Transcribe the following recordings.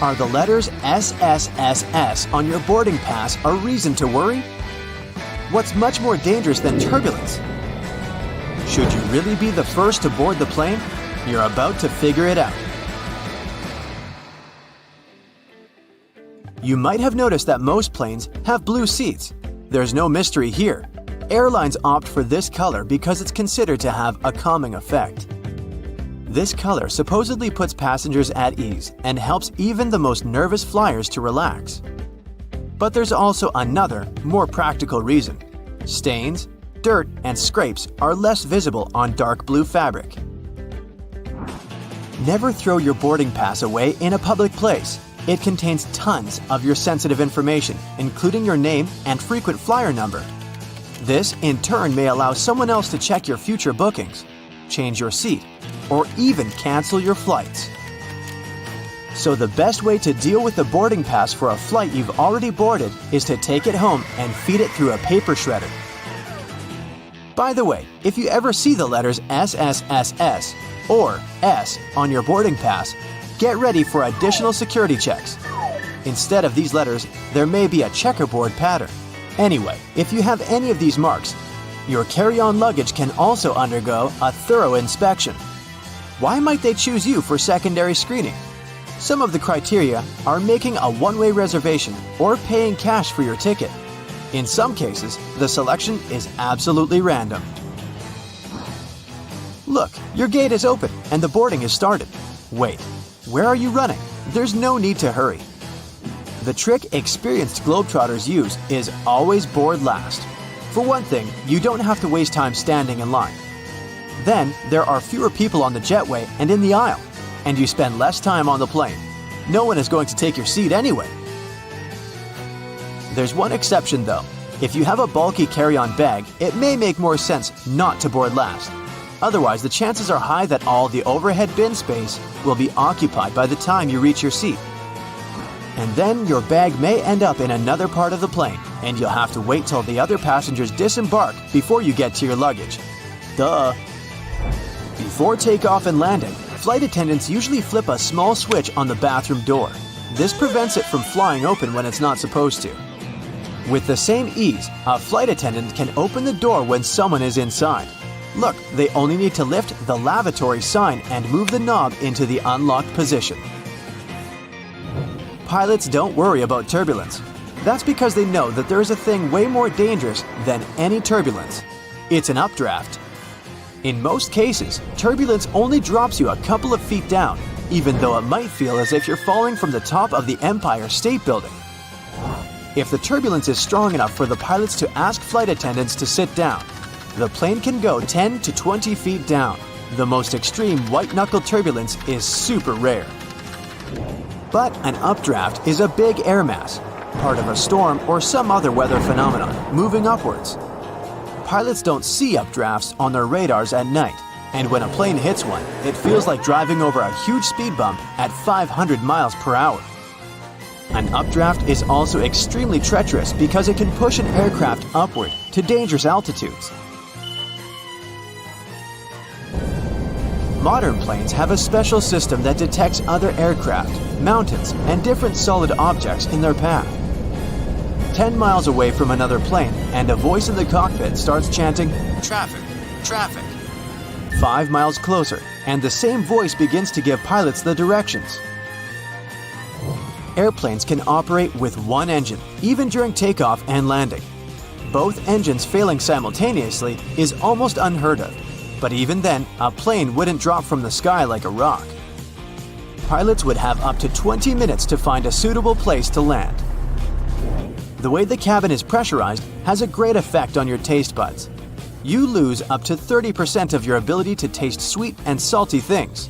Are the letters SSSS on your boarding pass a reason to worry? What's much more dangerous than turbulence? Should you really be the first to board the plane? You're about to figure it out. You might have noticed that most planes have blue seats. There's no mystery here. Airlines opt for this color because it's considered to have a calming effect. This color supposedly puts passengers at ease and helps even the most nervous flyers to relax. But there's also another, more practical reason. Stains, dirt, and scrapes are less visible on dark blue fabric. Never throw your boarding pass away in a public place. It contains tons of your sensitive information, including your name and frequent flyer number. This, in turn, may allow someone else to check your future bookings, change your seat, or even cancel your flights. So the best way to deal with the boarding pass for a flight you've already boarded is to take it home and feed it through a paper shredder. By the way, if you ever see the letters SSSS or S on your boarding pass, get ready for additional security checks. Instead of these letters, there may be a checkerboard pattern. Anyway, if you have any of these marks, your carry-on luggage can also undergo a thorough inspection. Why might they choose you for secondary screening? Some of the criteria are making a one-way reservation or paying cash for your ticket. In some cases, the selection is absolutely random. Look, your gate is open and the boarding is started. Wait, where are you running? There's no need to hurry. The trick experienced Globetrotters use is always board last. For one thing, you don't have to waste time standing in line. Then, there are fewer people on the jetway and in the aisle, and you spend less time on the plane. No one is going to take your seat anyway. There's one exception though. If you have a bulky carry-on bag, it may make more sense not to board last. Otherwise, the chances are high that all the overhead bin space will be occupied by the time you reach your seat. And then your bag may end up in another part of the plane, and you'll have to wait till the other passengers disembark before you get to your luggage. Duh! Before takeoff and landing, flight attendants usually flip a small switch on the bathroom door. This prevents it from flying open when it's not supposed to. With the same ease, a flight attendant can open the door when someone is inside. Look, they only need to lift the lavatory sign and move the knob into the unlocked position. Pilots don't worry about turbulence. That's because they know that there is a thing way more dangerous than any turbulence. It's an updraft. In most cases, turbulence only drops you a couple of feet down, even though it might feel as if you're falling from the top of the Empire State Building. If the turbulence is strong enough for the pilots to ask flight attendants to sit down, the plane can go 10 to 20 feet down. The most extreme white-knuckle turbulence is super rare. But an updraft is a big air mass, part of a storm or some other weather phenomenon, moving upwards. Pilots don't see updrafts on their radars at night, and when a plane hits one, it feels like driving over a huge speed bump at 500 miles per hour. An updraft is also extremely treacherous because it can push an aircraft upward to dangerous altitudes. Modern planes have a special system that detects other aircraft, mountains, and different solid objects in their path. 10 miles away from another plane, and a voice in the cockpit starts chanting, "Traffic, traffic." 5 miles closer, and the same voice begins to give pilots the directions. Airplanes can operate with one engine, even during takeoff and landing. Both engines failing simultaneously is almost unheard of. But even then, a plane wouldn't drop from the sky like a rock. Pilots would have up to 20 minutes to find a suitable place to land. The way the cabin is pressurized has a great effect on your taste buds. You lose up to 30% of your ability to taste sweet and salty things.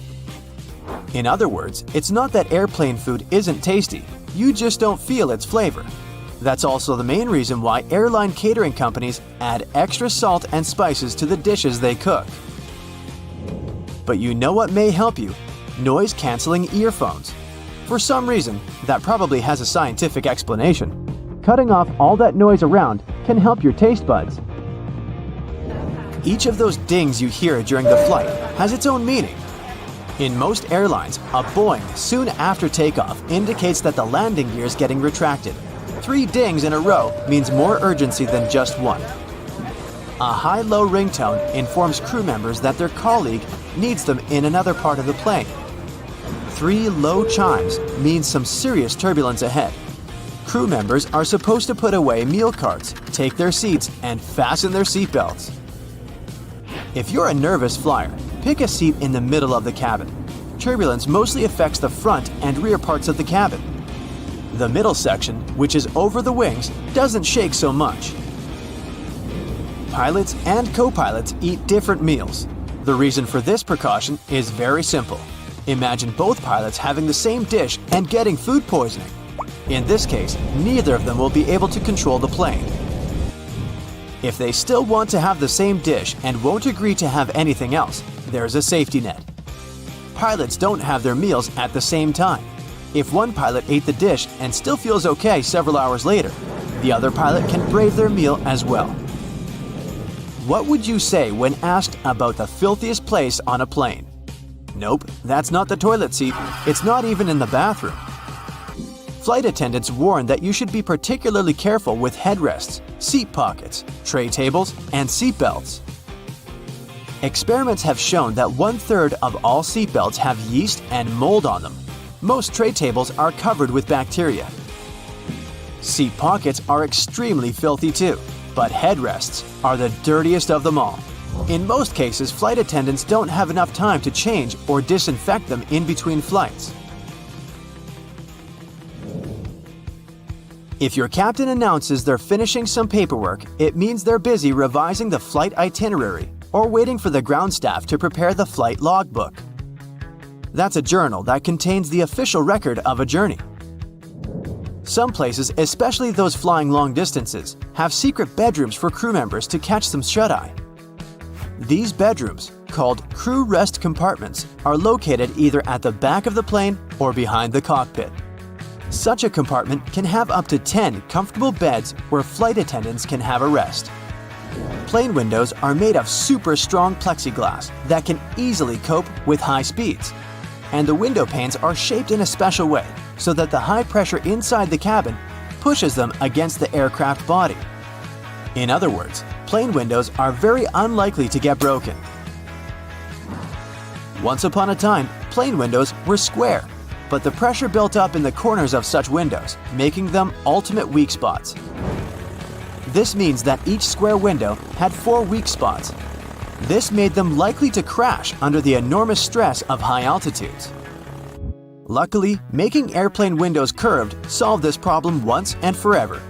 In other words, it's not that airplane food isn't tasty, you just don't feel its flavor. That's also the main reason why airline catering companies add extra salt and spices to the dishes they cook. But you know what may help you? Noise-canceling earphones. For some reason, that probably has a scientific explanation. Cutting off all that noise around can help your taste buds. Each of those dings you hear during the flight has its own meaning. In most airlines, a boing soon after takeoff indicates that the landing gear is getting retracted. 3 dings in a row means more urgency than just one. A high-low ringtone informs crew members that their colleague needs them in another part of the plane. 3 low chimes means some serious turbulence ahead. Crew members are supposed to put away meal carts, take their seats, and fasten their seatbelts. If you're a nervous flyer, pick a seat in the middle of the cabin. Turbulence mostly affects the front and rear parts of the cabin. The middle section, which is over the wings, doesn't shake so much. Pilots and co-pilots eat different meals. The reason for this precaution is very simple. Imagine both pilots having the same dish and getting food poisoning. In this case, neither of them will be able to control the plane. If they still want to have the same dish and won't agree to have anything else, there's a safety net. Pilots don't have their meals at the same time. If one pilot ate the dish and still feels okay several hours later, the other pilot can brave their meal as well. What would you say when asked about the filthiest place on a plane? Nope, that's not the toilet seat. It's not even in the bathroom. Flight attendants warn that you should be particularly careful with headrests, seat pockets, tray tables, and seat belts. Experiments have shown that 1/3 of all seat belts have yeast and mold on them. Most tray tables are covered with bacteria. Seat pockets are extremely filthy too, but headrests are the dirtiest of them all. In most cases, flight attendants don't have enough time to change or disinfect them in between flights. If your captain announces they're finishing some paperwork, it means they're busy revising the flight itinerary or waiting for the ground staff to prepare the flight logbook. That's a journal that contains the official record of a journey. Some places, especially those flying long distances, have secret bedrooms for crew members to catch some shut-eye. These bedrooms, called crew rest compartments, are located either at the back of the plane or behind the cockpit. Such a compartment can have up to 10 comfortable beds where flight attendants can have a rest. Plane windows are made of super strong plexiglass that can easily cope with high speeds. And the window panes are shaped in a special way so that the high pressure inside the cabin pushes them against the aircraft body. In other words, plane windows are very unlikely to get broken. Once upon a time, plane windows were square, but the pressure built up in the corners of such windows, making them ultimate weak spots. This means that each square window had 4 weak spots. This made them likely to crash under the enormous stress of high altitudes. Luckily, making airplane windows curved solved this problem once and forever.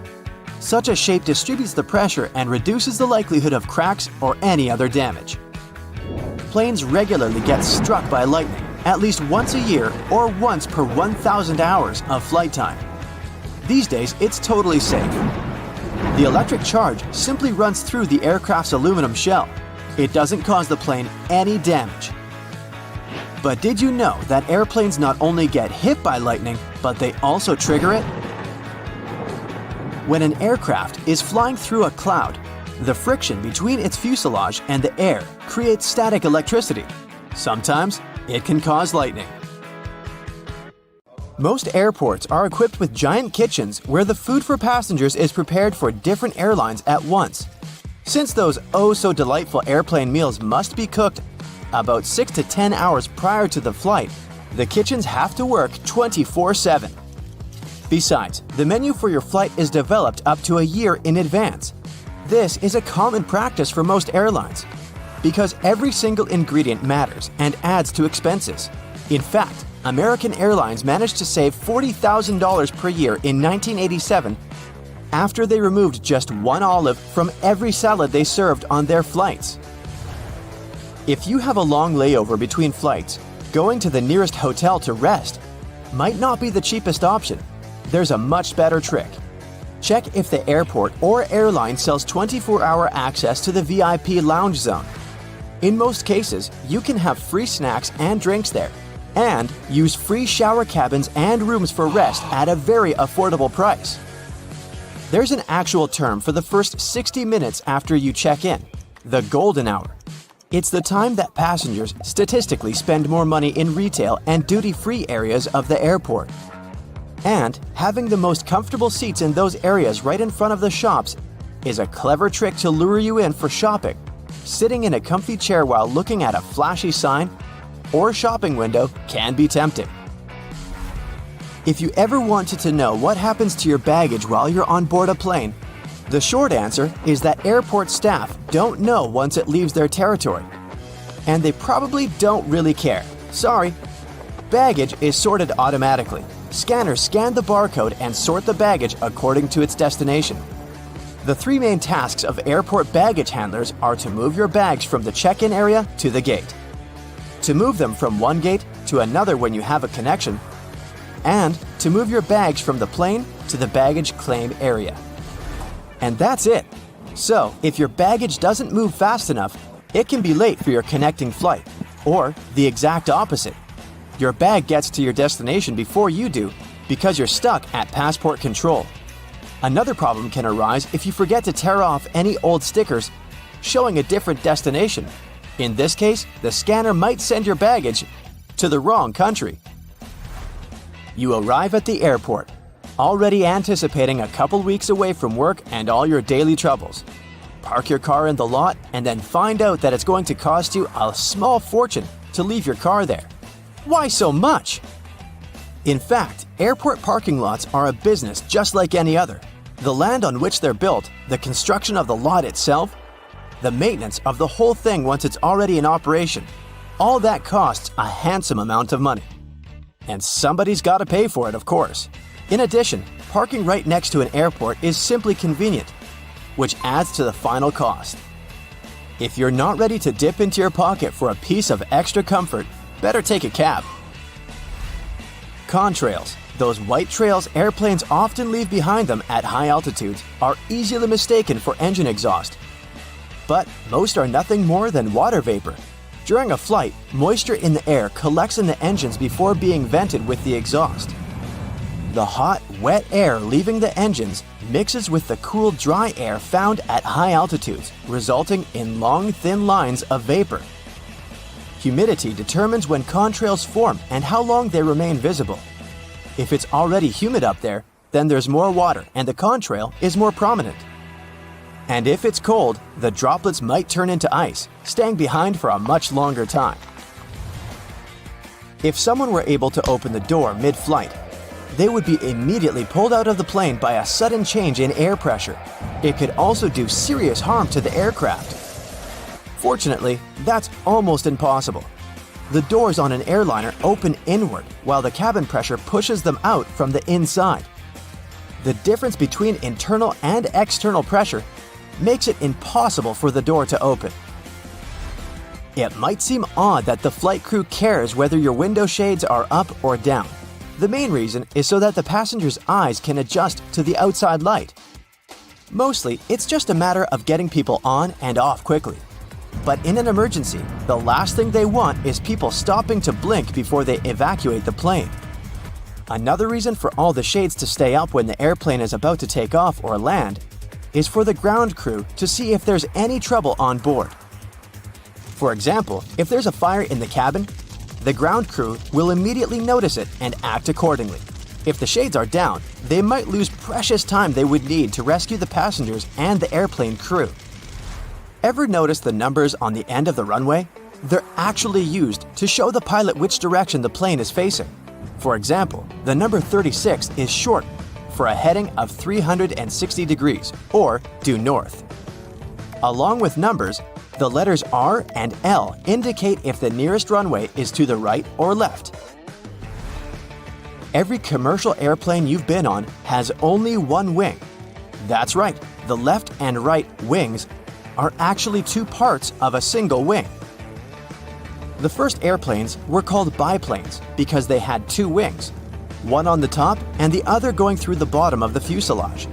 Such a shape distributes the pressure and reduces the likelihood of cracks or any other damage. Planes regularly get struck by lightning, at least once a year or once per 1,000 hours of flight time. These days, it's totally safe. The electric charge simply runs through the aircraft's aluminum shell. It doesn't cause the plane any damage. But did you know that airplanes not only get hit by lightning, but they also trigger it? When an aircraft is flying through a cloud, the friction between its fuselage and the air creates static electricity. Sometimes it can cause lightning. Most airports are equipped with giant kitchens where the food for passengers is prepared for different airlines at once. Since those oh-so-delightful airplane meals must be cooked about 6 to 10 hours prior to the flight, the kitchens have to work 24/7. Besides, the menu for your flight is developed up to a year in advance. This is a common practice for most airlines because every single ingredient matters and adds to expenses. In fact, American Airlines managed to save $40,000 per year in 1987 after they removed just one olive from every salad they served on their flights. If you have a long layover between flights, going to the nearest hotel to rest might not be the cheapest option. There's a much better trick. Check if the airport or airline sells 24-hour access to the VIP lounge zone. In most cases, you can have free snacks and drinks there, and use free shower cabins and rooms for rest at a very affordable price. There's an actual term for the first 60 minutes after you check in, the golden hour. It's the time that passengers statistically spend more money in retail and duty-free areas of the airport. And having the most comfortable seats in those areas right in front of the shops is a clever trick to lure you in for shopping. Sitting in a comfy chair while looking at a flashy sign or shopping window can be tempting. If you ever wanted to know what happens to your baggage while you're on board a plane, the short answer is that airport staff don't know once it leaves their territory. And they probably don't really care. Sorry. Baggage is sorted automatically. Scanners scan the barcode and sort the baggage according to its destination. The three main tasks of airport baggage handlers are to move your bags from the check-in area to the gate, to move them from one gate to another when you have a connection, and to move your bags from the plane to the baggage claim area. And that's it. So, if your baggage doesn't move fast enough, it can be late for your connecting flight. Or the exact opposite. Your bag gets to your destination before you do because you're stuck at passport control. Another problem can arise if you forget to tear off any old stickers showing a different destination. In this case, the scanner might send your baggage to the wrong country. You arrive at the airport, already anticipating a couple weeks away from work and all your daily troubles. Park your car in the lot and then find out that it's going to cost you a small fortune to leave your car there. Why so much? In fact, airport parking lots are a business just like any other. The land on which they're built, the construction of the lot itself, the maintenance of the whole thing once it's already in operation, all that costs a handsome amount of money. And somebody's got to pay for it, of course. In addition, parking right next to an airport is simply convenient, which adds to the final cost. If you're not ready to dip into your pocket for a piece of extra comfort, better take a cab. Contrails, those white trails airplanes often leave behind them at high altitudes, are easily mistaken for engine exhaust. But most are nothing more than water vapor. During a flight, moisture in the air collects in the engines before being vented with the exhaust. The hot, wet air leaving the engines mixes with the cool, dry air found at high altitudes, resulting in long, thin lines of vapor. Humidity determines when contrails form and how long they remain visible. If it's already humid up there, then there's more water and the contrail is more prominent. And if it's cold, the droplets might turn into ice, staying behind for a much longer time. If someone were able to open the door mid-flight, they would be immediately pulled out of the plane by a sudden change in air pressure. It could also do serious harm to the aircraft. Fortunately, that's almost impossible. The doors on an airliner open inward while the cabin pressure pushes them out from the inside. The difference between internal and external pressure makes it impossible for the door to open. It might seem odd that the flight crew cares whether your window shades are up or down. The main reason is so that the passenger's eyes can adjust to the outside light. Mostly, it's just a matter of getting people on and off quickly. But in an emergency, the last thing they want is people stopping to blink before they evacuate the plane. Another reason for all the shades to stay up when the airplane is about to take off or land is for the ground crew to see if there's any trouble on board. For example, if there's a fire in the cabin, the ground crew will immediately notice it and act accordingly. If the shades are down, they might lose precious time they would need to rescue the passengers and the airplane crew. Ever notice the numbers on the end of the runway? They're actually used to show the pilot which direction the plane is facing. For example, the number 36 is short for a heading of 360 degrees, or due north. Along with numbers, the letters R and L indicate if the nearest runway is to the right or left. Every commercial airplane you've been on has only one wing. That's right, the left and right wings are actually two parts of a single wing. The first airplanes were called biplanes because they had two wings, one on the top and the other going through the bottom of the fuselage.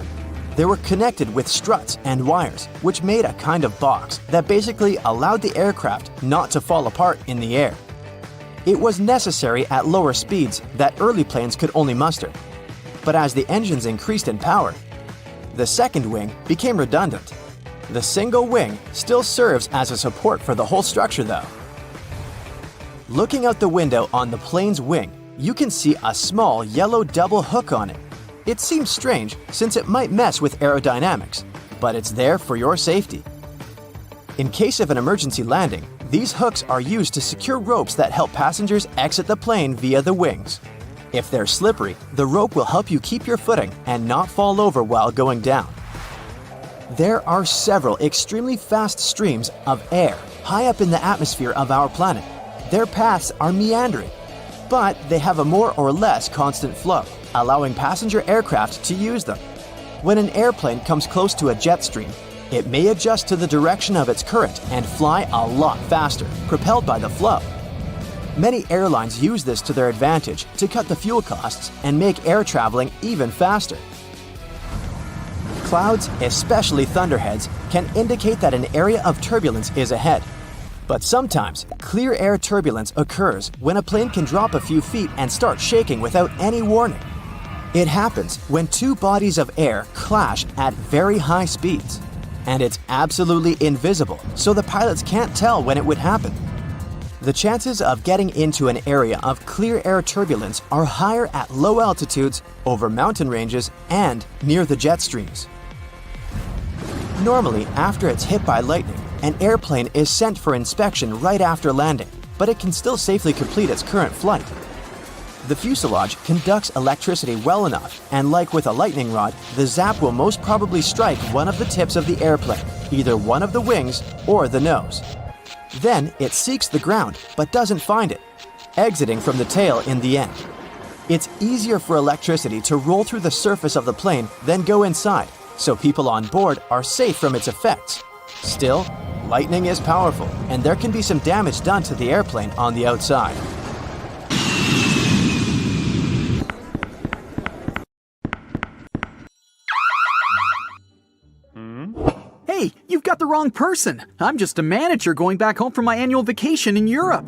They were connected with struts and wires, which made a kind of box that basically allowed the aircraft not to fall apart in the air. It was necessary at lower speeds that early planes could only muster. But as the engines increased in power, the second wing became redundant. The single wing still serves as a support for the whole structure though. Looking out the window on the plane's wing, you can see a small yellow double hook on it. It seems strange since it might mess with aerodynamics, but it's there for your safety. In case of an emergency landing, these hooks are used to secure ropes that help passengers exit the plane via the wings. If they're slippery, the rope will help you keep your footing and not fall over while going down. There are several extremely fast streams of air high up in the atmosphere of our planet. Their paths are meandering, but they have a more or less constant flow, allowing passenger aircraft to use them. When an airplane comes close to a jet stream, it may adjust to the direction of its current and fly a lot faster, propelled by the flow. Many airlines use this to their advantage to cut the fuel costs and make air traveling even faster. Clouds, especially thunderheads, can indicate that an area of turbulence is ahead. But sometimes, clear air turbulence occurs when a plane can drop a few feet and start shaking without any warning. It happens when two bodies of air clash at very high speeds. And it's absolutely invisible, so the pilots can't tell when it would happen. The chances of getting into an area of clear air turbulence are higher at low altitudes, over mountain ranges, and near the jet streams. Normally, after it's hit by lightning, an airplane is sent for inspection right after landing, but it can still safely complete its current flight. The fuselage conducts electricity well enough, and like with a lightning rod, the zap will most probably strike one of the tips of the airplane, either one of the wings or the nose. Then it seeks the ground, but doesn't find it, exiting from the tail in the end. It's easier for electricity to roll through the surface of the plane than go inside, so people on board are safe from its effects. Still, lightning is powerful, and there can be some damage done to the airplane on the outside. Hey, you've got the wrong person. I'm just a manager going back home from my annual vacation in Europe.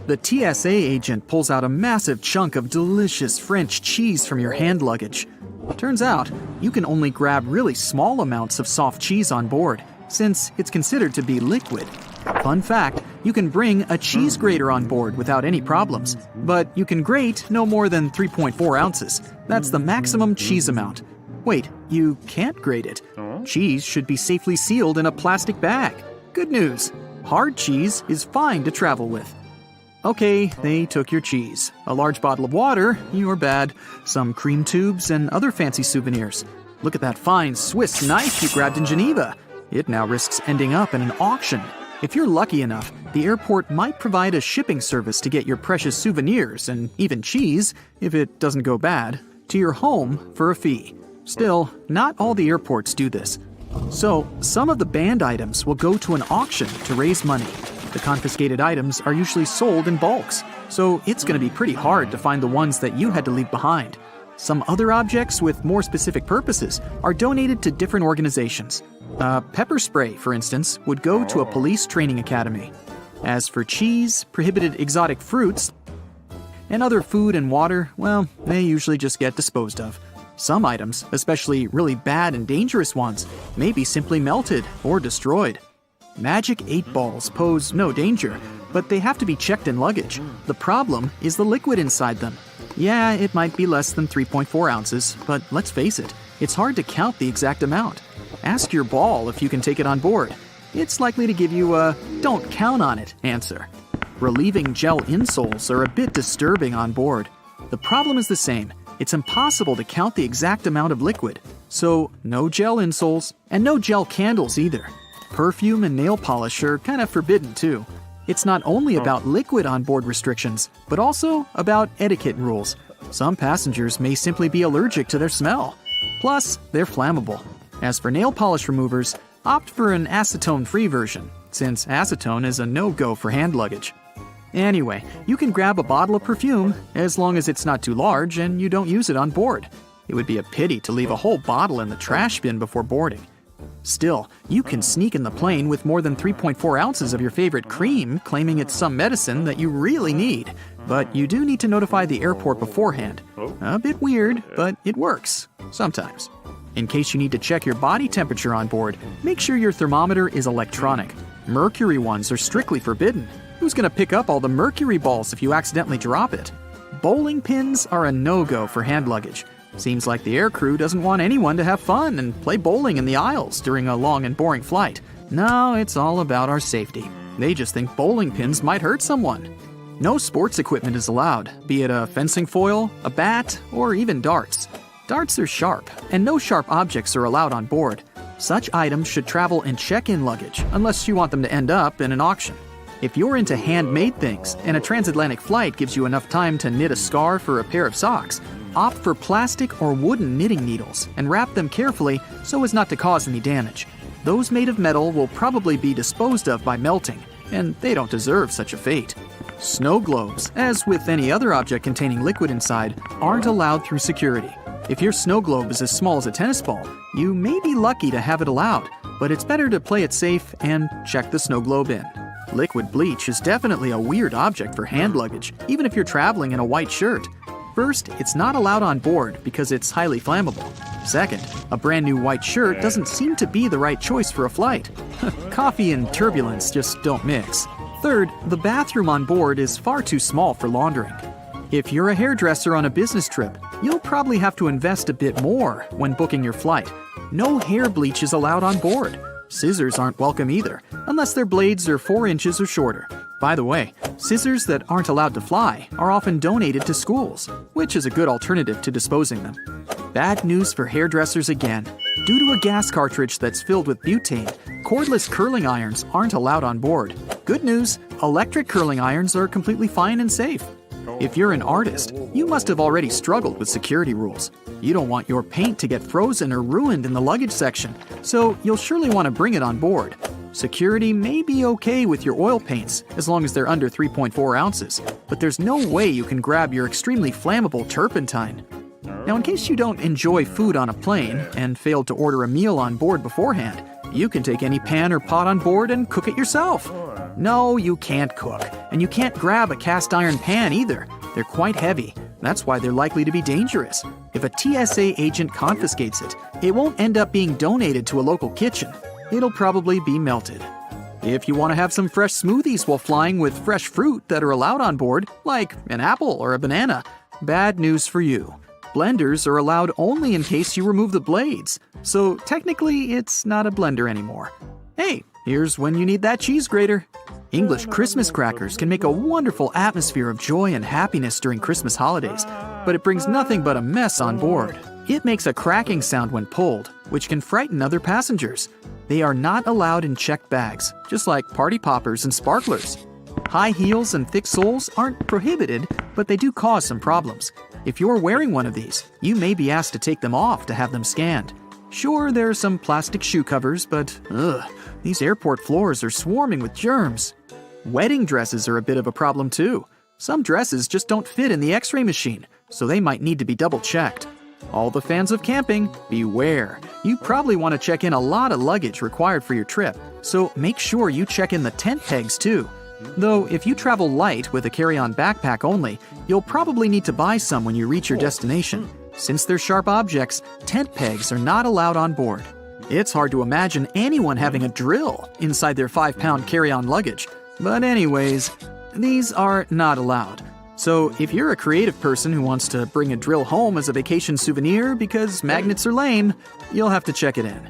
The TSA agent pulls out a massive chunk of delicious French cheese from your hand luggage. Turns out, you can only grab really small amounts of soft cheese on board, since it's considered to be liquid. Fun fact, you can bring a cheese grater on board without any problems, but you can grate no more than 3.4 ounces. That's the maximum cheese amount. Wait, you can't grate it. Cheese should be safely sealed in a plastic bag. Good news, hard cheese is fine to travel with. Okay, they took your cheese. A large bottle of water, you're bad. Some cream tubes and other fancy souvenirs. Look at that fine Swiss knife you grabbed in Geneva. It now risks ending up in an auction. If you're lucky enough, the airport might provide a shipping service to get your precious souvenirs and even cheese, if it doesn't go bad, to your home for a fee. Still, not all the airports do this. So, some of the banned items will go to an auction to raise money. The confiscated items are usually sold in bulks, so it's going to be pretty hard to find the ones that you had to leave behind. Some other objects with more specific purposes are donated to different organizations. Pepper spray, for instance, would go to a police training academy. As for cheese, prohibited exotic fruits, and other food and water, well, they usually just get disposed of. Some items, especially really bad and dangerous ones, may be simply melted or destroyed. Magic 8 balls pose no danger, but they have to be checked in luggage. The problem is the liquid inside them. Yeah, it might be less than 3.4 ounces, but let's face it, it's hard to count the exact amount. Ask your ball if you can take it on board. It's likely to give you a "don't count on it" answer. Relieving gel insoles are a bit disturbing on board. The problem is the same. It's impossible to count the exact amount of liquid. So, no gel insoles, and no gel candles either. Perfume and nail polish are kind of forbidden too. It's not only about liquid on-board restrictions, but also about etiquette rules. Some passengers may simply be allergic to their smell. Plus, they're flammable. As for nail polish removers, opt for an acetone-free version, since acetone is a no-go for hand luggage. Anyway, you can grab a bottle of perfume, as long as it's not too large and you don't use it on board. It would be a pity to leave a whole bottle in the trash bin before boarding. Still, you can sneak in the plane with more than 3.4 ounces of your favorite cream, claiming it's some medicine that you really need. But you do need to notify the airport beforehand. A bit weird, but it works. Sometimes. In case you need to check your body temperature on board, make sure your thermometer is electronic. Mercury ones are strictly forbidden. Who's going to pick up all the mercury balls if you accidentally drop it? Bowling pins are a no-go for hand luggage. Seems like the aircrew doesn't want anyone to have fun and play bowling in the aisles during a long and boring flight. No, it's all about our safety. They just think bowling pins might hurt someone. No sports equipment is allowed, be it a fencing foil, a bat, or even darts. Darts are sharp, and no sharp objects are allowed on board. Such items should travel in check-in luggage, unless you want them to end up in an auction. If you're into handmade things, and a transatlantic flight gives you enough time to knit a scarf or a pair of socks, opt for plastic or wooden knitting needles and wrap them carefully so as not to cause any damage. Those made of metal will probably be disposed of by melting, and they don't deserve such a fate. Snow globes, as with any other object containing liquid inside, aren't allowed through security. If your snow globe is as small as a tennis ball, you may be lucky to have it allowed, but it's better to play it safe and check the snow globe in. Liquid bleach is definitely a weird object for hand luggage, even if you're traveling in a white shirt. First, it's not allowed on board because it's highly flammable. Second, a brand new white shirt doesn't seem to be the right choice for a flight. Coffee and turbulence just don't mix. Third, the bathroom on board is far too small for laundering. If you're a hairdresser on a business trip, you'll probably have to invest a bit more when booking your flight. No hair bleach is allowed on board. Scissors aren't welcome either, unless their blades are 4 inches or shorter. By the way, scissors that aren't allowed to fly are often donated to schools, which is a good alternative to disposing them. Bad news for hairdressers again. Due to a gas cartridge that's filled with butane, cordless curling irons aren't allowed on board. Good news, electric curling irons are completely fine and safe. If you're an artist, you must have already struggled with security rules. You don't want your paint to get frozen or ruined in the luggage section, so you'll surely want to bring it on board. Security may be okay with your oil paints as long as they're under 3.4 ounces, but there's no way you can grab your extremely flammable turpentine. Now, in case you don't enjoy food on a plane and failed to order a meal on board beforehand, you can take any pan or pot on board and cook it yourself. No, you can't cook, and you can't grab a cast iron pan either. They're quite heavy. That's why they're likely to be dangerous. If a TSA agent confiscates it, it won't end up being donated to a local kitchen. It'll probably be melted. If you want to have some fresh smoothies while flying with fresh fruit that are allowed on board, like an apple or a banana, bad news for you. Blenders are allowed only in case you remove the blades, so technically it's not a blender anymore. Hey, here's when you need that cheese grater. English Christmas crackers can make a wonderful atmosphere of joy and happiness during Christmas holidays, but it brings nothing but a mess on board. It makes a cracking sound when pulled, which can frighten other passengers. They are not allowed in checked bags, just like party poppers and sparklers. High heels and thick soles aren't prohibited, but they do cause some problems. If you're wearing one of these, you may be asked to take them off to have them scanned. Sure, there are some plastic shoe covers, but these airport floors are swarming with germs. Wedding dresses are a bit of a problem too. Some dresses just don't fit in the X-ray machine, so they might need to be double-checked. All the fans of camping, beware. You probably want to check in a lot of luggage required for your trip, so make sure you check in the tent pegs too. Though, if you travel light with a carry-on backpack only, you'll probably need to buy some when you reach your destination. Since they're sharp objects, tent pegs are not allowed on board. It's hard to imagine anyone having a drill inside their 5-pound carry-on luggage. But anyways, these are not allowed. So if you're a creative person who wants to bring a drill home as a vacation souvenir because magnets are lame, you'll have to check it in.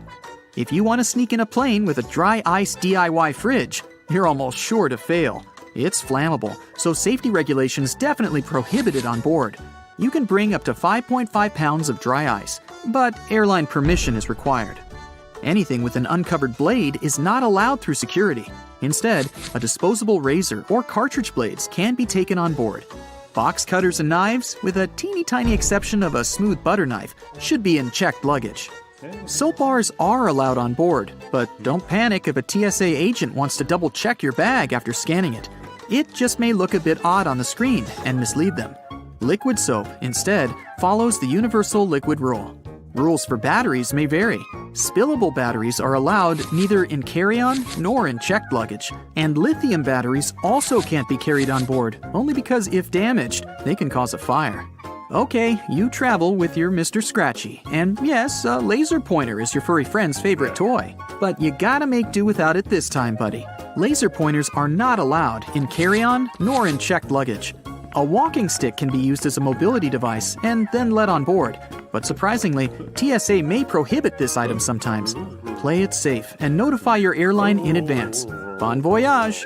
If you want to sneak in a plane with a dry ice DIY fridge, you're almost sure to fail. It's flammable, so safety regulations definitely prohibit it on board. You can bring up to 5.5 pounds of dry ice, but airline permission is required. Anything with an uncovered blade is not allowed through security. Instead, a disposable razor or cartridge blades can be taken on board. Box cutters and knives, with a teeny tiny exception of a smooth butter knife, should be in checked luggage. Soap bars are allowed on board, but don't panic if a TSA agent wants to double-check your bag after scanning it. It just may look a bit odd on the screen and mislead them. Liquid soap, instead, follows the universal liquid rule. Rules for batteries may vary. Spillable batteries are allowed neither in carry-on nor in checked luggage. And lithium batteries also can't be carried on board, only because if damaged, they can cause a fire. Okay, you travel with your Mr. Scratchy, and yes, a laser pointer is your furry friend's favorite toy. But you gotta make do without it this time, buddy. Laser pointers are not allowed in carry-on nor in checked luggage. A walking stick can be used as a mobility device and then let on board. But surprisingly, TSA may prohibit this item sometimes. Play it safe and notify your airline in advance. Bon voyage!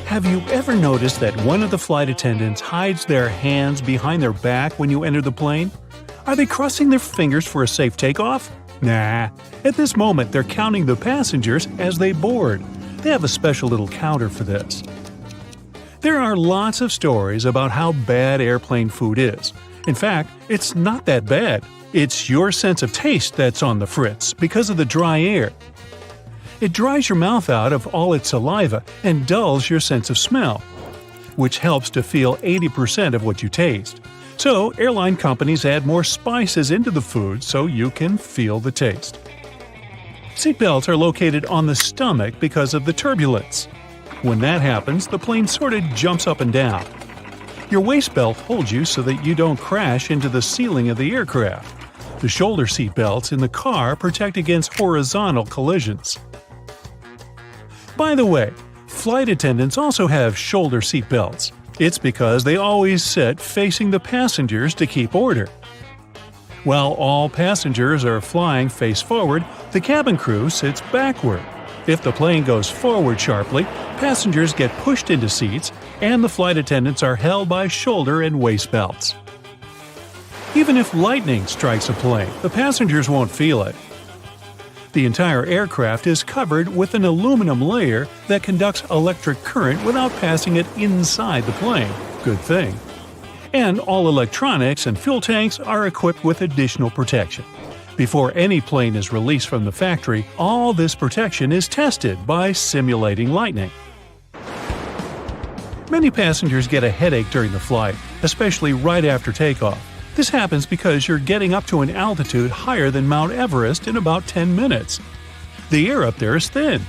Have you ever noticed that one of the flight attendants hides their hands behind their back when you enter the plane? Are they crossing their fingers for a safe takeoff? Nah. At this moment, they're counting the passengers as they board. They have a special little counter for this. There are lots of stories about how bad airplane food is. In fact, it's not that bad. It's your sense of taste that's on the fritz because of the dry air. It dries your mouth out of all its saliva and dulls your sense of smell, which helps to feel 80% of what you taste. So, airline companies add more spices into the food so you can feel the taste. Seatbelts are located on the stomach because of the turbulence. When that happens, the plane sort of jumps up and down. Your waist belt holds you so that you don't crash into the ceiling of the aircraft. The shoulder seat belts in the car protect against horizontal collisions. By the way, flight attendants also have shoulder seat belts. It's because they always sit facing the passengers to keep order. While all passengers are flying face forward, the cabin crew sits backward. If the plane goes forward sharply, passengers get pushed into seats, and the flight attendants are held by shoulder and waist belts. Even if lightning strikes a plane, the passengers won't feel it. The entire aircraft is covered with an aluminum layer that conducts electric current without passing it inside the plane. Good thing. And all electronics and fuel tanks are equipped with additional protection. Before any plane is released from the factory, all this protection is tested by simulating lightning. Many passengers get a headache during the flight, especially right after takeoff. This happens because you're getting up to an altitude higher than Mount Everest in about 10 minutes. The air up there is thin.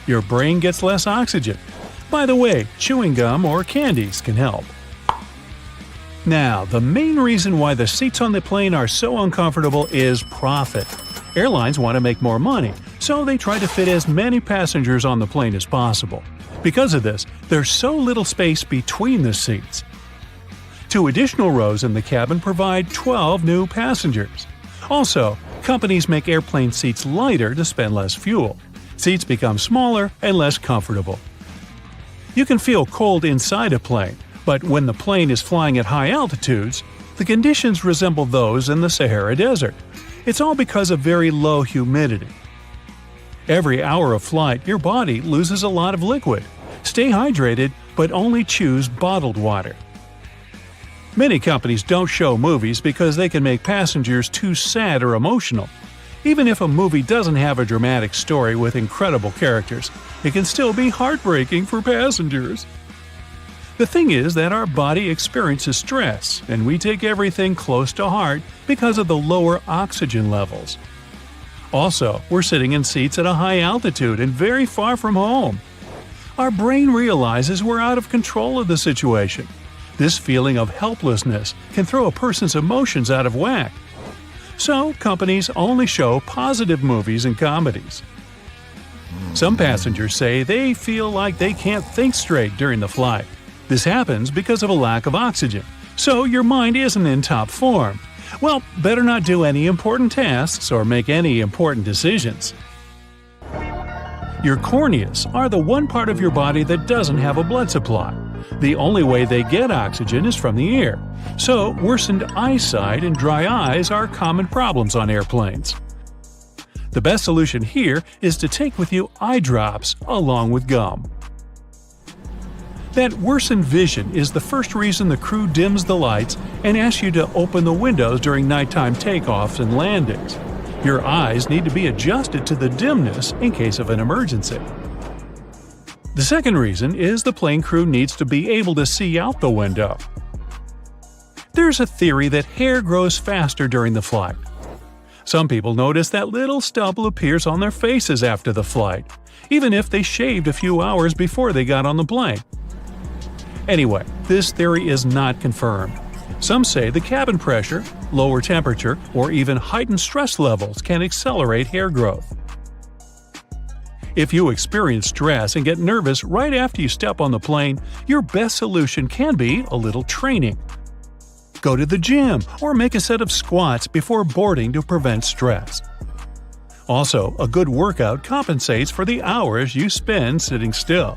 Your brain gets less oxygen. By the way, chewing gum or candies can help. Now, the main reason why the seats on the plane are so uncomfortable is profit. Airlines want to make more money, so they try to fit as many passengers on the plane as possible. Because of this, there's so little space between the seats. 2 additional rows in the cabin provide 12 new passengers. Also, companies make airplane seats lighter to spend less fuel. Seats become smaller and less comfortable. You can feel cold inside a plane, but when the plane is flying at high altitudes, the conditions resemble those in the Sahara Desert. It's all because of very low humidity. Every hour of flight, your body loses a lot of liquid. Stay hydrated, but only choose bottled water. Many companies don't show movies because they can make passengers too sad or emotional. Even if a movie doesn't have a dramatic story with incredible characters, it can still be heartbreaking for passengers. The thing is that our body experiences stress, and we take everything close to heart because of the lower oxygen levels. Also, we're sitting in seats at a high altitude and very far from home. Our brain realizes we're out of control of the situation. This feeling of helplessness can throw a person's emotions out of whack. So, companies only show positive movies and comedies. Some passengers say they feel like they can't think straight during the flight. This happens because of a lack of oxygen, so your mind isn't in top form. Well, better not do any important tasks or make any important decisions. Your corneas are the one part of your body that doesn't have a blood supply. The only way they get oxygen is from the air. So, worsened eyesight and dry eyes are common problems on airplanes. The best solution here is to take with you eye drops along with gum. That worsened vision is the first reason the crew dims the lights and asks you to open the windows during nighttime takeoffs and landings. Your eyes need to be adjusted to the dimness in case of an emergency. The second reason is the plane crew needs to be able to see out the window. There's a theory that hair grows faster during the flight. Some people notice that little stubble appears on their faces after the flight, even if they shaved a few hours before they got on the plane. Anyway, this theory is not confirmed. Some say the cabin pressure, lower temperature, or even heightened stress levels can accelerate hair growth. If you experience stress and get nervous right after you step on the plane, your best solution can be a little training. Go to the gym or make a set of squats before boarding to prevent stress. Also, a good workout compensates for the hours you spend sitting still.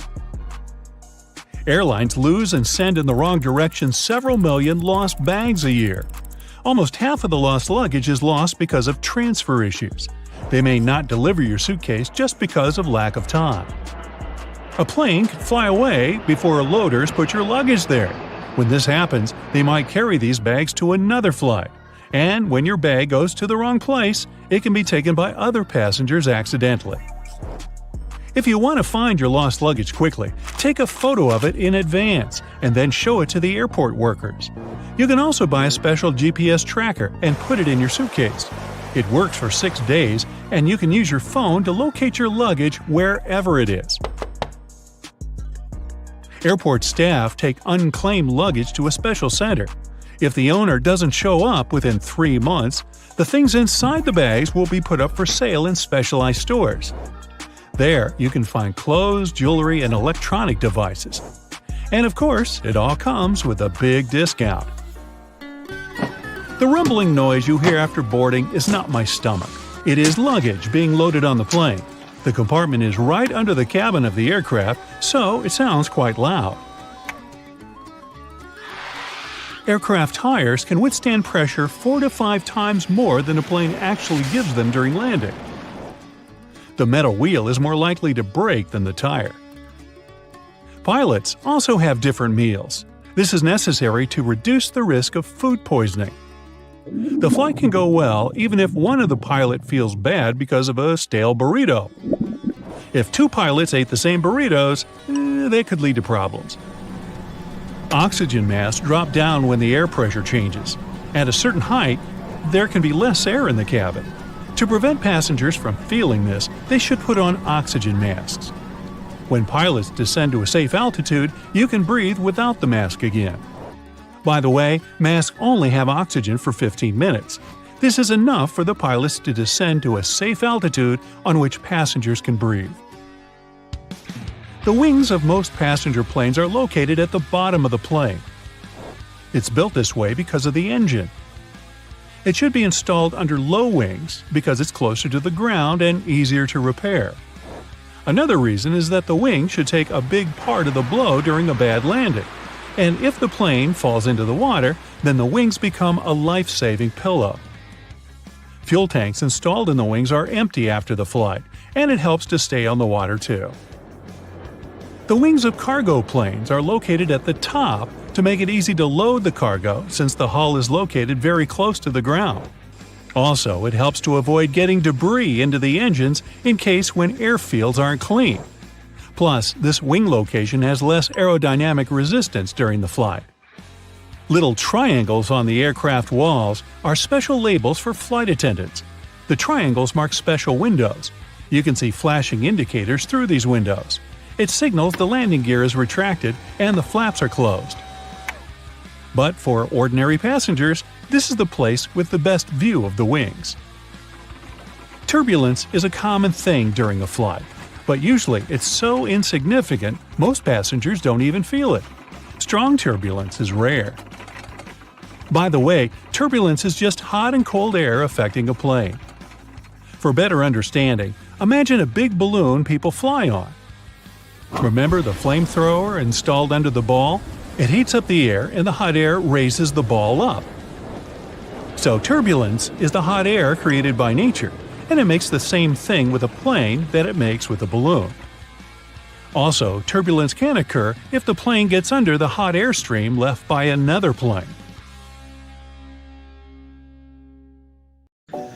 Airlines lose and send in the wrong direction several million lost bags a year. Almost half of the lost luggage is lost because of transfer issues. They may not deliver your suitcase just because of lack of time. A plane can fly away before loaders put your luggage there. When this happens, they might carry these bags to another flight. And when your bag goes to the wrong place, it can be taken by other passengers accidentally. If you want to find your lost luggage quickly, take a photo of it in advance and then show it to the airport workers. You can also buy a special GPS tracker and put it in your suitcase. It works for 6 days, and you can use your phone to locate your luggage wherever it is. Airport staff take unclaimed luggage to a special center. If the owner doesn't show up within 3 months, the things inside the bags will be put up for sale in specialized stores. There, you can find clothes, jewelry, and electronic devices. And of course, it all comes with a big discount. The rumbling noise you hear after boarding is not my stomach. It is luggage being loaded on the plane. The compartment is right under the cabin of the aircraft, so it sounds quite loud. Aircraft tires can withstand pressure 4 to 5 times more than a plane actually gives them during landing. The metal wheel is more likely to break than the tire. Pilots also have different meals. This is necessary to reduce the risk of food poisoning. The flight can go well even if one of the pilot feels bad because of a stale burrito. If 2 pilots ate the same burritos, they could lead to problems. Oxygen masks drop down when the air pressure changes. At a certain height, there can be less air in the cabin. To prevent passengers from feeling this, they should put on oxygen masks. When pilots descend to a safe altitude, you can breathe without the mask again. By the way, masks only have oxygen for 15 minutes. This is enough for the pilots to descend to a safe altitude on which passengers can breathe. The wings of most passenger planes are located at the bottom of the plane. It's built this way because of the engine. It should be installed under low wings because it's closer to the ground and easier to repair. Another reason is that the wing should take a big part of the blow during a bad landing. And if the plane falls into the water, then the wings become a life-saving pillow. Fuel tanks installed in the wings are empty after the flight, and it helps to stay on the water too. The wings of cargo planes are located at the top to make it easy to load the cargo since the hull is located very close to the ground. Also, it helps to avoid getting debris into the engines in case when airfields aren't clean. Plus, this wing location has less aerodynamic resistance during the flight. Little triangles on the aircraft walls are special labels for flight attendants. The triangles mark special windows. You can see flashing indicators through these windows. It signals the landing gear is retracted and the flaps are closed. But for ordinary passengers, this is the place with the best view of the wings. Turbulence is a common thing during a flight, but usually it's so insignificant most passengers don't even feel it. Strong turbulence is rare. By the way, turbulence is just hot and cold air affecting a plane. For better understanding, imagine a big balloon people fly on. Remember the flamethrower installed under the ball? It heats up the air and the hot air raises the ball up. So turbulence is the hot air created by nature, and it makes the same thing with a plane that it makes with a balloon. Also, turbulence can occur if the plane gets under the hot air stream left by another plane.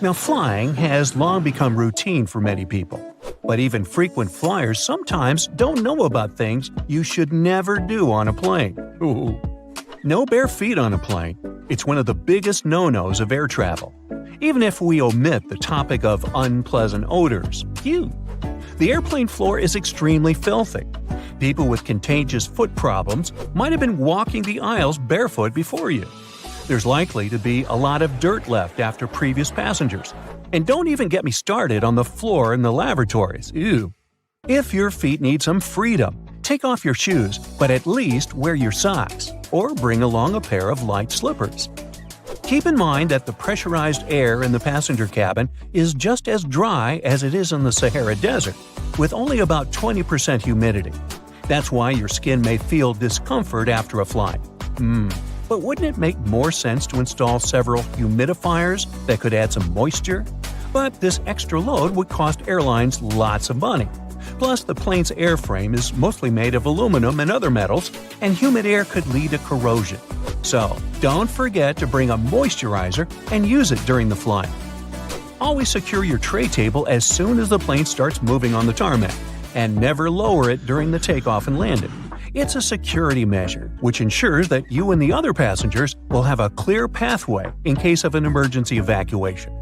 Now, flying has long become routine for many people, but even frequent flyers sometimes don't know about things you should never do on a plane. Ooh. No bare feet on a plane. It's one of the biggest no-nos of air travel. Even if we omit the topic of unpleasant odors, the airplane floor is extremely filthy. People with contagious foot problems might have been walking the aisles barefoot before you. There's likely to be a lot of dirt left after previous passengers. And don't even get me started on the floor in the lavatories. Ew. If your feet need some freedom, take off your shoes, but at least wear your socks, or bring along a pair of light slippers. Keep in mind that the pressurized air in the passenger cabin is just as dry as it is in the Sahara Desert, with only about 20% humidity. That's why your skin may feel discomfort after a flight. But wouldn't it make more sense to install several humidifiers that could add some moisture? But this extra load would cost airlines lots of money. Plus, the plane's airframe is mostly made of aluminum and other metals, and humid air could lead to corrosion. So, don't forget to bring a moisturizer and use it during the flight. Always secure your tray table as soon as the plane starts moving on the tarmac, and never lower it during the takeoff and landing. It's a security measure, which ensures that you and the other passengers will have a clear pathway in case of an emergency evacuation.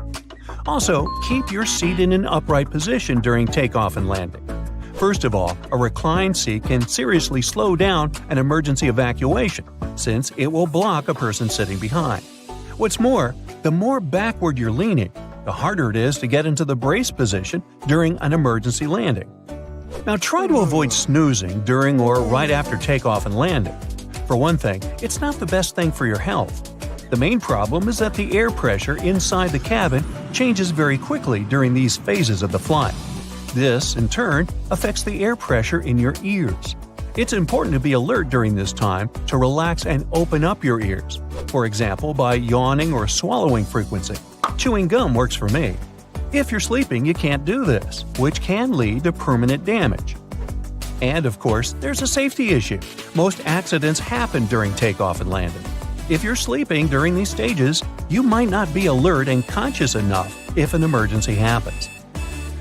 Also, keep your seat in an upright position during takeoff and landing. First of all, a reclined seat can seriously slow down an emergency evacuation, since it will block a person sitting behind. What's more, the more backward you're leaning, the harder it is to get into the brace position during an emergency landing. Now try to avoid snoozing during or right after takeoff and landing. For one thing, it's not the best thing for your health. The main problem is that the air pressure inside the cabin changes very quickly during these phases of the flight. This, in turn, affects the air pressure in your ears. It's important to be alert during this time to relax and open up your ears, for example by yawning or swallowing frequency. Chewing gum works for me. If you're sleeping, you can't do this, which can lead to permanent damage. And of course, there's a safety issue. Most accidents happen during takeoff and landing. If you're sleeping during these stages, you might not be alert and conscious enough if an emergency happens.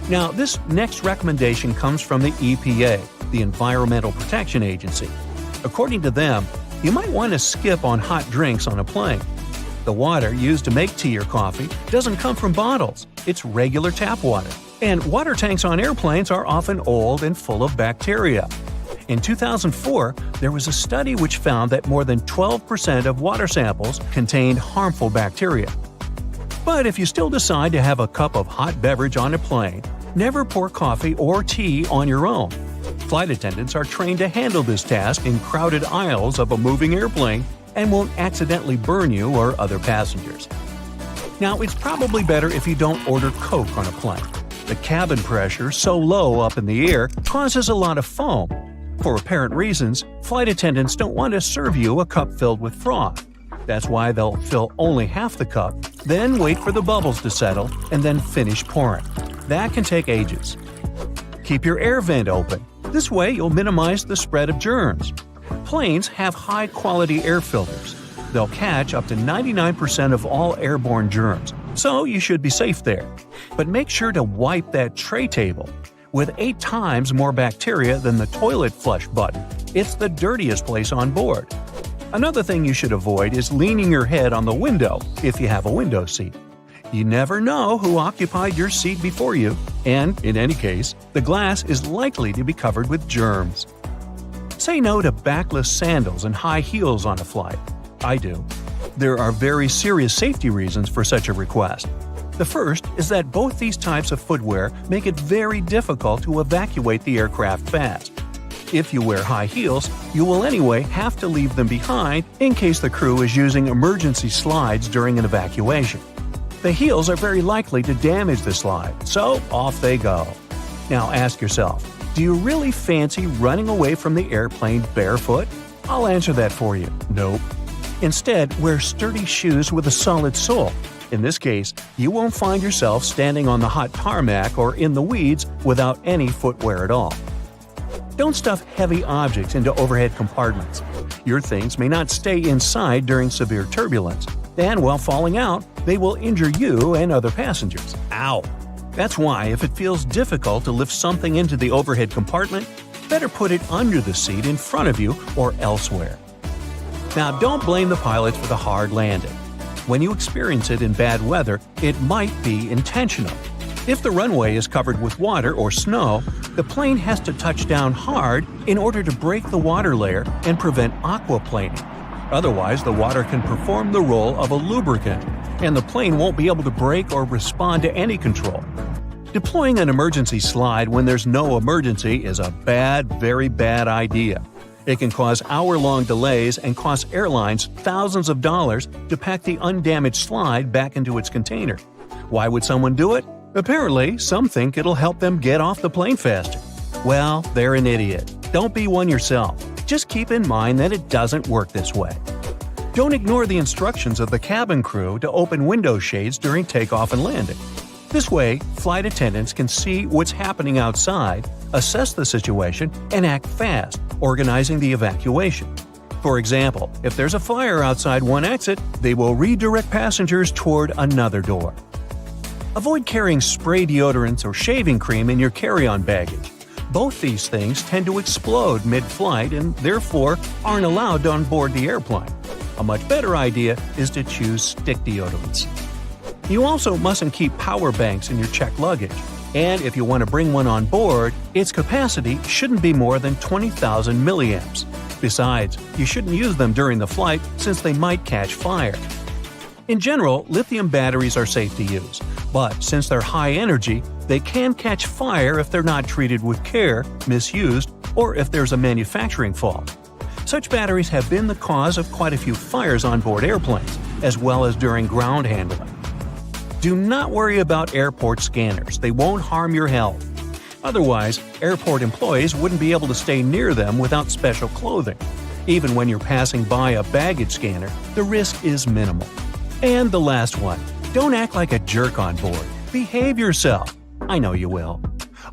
Now, this next recommendation comes from the EPA, the Environmental Protection Agency. According to them, you might want to skip on hot drinks on a plane. The water used to make tea or coffee doesn't come from bottles, it's regular tap water. And water tanks on airplanes are often old and full of bacteria. In 2004, there was a study which found that more than 12% of water samples contained harmful bacteria. But if you still decide to have a cup of hot beverage on a plane, never pour coffee or tea on your own. Flight attendants are trained to handle this task in crowded aisles of a moving airplane and won't accidentally burn you or other passengers. Now, it's probably better if you don't order Coke on a plane. The cabin pressure, so low up in the air, causes a lot of foam. For apparent reasons, flight attendants don't want to serve you a cup filled with froth. That's why they'll fill only half the cup, then wait for the bubbles to settle, and then finish pouring. That can take ages. Keep your air vent open. This way you'll minimize the spread of germs. Planes have high-quality air filters. They'll catch up to 99% of all airborne germs, so you should be safe there. But make sure to wipe that tray table. With 8 times more bacteria than the toilet flush button, it's the dirtiest place on board. Another thing you should avoid is leaning your head on the window if you have a window seat. You never know who occupied your seat before you, and, in any case, the glass is likely to be covered with germs. Say no to backless sandals and high heels on a flight. I do. There are very serious safety reasons for such a request. The first is that both these types of footwear make it very difficult to evacuate the aircraft fast. If you wear high heels, you will anyway have to leave them behind in case the crew is using emergency slides during an evacuation. The heels are very likely to damage the slide, so off they go. Now ask yourself, do you really fancy running away from the airplane barefoot? I'll answer that for you. Nope. Instead, wear sturdy shoes with a solid sole. In this case, you won't find yourself standing on the hot tarmac or in the weeds without any footwear at all. Don't stuff heavy objects into overhead compartments. Your things may not stay inside during severe turbulence, and while falling out, they will injure you and other passengers. Ow! That's why if it feels difficult to lift something into the overhead compartment, better put it under the seat in front of you or elsewhere. Now don't blame the pilots for the hard landing. When you experience it in bad weather, it might be intentional. If the runway is covered with water or snow, the plane has to touch down hard in order to break the water layer and prevent aquaplaning. Otherwise, the water can perform the role of a lubricant, and the plane won't be able to brake or respond to any control. Deploying an emergency slide when there's no emergency is a very bad idea. It can cause hour-long delays and cost airlines thousands of dollars to pack the undamaged slide back into its container. Why would someone do it? Apparently, some think it'll help them get off the plane faster. Well, they're an idiot. Don't be one yourself. Just keep in mind that it doesn't work this way. Don't ignore the instructions of the cabin crew to open window shades during takeoff and landing. This way, flight attendants can see what's happening outside, assess the situation, and act fast, organizing the evacuation. For example, if there's a fire outside one exit, they will redirect passengers toward another door. Avoid carrying spray deodorants or shaving cream in your carry-on baggage. Both these things tend to explode mid-flight and therefore aren't allowed on board the airplane. A much better idea is to choose stick deodorants. You also mustn't keep power banks in your checked luggage, and if you want to bring one on board, its capacity shouldn't be more than 20,000 milliamps. Besides, you shouldn't use them during the flight since they might catch fire. In general, lithium batteries are safe to use, but since they're high energy, they can catch fire if they're not treated with care, misused, or if there's a manufacturing fault. Such batteries have been the cause of quite a few fires on board airplanes, as well as during ground handling. Do not worry about airport scanners, they won't harm your health. Otherwise, airport employees wouldn't be able to stay near them without special clothing. Even when you're passing by a baggage scanner, the risk is minimal. And the last one, don't act like a jerk on board. Behave yourself. I know you will.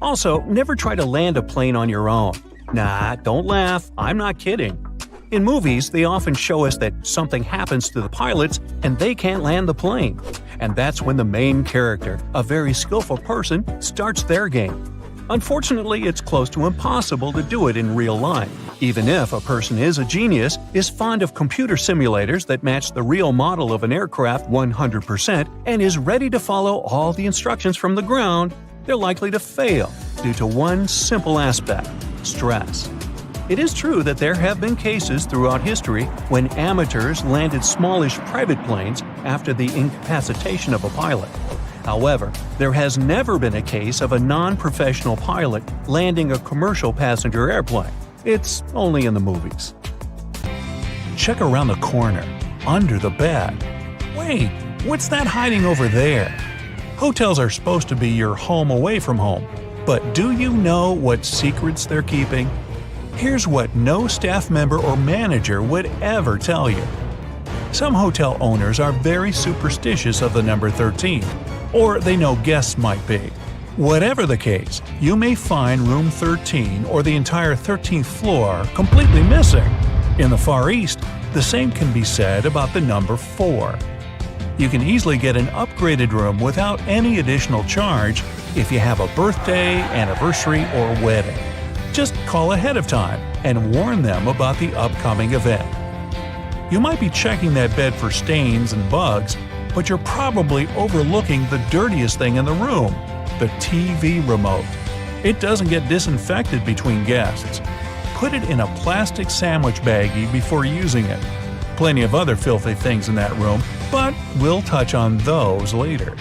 Also, never try to land a plane on your own. Nah, don't laugh, I'm not kidding. In movies, they often show us that something happens to the pilots and they can't land the plane. And that's when the main character, a very skillful person, starts their game. Unfortunately, it's close to impossible to do it in real life, even if a person is a genius, is fond of computer simulators that match the real model of an aircraft 100%, and is ready to follow all the instructions from the ground, they're likely to fail due to one simple aspect: stress. It is true that there have been cases throughout history when amateurs landed smallish private planes after the incapacitation of a pilot. However, there has never been a case of a non-professional pilot landing a commercial passenger airplane. It's only in the movies. Check around the corner, under the bed. Wait, what's that hiding over there? Hotels are supposed to be your home away from home, but do you know what secrets they're keeping? Here's what no staff member or manager would ever tell you. Some hotel owners are very superstitious of the number 13, or they know guests might be. Whatever the case, you may find room 13 or the entire 13th floor completely missing. In the Far East, the same can be said about the number 4. You can easily get an upgraded room without any additional charge if you have a birthday, anniversary, or wedding. Just call ahead of time and warn them about the upcoming event. You might be checking that bed for stains and bugs, but you're probably overlooking the dirtiest thing in the room, the TV remote. It doesn't get disinfected between guests. Put it in a plastic sandwich baggie before using it. Plenty of other filthy things in that room, but we'll touch on those later.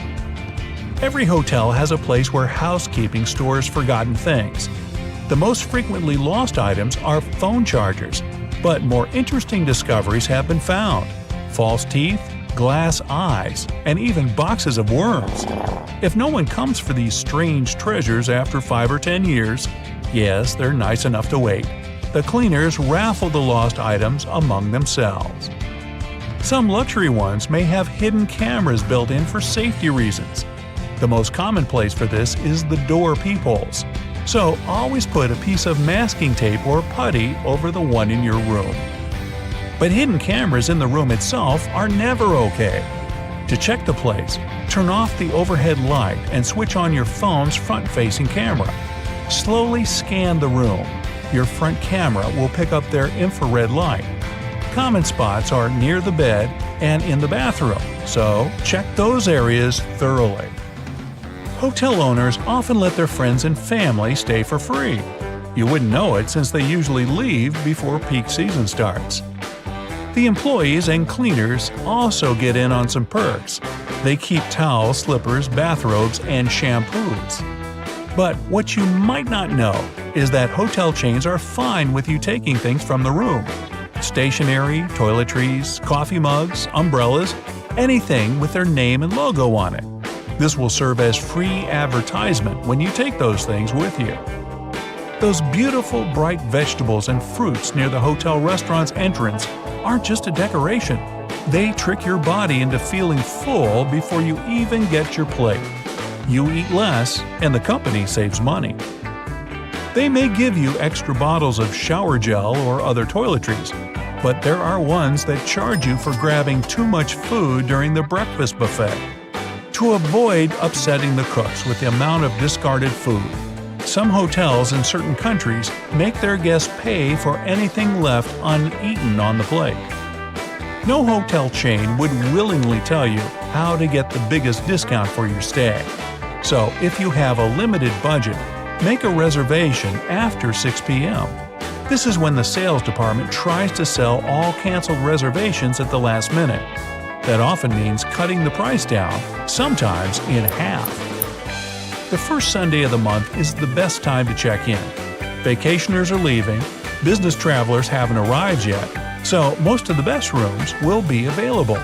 Every hotel has a place where housekeeping stores forgotten things. The most frequently lost items are phone chargers, but more interesting discoveries have been found: false teeth, glass eyes, and even boxes of worms. If no one comes for these strange treasures after 5 or 10 years, yes, they're nice enough to wait. The cleaners raffle the lost items among themselves. Some luxury ones may have hidden cameras built in for safety reasons. The most common place for this is the door peepholes. So always put a piece of masking tape or putty over the one in your room. But hidden cameras in the room itself are never okay. To check the place, turn off the overhead light and switch on your phone's front-facing camera. Slowly scan the room. Your front camera will pick up their infrared light. Common spots are near the bed and in the bathroom, so check those areas thoroughly. Hotel owners often let their friends and family stay for free. You wouldn't know it since they usually leave before peak season starts. The employees and cleaners also get in on some perks. They keep towels, slippers, bathrobes, and shampoos. But what you might not know is that hotel chains are fine with you taking things from the room. Stationery, toiletries, coffee mugs, umbrellas, anything with their name and logo on it. This will serve as free advertisement when you take those things with you. Those beautiful bright vegetables and fruits near the hotel restaurant's entrance aren't just a decoration. They trick your body into feeling full before you even get your plate. You eat less, and the company saves money. They may give you extra bottles of shower gel or other toiletries, but there are ones that charge you for grabbing too much food during the breakfast buffet. To avoid upsetting the cooks with the amount of discarded food, some hotels in certain countries make their guests pay for anything left uneaten on the plate. No hotel chain would willingly tell you how to get the biggest discount for your stay. So if you have a limited budget, make a reservation after 6 p.m. This is when the sales department tries to sell all canceled reservations at the last minute. That often means cutting the price down, sometimes in half. The first Sunday of the month is the best time to check in. Vacationers are leaving, business travelers haven't arrived yet, so most of the best rooms will be available.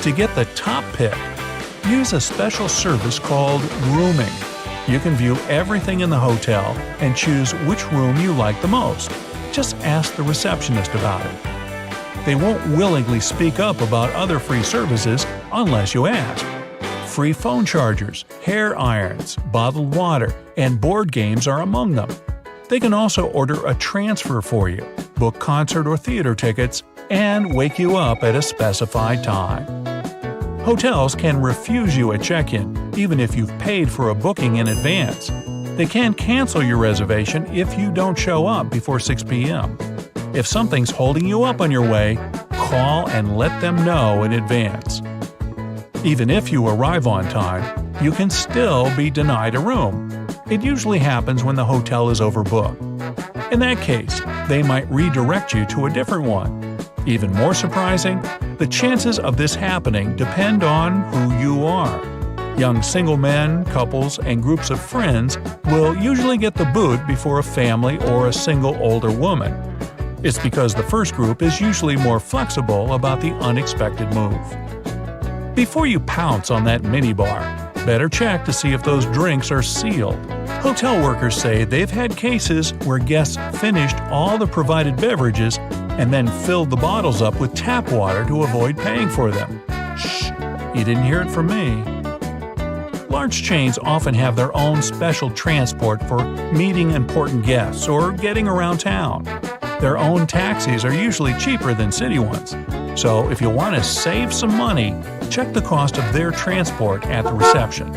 To get the top pick, use a special service called rooming. You can view everything in the hotel and choose which room you like the most. Just ask the receptionist about it. They won't willingly speak up about other free services unless you ask. Free phone chargers, hair irons, bottled water, and board games are among them. They can also order a transfer for you, book concert or theater tickets, and wake you up at a specified time. Hotels can refuse you at check-in, even if you've paid for a booking in advance. They can cancel your reservation if you don't show up before 6 p.m. If something's holding you up on your way, call and let them know in advance. Even if you arrive on time, you can still be denied a room. It usually happens when the hotel is overbooked. In that case, they might redirect you to a different one. Even more surprising, the chances of this happening depend on who you are. Young single men, couples, and groups of friends will usually get the boot before a family or a single older woman. It's because the first group is usually more flexible about the unexpected move. Before you pounce on that minibar, better check to see if those drinks are sealed. Hotel workers say they've had cases where guests finished all the provided beverages and then filled the bottles up with tap water to avoid paying for them. Shh, you didn't hear it from me. Large chains often have their own special transport for meeting important guests or getting around town. Their own taxis are usually cheaper than city ones. So if you want to save some money, check the cost of their transport at the reception.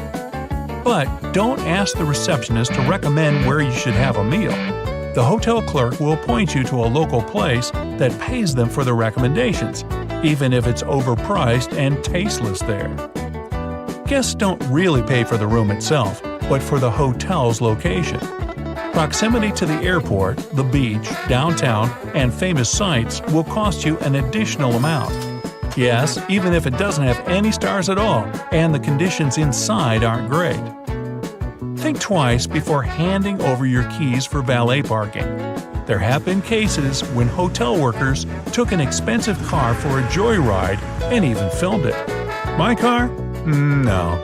But don't ask the receptionist to recommend where you should have a meal. The hotel clerk will point you to a local place that pays them for the recommendations, even if it's overpriced and tasteless there. Guests don't really pay for the room itself, but for the hotel's location. Proximity to the airport, the beach, downtown, and famous sites will cost you an additional amount. Yes, even if it doesn't have any stars at all, and the conditions inside aren't great. Think twice before handing over your keys for valet parking. There have been cases when hotel workers took an expensive car for a joyride and even filmed it. My car? No.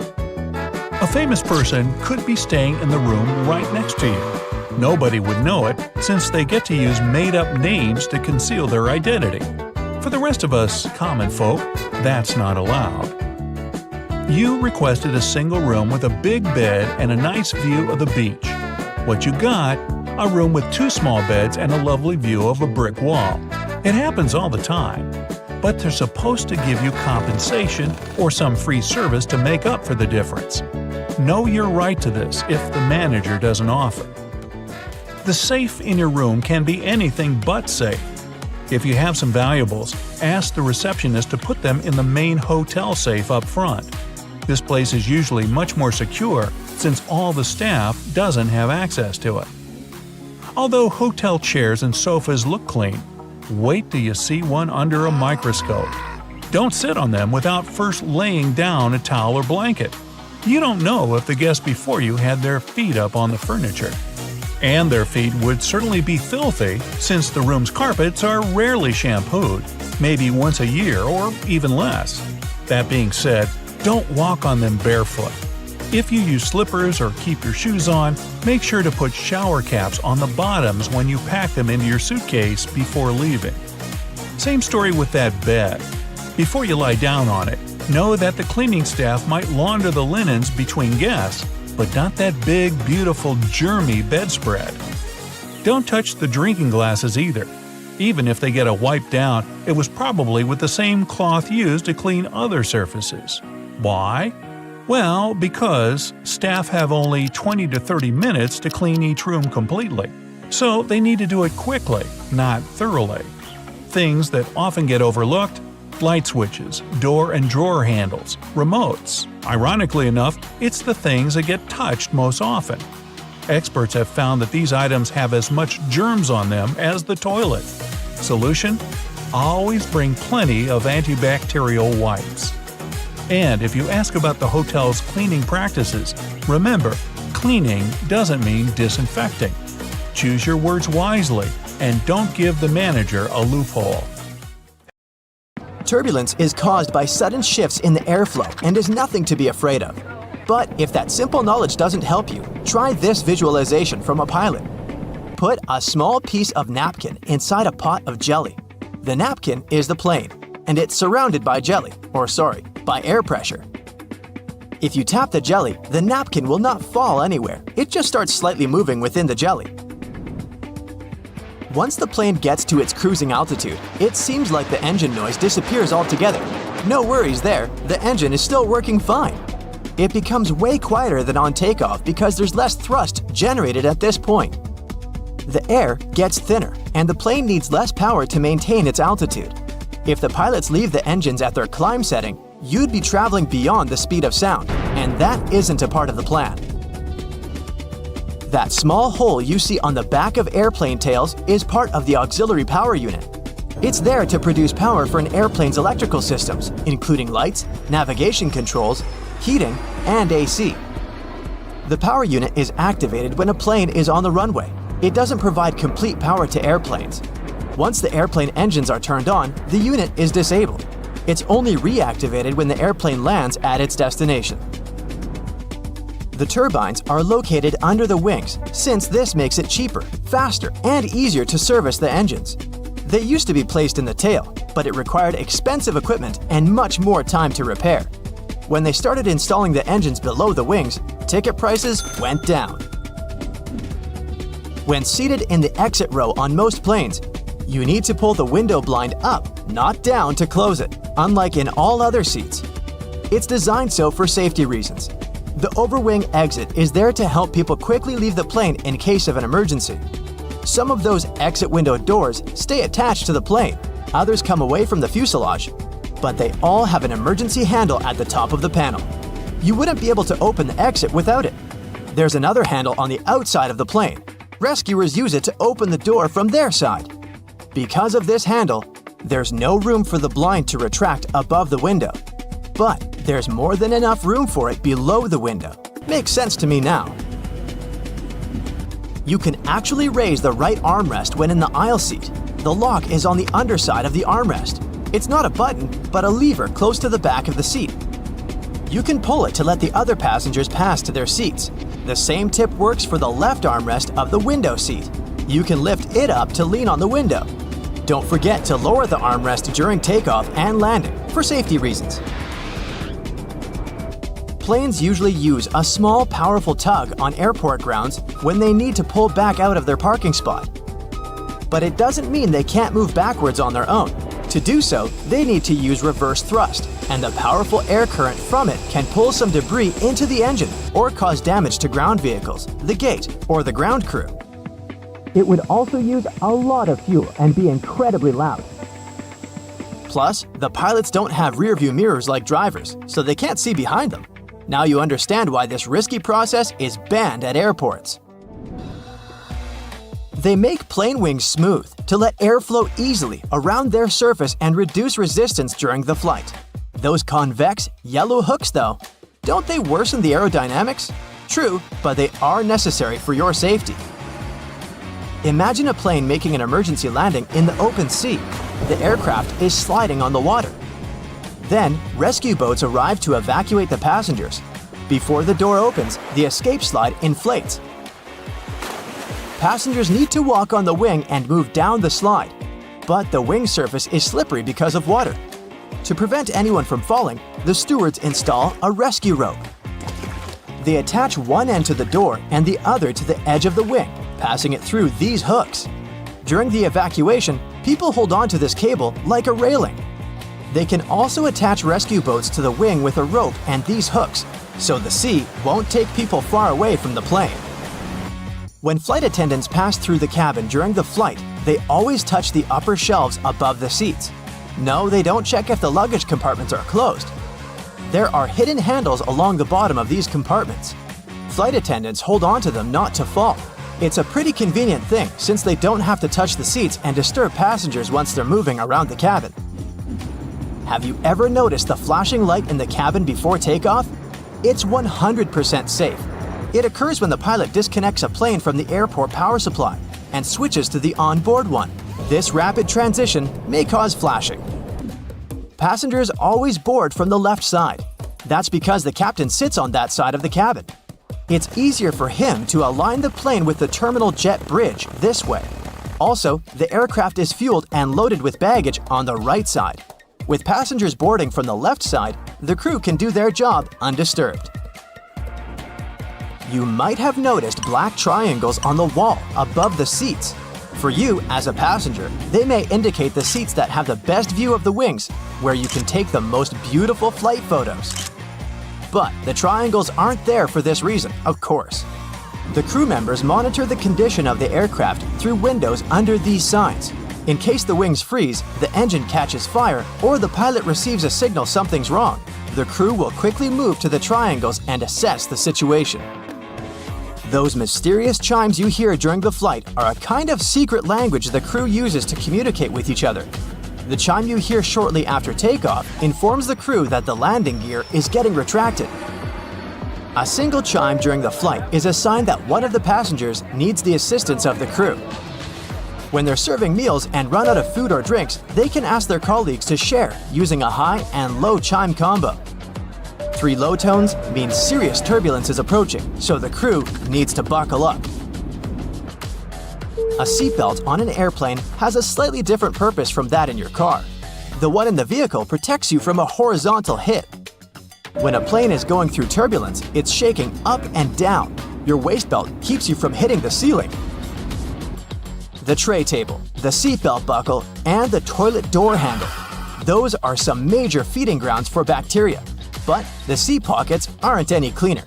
A famous person could be staying in the room right next to you. Nobody would know it, since they get to use made-up names to conceal their identity. For the rest of us common folk, that's not allowed. You requested a single room with a big bed and a nice view of the beach. What you got? A room with 2 small beds and a lovely view of a brick wall. It happens all the time. But they're supposed to give you compensation or some free service to make up for the difference. Know your right to this if the manager doesn't offer. The safe in your room can be anything but safe. If you have some valuables, ask the receptionist to put them in the main hotel safe up front. This place is usually much more secure since all the staff doesn't have access to it. Although hotel chairs and sofas look clean, Wait till you see one under a microscope. Don't sit on them without first laying down a towel or blanket. You don't know if the guest before you had their feet up on the furniture. And their feet would certainly be filthy, since the room's carpets are rarely shampooed, maybe once a year or even less. That being said, don't walk on them barefoot. If you use slippers or keep your shoes on, make sure to put shower caps on the bottoms when you pack them into your suitcase before leaving. Same story with that bed. Before you lie down on it, know that the cleaning staff might launder the linens between guests, but not that big, beautiful, germy bedspread. Don't touch the drinking glasses either. Even if they get a wipe down, it was probably with the same cloth used to clean other surfaces. Why? Well, because staff have only 20 to 30 minutes to clean each room completely, so they need to do it quickly, not thoroughly. Things that often get overlooked: light switches, door and drawer handles, remotes. Ironically enough, it's the things that get touched most often. Experts have found that these items have as much germs on them as the toilet. Solution? Always bring plenty of antibacterial wipes. And if you ask about the hotel's cleaning practices, remember, cleaning doesn't mean disinfecting. Choose your words wisely, and don't give the manager a loophole. Turbulence is caused by sudden shifts in the airflow and is nothing to be afraid of. But if that simple knowledge doesn't help you, try this visualization from a pilot. Put a small piece of napkin inside a pot of jelly. The napkin is the plane, and it's surrounded by by air pressure. If you tap the jelly, the napkin will not fall anywhere. It just starts slightly moving within the jelly. Once the plane gets to its cruising altitude, it seems like the engine noise disappears altogether. No worries there, the engine is still working fine. It becomes way quieter than on takeoff because there's less thrust generated at this point. The air gets thinner, and the plane needs less power to maintain its altitude. If the pilots leave the engines at their climb setting, you'd be traveling beyond the speed of sound, and that isn't a part of the plan. That small hole you see on the back of airplane tails is part of the auxiliary power unit. It's there to produce power for an airplane's electrical systems, including lights, navigation controls, heating, and AC. The power unit is activated when a plane is on the runway. It doesn't provide complete power to airplanes. Once the airplane engines are turned on, the unit is disabled. It's only reactivated when the airplane lands at its destination. The turbines are located under the wings, since this makes it cheaper, faster, and easier to service the engines. They used to be placed in the tail, but it required expensive equipment and much more time to repair. When they started installing the engines below the wings, ticket prices went down. When seated in the exit row on most planes, you need to pull the window blind up, not down, to close it, unlike in all other seats. It's designed so for safety reasons. The overwing exit is there to help people quickly leave the plane in case of an emergency. Some of those exit window doors stay attached to the plane, others come away from the fuselage, but they all have an emergency handle at the top of the panel. You wouldn't be able to open the exit without it. There's another handle on the outside of the plane. Rescuers use it to open the door from their side. Because of this handle, there's no room for the blind to retract above the window. But there's more than enough room for it below the window. Makes sense to me now. You can actually raise the right armrest when in the aisle seat. The lock is on the underside of the armrest. It's not a button, but a lever close to the back of the seat. You can pull it to let the other passengers pass to their seats. The same tip works for the left armrest of the window seat. You can lift it up to lean on the window. Don't forget to lower the armrest during takeoff and landing for safety reasons. Planes usually use a small, powerful tug on airport grounds when they need to pull back out of their parking spot. But it doesn't mean they can't move backwards on their own. To do so, they need to use reverse thrust, and the powerful air current from it can pull some debris into the engine or cause damage to ground vehicles, the gate, or the ground crew. It would also use a lot of fuel and be incredibly loud. Plus, the pilots don't have rear-view mirrors like drivers, so they can't see behind them. Now you understand why this risky process is banned at airports. They make plane wings smooth, to let air flow easily around their surface and reduce resistance during the flight. Those convex, yellow hooks, though, don't they worsen the aerodynamics? True, but they are necessary for your safety. Imagine a plane making an emergency landing in the open sea. The aircraft is sliding on the water. Then, rescue boats arrive to evacuate the passengers. Before the door opens, the escape slide inflates. Passengers need to walk on the wing and move down the slide, but the wing surface is slippery because of water. To prevent anyone from falling, the stewards install a rescue rope. They attach one end to the door and the other to the edge of the wing, passing it through these hooks. During the evacuation, people hold on to this cable like a railing. They can also attach rescue boats to the wing with a rope and these hooks, so the sea won't take people far away from the plane. When flight attendants pass through the cabin during the flight, they always touch the upper shelves above the seats. No, they don't check if the luggage compartments are closed. There are hidden handles along the bottom of these compartments. Flight attendants hold on to them not to fall. It's a pretty convenient thing since they don't have to touch the seats and disturb passengers once they're moving around the cabin. Have you ever noticed the flashing light in the cabin before takeoff? It's 100% safe. It occurs when the pilot disconnects a plane from the airport power supply and switches to the onboard one. This rapid transition may cause flashing. Passengers always board from the left side. That's because the captain sits on that side of the cabin. It's easier for him to align the plane with the terminal jet bridge this way. Also, the aircraft is fueled and loaded with baggage on the right side. With passengers boarding from the left side, the crew can do their job undisturbed. You might have noticed black triangles on the wall above the seats. For you, as a passenger, they may indicate the seats that have the best view of the wings, where you can take the most beautiful flight photos. But the triangles aren't there for this reason, of course. The crew members monitor the condition of the aircraft through windows under these signs. In case the wings freeze, the engine catches fire, or the pilot receives a signal something's wrong, the crew will quickly move to the triangles and assess the situation. Those mysterious chimes you hear during the flight are a kind of secret language the crew uses to communicate with each other. The chime you hear shortly after takeoff informs the crew that the landing gear is getting retracted. A single chime during the flight is a sign that one of the passengers needs the assistance of the crew. When they're serving meals and run out of food or drinks, they can ask their colleagues to share using a high and low chime combo. 3 low tones mean serious turbulence is approaching, so the crew needs to buckle up. A seatbelt on an airplane has a slightly different purpose from that in your car. The one in the vehicle protects you from a horizontal hit. When a plane is going through turbulence, it's shaking up and down. Your waist belt keeps you from hitting the ceiling. The tray table, the seatbelt buckle, and the toilet door handle. Those are some major feeding grounds for bacteria. But the seat pockets aren't any cleaner.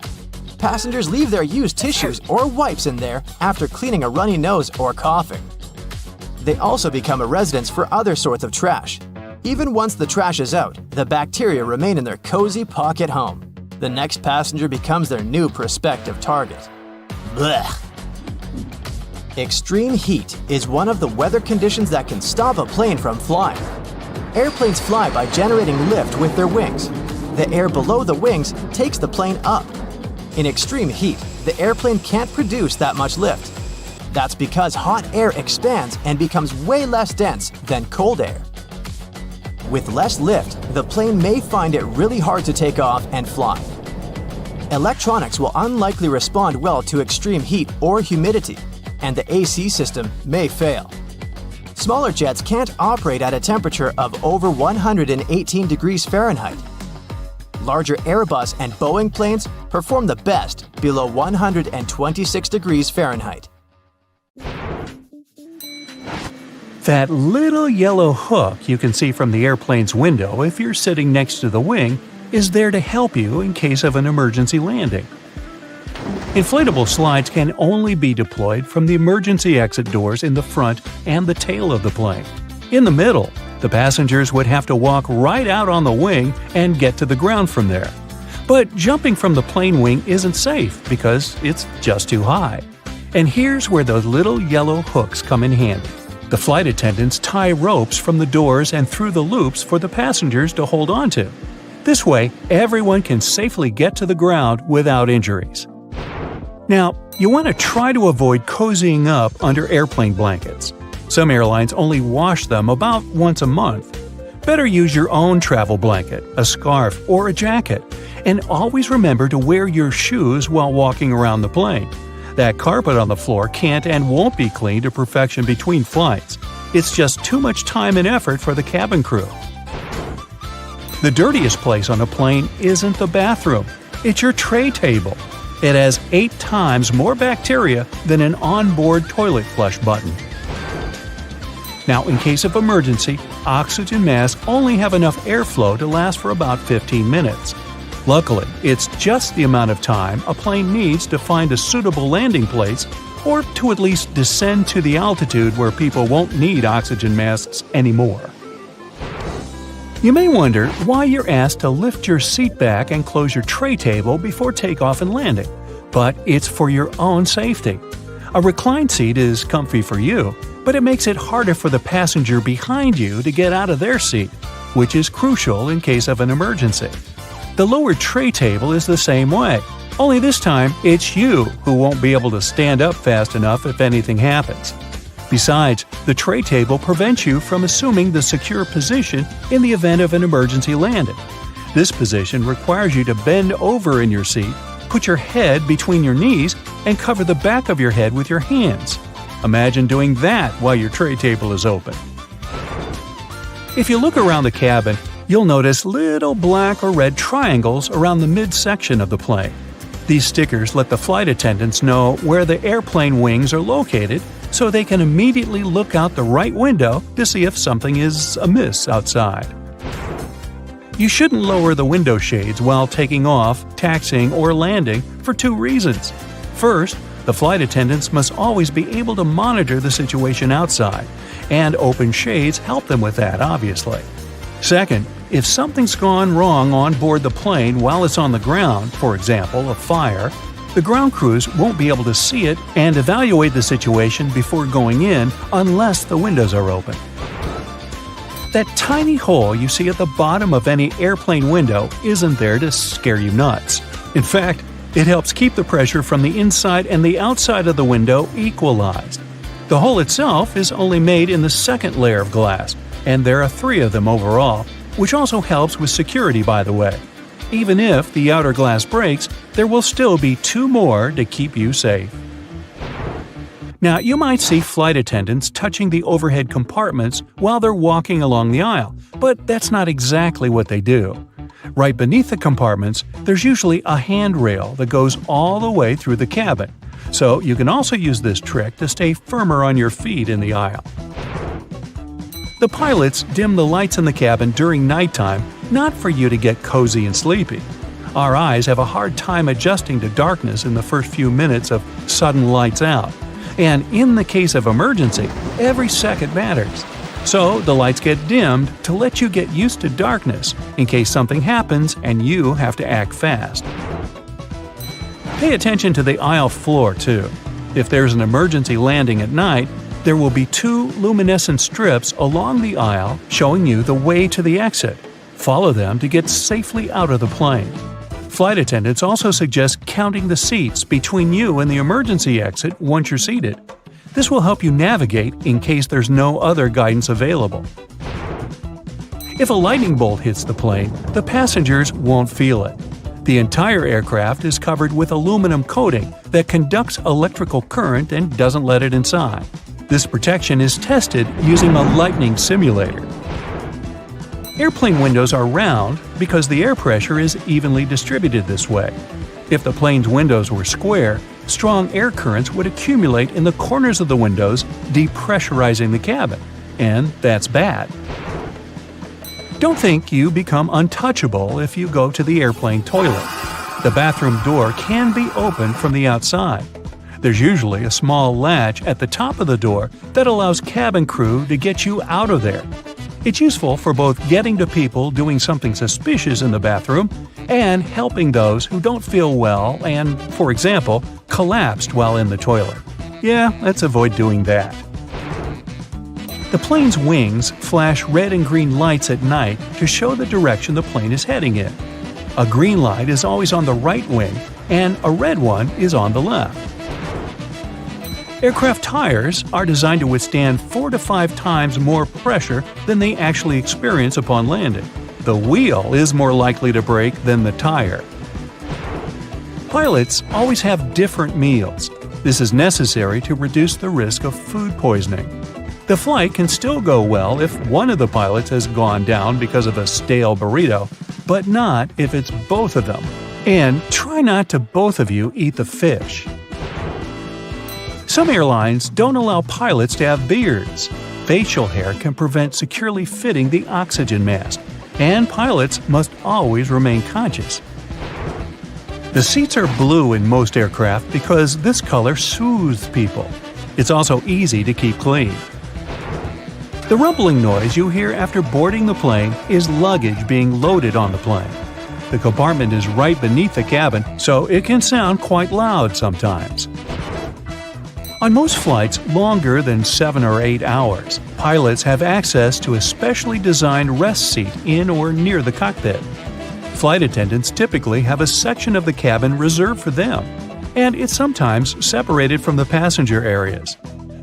Passengers leave their used tissues or wipes in there after cleaning a runny nose or coughing. They also become a residence for other sorts of trash. Even once the trash is out, the bacteria remain in their cozy pocket home. The next passenger becomes their new prospective target. Blech. Extreme heat is one of the weather conditions that can stop a plane from flying. Airplanes fly by generating lift with their wings. The air below the wings takes the plane up. In extreme heat, the airplane can't produce that much lift. That's because hot air expands and becomes way less dense than cold air. With less lift, the plane may find it really hard to take off and fly. Electronics will unlikely respond well to extreme heat or humidity, and the AC system may fail. Smaller jets can't operate at a temperature of over 118 degrees Fahrenheit. Larger Airbus and Boeing planes perform the best below 126 degrees Fahrenheit. That little yellow hook you can see from the airplane's window if you're sitting next to the wing is there to help you in case of an emergency landing. Inflatable slides can only be deployed from the emergency exit doors in the front and the tail of the plane. In the middle, the passengers would have to walk right out on the wing and get to the ground from there. But jumping from the plane wing isn't safe because it's just too high. And here's where those little yellow hooks come in handy. The flight attendants tie ropes from the doors and through the loops for the passengers to hold onto. This way, everyone can safely get to the ground without injuries. Now, you want to try to avoid cozying up under airplane blankets. Some airlines only wash them about once a month. Better use your own travel blanket, a scarf, or a jacket, and always remember to wear your shoes while walking around the plane. That carpet on the floor can't and won't be cleaned to perfection between flights. It's just too much time and effort for the cabin crew. The dirtiest place on a plane isn't the bathroom, it's your tray table. It has 8 times more bacteria than an onboard toilet flush button. Now, in case of emergency, oxygen masks only have enough airflow to last for about 15 minutes. Luckily, it's just the amount of time a plane needs to find a suitable landing place or to at least descend to the altitude where people won't need oxygen masks anymore. You may wonder why you're asked to lift your seat back and close your tray table before takeoff and landing, but it's for your own safety. A reclined seat is comfy for you, but it makes it harder for the passenger behind you to get out of their seat, which is crucial in case of an emergency. The lower tray table is the same way, only this time it's you who won't be able to stand up fast enough if anything happens. Besides, the tray table prevents you from assuming the secure position in the event of an emergency landing. This position requires you to bend over in your seat, put your head between your knees, and cover the back of your head with your hands. Imagine doing that while your tray table is open. If you look around the cabin, you'll notice little black or red triangles around the midsection of the plane. These stickers let the flight attendants know where the airplane wings are located, so they can immediately look out the right window to see if something is amiss outside. You shouldn't lower the window shades while taking off, taxiing, or landing for 2 reasons. First, the flight attendants must always be able to monitor the situation outside, and open shades help them with that, obviously. Second, if something's gone wrong on board the plane while it's on the ground, for example, a fire, the ground crews won't be able to see it and evaluate the situation before going in unless the windows are open. That tiny hole you see at the bottom of any airplane window isn't there to scare you nuts. In fact, it helps keep the pressure from the inside and the outside of the window equalized. The hole itself is only made in the second layer of glass, and there are 3 of them overall, which also helps with security, by the way. Even if the outer glass breaks, there will still be 2 more to keep you safe. Now, you might see flight attendants touching the overhead compartments while they're walking along the aisle, but that's not exactly what they do. Right beneath the compartments, there's usually a handrail that goes all the way through the cabin, so you can also use this trick to stay firmer on your feet in the aisle. The pilots dim the lights in the cabin during nighttime, not for you to get cozy and sleepy. Our eyes have a hard time adjusting to darkness in the first few minutes of sudden lights out. And in the case of emergency, every second matters. So the lights get dimmed to let you get used to darkness in case something happens and you have to act fast. Pay attention to the aisle floor too. If there's an emergency landing at night, there will be 2 luminescent strips along the aisle showing you the way to the exit. Follow them to get safely out of the plane. Flight attendants also suggest counting the seats between you and the emergency exit once you're seated. This will help you navigate in case there's no other guidance available. If a lightning bolt hits the plane, the passengers won't feel it. The entire aircraft is covered with aluminum coating that conducts electrical current and doesn't let it inside. This protection is tested using a lightning simulator. Airplane windows are round because the air pressure is evenly distributed this way. If the plane's windows were square, strong air currents would accumulate in the corners of the windows, depressurizing the cabin, and that's bad. Don't think you become untouchable if you go to the airplane toilet. The bathroom door can be opened from the outside. There's usually a small latch at the top of the door that allows cabin crew to get you out of there. It's useful for both getting to people doing something suspicious in the bathroom and helping those who don't feel well and, for example, collapsed while in the toilet. Yeah, let's avoid doing that. The plane's wings flash red and green lights at night to show the direction the plane is heading in. A green light is always on the right wing, and a red one is on the left. Aircraft tires are designed to withstand 4 to 5 times more pressure than they actually experience upon landing. The wheel is more likely to break than the tire. Pilots always have different meals. This is necessary to reduce the risk of food poisoning. The flight can still go well if one of the pilots has gone down because of a stale burrito, but not if it's both of them. And try not to both of you eat the fish. Some airlines don't allow pilots to have beards. Facial hair can prevent securely fitting the oxygen mask, and pilots must always remain conscious. The seats are blue in most aircraft because this color soothes people. It's also easy to keep clean. The rumbling noise you hear after boarding the plane is luggage being loaded on the plane. The compartment is right beneath the cabin, so it can sound quite loud sometimes. On most flights longer than 7 or 8 hours, pilots have access to a specially designed rest seat in or near the cockpit. Flight attendants typically have a section of the cabin reserved for them, and it's sometimes separated from the passenger areas.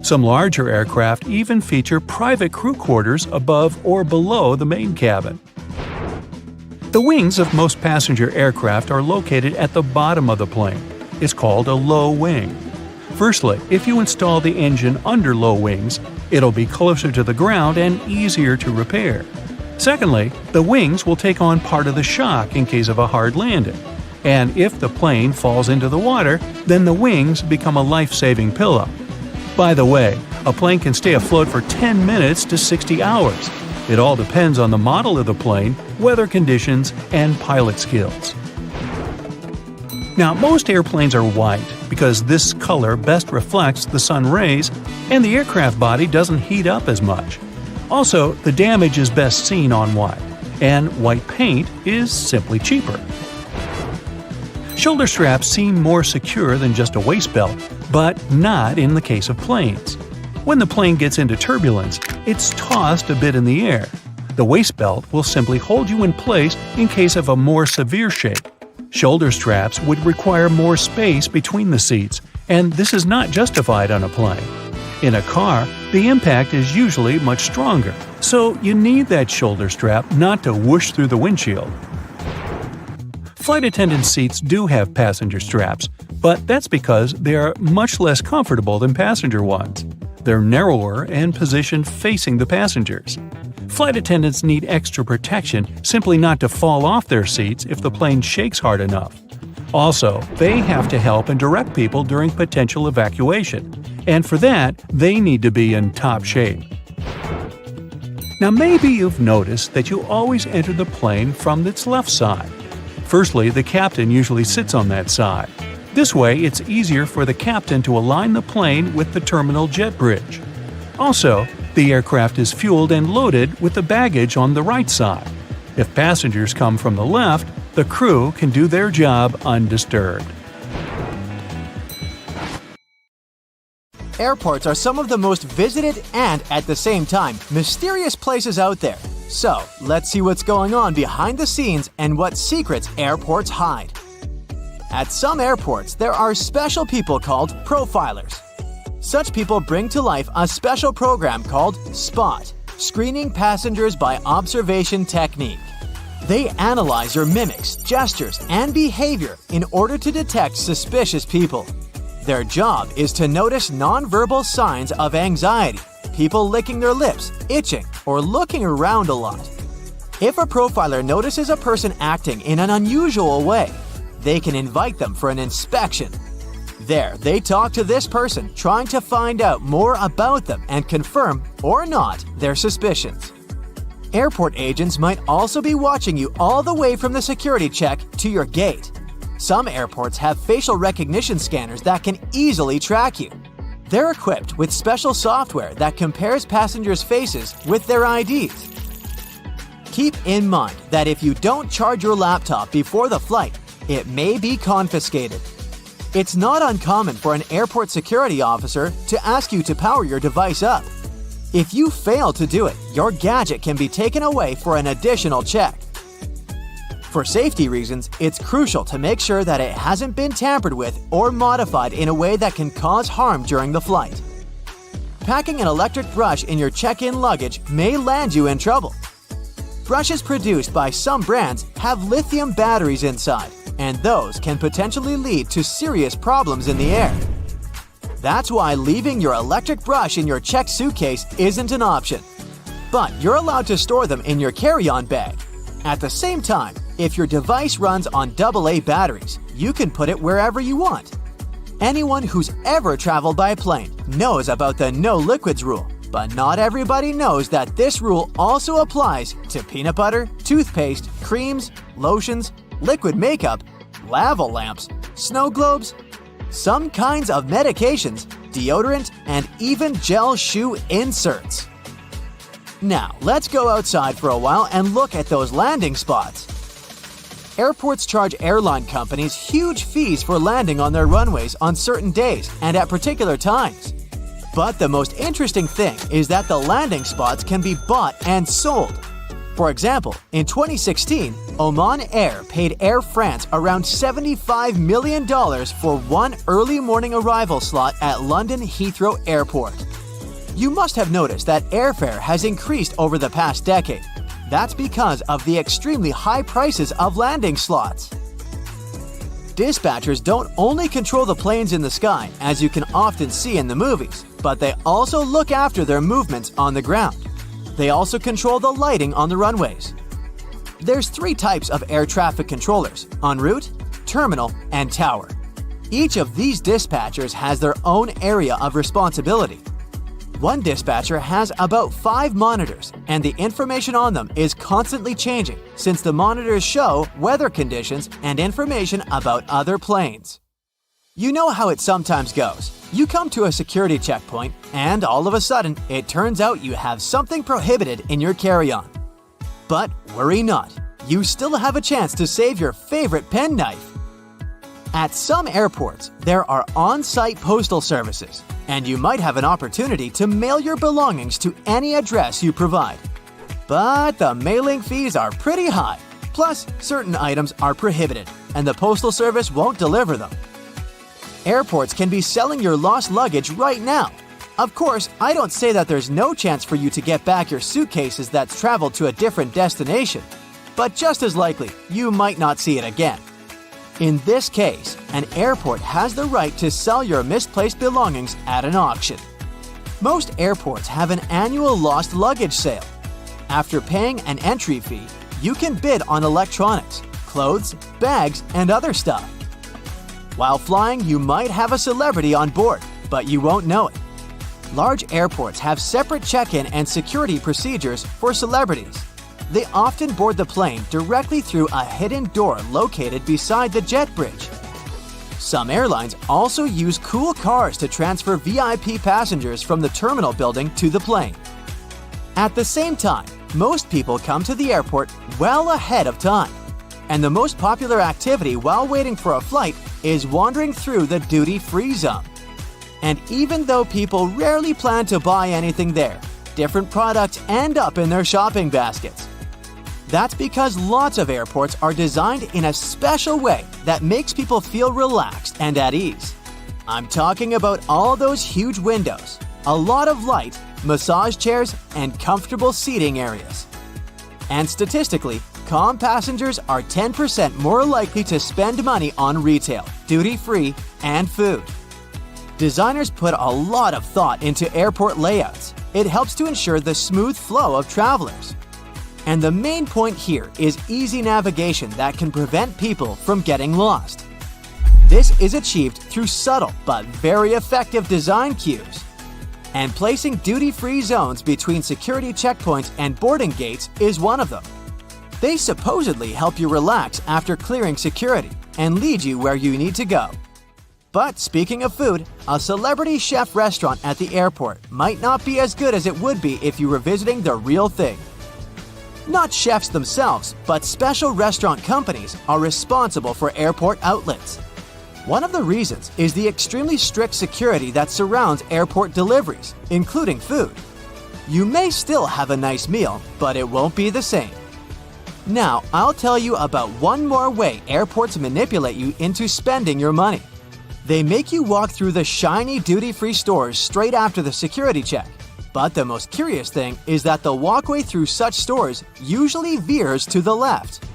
Some larger aircraft even feature private crew quarters above or below the main cabin. The wings of most passenger aircraft are located at the bottom of the plane. It's called a low wing. Firstly, if you install the engine under low wings, it'll be closer to the ground and easier to repair. Secondly, the wings will take on part of the shock in case of a hard landing. And if the plane falls into the water, then the wings become a life-saving pillow. By the way, a plane can stay afloat for 10 minutes to 60 hours. It all depends on the model of the plane, weather conditions, and pilot skills. Now, most airplanes are white because this color best reflects the sun rays, and the aircraft body doesn't heat up as much. Also, the damage is best seen on white, and white paint is simply cheaper. Shoulder straps seem more secure than just a waist belt, but not in the case of planes. When the plane gets into turbulence, it's tossed a bit in the air. The waist belt will simply hold you in place in case of a more severe shake. Shoulder straps would require more space between the seats, and this is not justified on a plane. In a car, the impact is usually much stronger, so you need that shoulder strap not to whoosh through the windshield. Flight attendant seats do have passenger straps, but that's because they are much less comfortable than passenger ones. They're narrower and positioned facing the passengers. Flight attendants need extra protection simply not to fall off their seats if the plane shakes hard enough. Also, they have to help and direct people during potential evacuation, and for that, they need to be in top shape. Now maybe you've noticed that you always enter the plane from its left side. Firstly, the captain usually sits on that side. This way, it's easier for the captain to align the plane with the terminal jet bridge. Also, the aircraft is fueled and loaded with the baggage on the right side. If passengers come from the left, the crew can do their job undisturbed. Airports are some of the most visited and, at the same time, mysterious places out there. So, let's see what's going on behind the scenes and what secrets airports hide. At some airports, there are special people called profilers. Such people bring to life a special program called SPOT, Screening Passengers by Observation Technique. They analyze your mimics, gestures, and behavior in order to detect suspicious people. Their job is to notice nonverbal signs of anxiety, people licking their lips, itching, or looking around a lot. If a profiler notices a person acting in an unusual way, they can invite them for an inspection. There, they talk to this person, trying to find out more about them and confirm, or not, their suspicions. Airport agents might also be watching you all the way from the security check to your gate. Some airports have facial recognition scanners that can easily track you. They're equipped with special software that compares passengers' faces with their IDs. Keep in mind that if you don't charge your laptop before the flight, it may be confiscated. It's not uncommon for an airport security officer to ask you to power your device up. If you fail to do it, your gadget can be taken away for an additional check. For safety reasons, it's crucial to make sure that it hasn't been tampered with or modified in a way that can cause harm during the flight. Packing an electric brush in your check-in luggage may land you in trouble. Brushes produced by some brands have lithium batteries inside, and those can potentially lead to serious problems in the air. That's why leaving your electric brush in your checked suitcase isn't an option. But you're allowed to store them in your carry-on bag. At the same time, if your device runs on AA batteries, you can put it wherever you want. Anyone who's ever traveled by plane knows about the no liquids rule, but not everybody knows that this rule also applies to peanut butter, toothpaste, creams, lotions, liquid makeup, lava lamps, snow globes, some kinds of medications, deodorant, and even gel shoe inserts. Now, let's go outside for a while and look at those landing spots. Airports charge airline companies huge fees for landing on their runways on certain days and at particular times. But the most interesting thing is that the landing spots can be bought and sold. For example, in 2016, Oman Air paid Air France around $75 million for one early morning arrival slot at London Heathrow Airport. You must have noticed that airfare has increased over the past decade. That's because of the extremely high prices of landing slots. Dispatchers don't only control the planes in the sky, as you can often see in the movies, but they also look after their movements on the ground. They also control the lighting on the runways. There's 3 types of air traffic controllers: en route, terminal, and tower. Each of these dispatchers has their own area of responsibility. One dispatcher has about 5 monitors, and the information on them is constantly changing since the monitors show weather conditions and information about other planes. You know how it sometimes goes. You come to a security checkpoint, and all of a sudden, it turns out you have something prohibited in your carry-on. But worry not, you still have a chance to save your favorite penknife. At some airports, there are on-site postal services, and you might have an opportunity to mail your belongings to any address you provide. But the mailing fees are pretty high. Plus, certain items are prohibited, and the postal service won't deliver them. Airports can be selling your lost luggage right now. Of course, I don't say that there's no chance for you to get back your suitcases that's traveled to a different destination, but just as likely, you might not see it again. In this case, an airport has the right to sell your misplaced belongings at an auction. Most airports have an annual lost luggage sale. After paying an entry fee, you can bid on electronics, clothes, bags, and other stuff. While flying, you might have a celebrity on board, but you won't know it. Large airports have separate check-in and security procedures for celebrities. They often board the plane directly through a hidden door located beside the jet bridge. Some airlines also use cool cars to transfer VIP passengers from the terminal building to the plane. At the same time, most people come to the airport well ahead of time. And the most popular activity while waiting for a flight is wandering through the duty-free zone. And even though people rarely plan to buy anything there, different products end up in their shopping baskets. That's because lots of airports are designed in a special way that makes people feel relaxed and at ease. I'm talking about all those huge windows, a lot of light, massage chairs, and comfortable seating areas. And statistically, calm passengers are 10% more likely to spend money on retail, duty-free, and food. Designers put a lot of thought into airport layouts. It helps to ensure the smooth flow of travelers. And the main point here is easy navigation that can prevent people from getting lost. This is achieved through subtle but very effective design cues. And placing duty-free zones between security checkpoints and boarding gates is one of them. They supposedly help you relax after clearing security and lead you where you need to go. But speaking of food, a celebrity chef restaurant at the airport might not be as good as it would be if you were visiting the real thing. Not chefs themselves, but special restaurant companies are responsible for airport outlets. One of the reasons is the extremely strict security that surrounds airport deliveries, including food. You may still have a nice meal, but it won't be the same. Now, I'll tell you about one more way airports manipulate you into spending your money. They make you walk through the shiny duty-free stores straight after the security check. But the most curious thing is that the walkway through such stores usually veers to the left.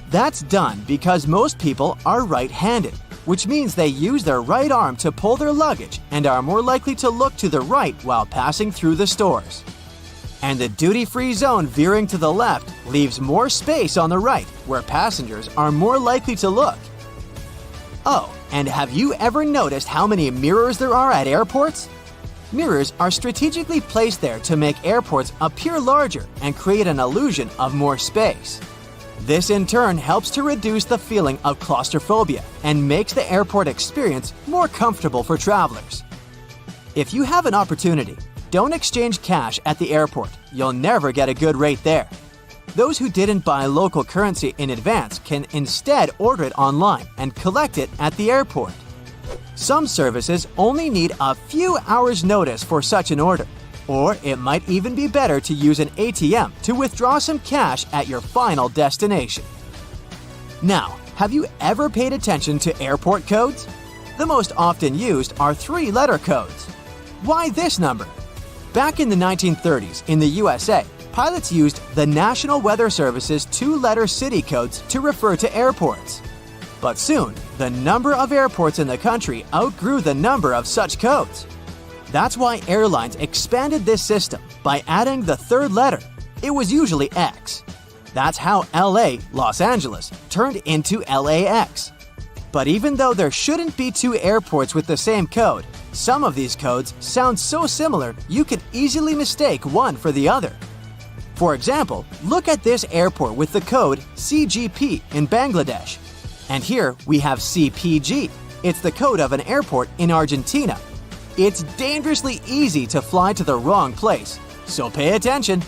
That's done because most people are right-handed, which means they use their right arm to pull their luggage and are more likely to look to the right while passing through the stores. And the duty-free zone veering to the left leaves more space on the right, where passengers are more likely to look. Oh, and have you ever noticed how many mirrors there are at airports? Mirrors are strategically placed there to make airports appear larger and create an illusion of more space. This in turn helps to reduce the feeling of claustrophobia and makes the airport experience more comfortable for travelers. If you have an opportunity, don't exchange cash at the airport. You'll never get a good rate there. Those who didn't buy local currency in advance can instead order it online and collect it at the airport. Some services only need a few hours' notice for such an order, or it might even be better to use an ATM to withdraw some cash at your final destination. Now, have you ever paid attention to airport codes? The most often used are 3-letter codes. Why this number? Back in the 1930s in the USA, pilots used the National Weather Service's 2-letter city codes to refer to airports. But soon, the number of airports in the country outgrew the number of such codes. That's why airlines expanded this system by adding the 3rd letter. It was usually X. That's how LA, Los Angeles, turned into LAX. But even though there shouldn't be 2 airports with the same code, some of these codes sound so similar you could easily mistake one for the other. For example, look at this airport with the code CGP in Bangladesh. And here we have CPG. It's the code of an airport in Argentina. It's dangerously easy to fly to the wrong place, so pay attention.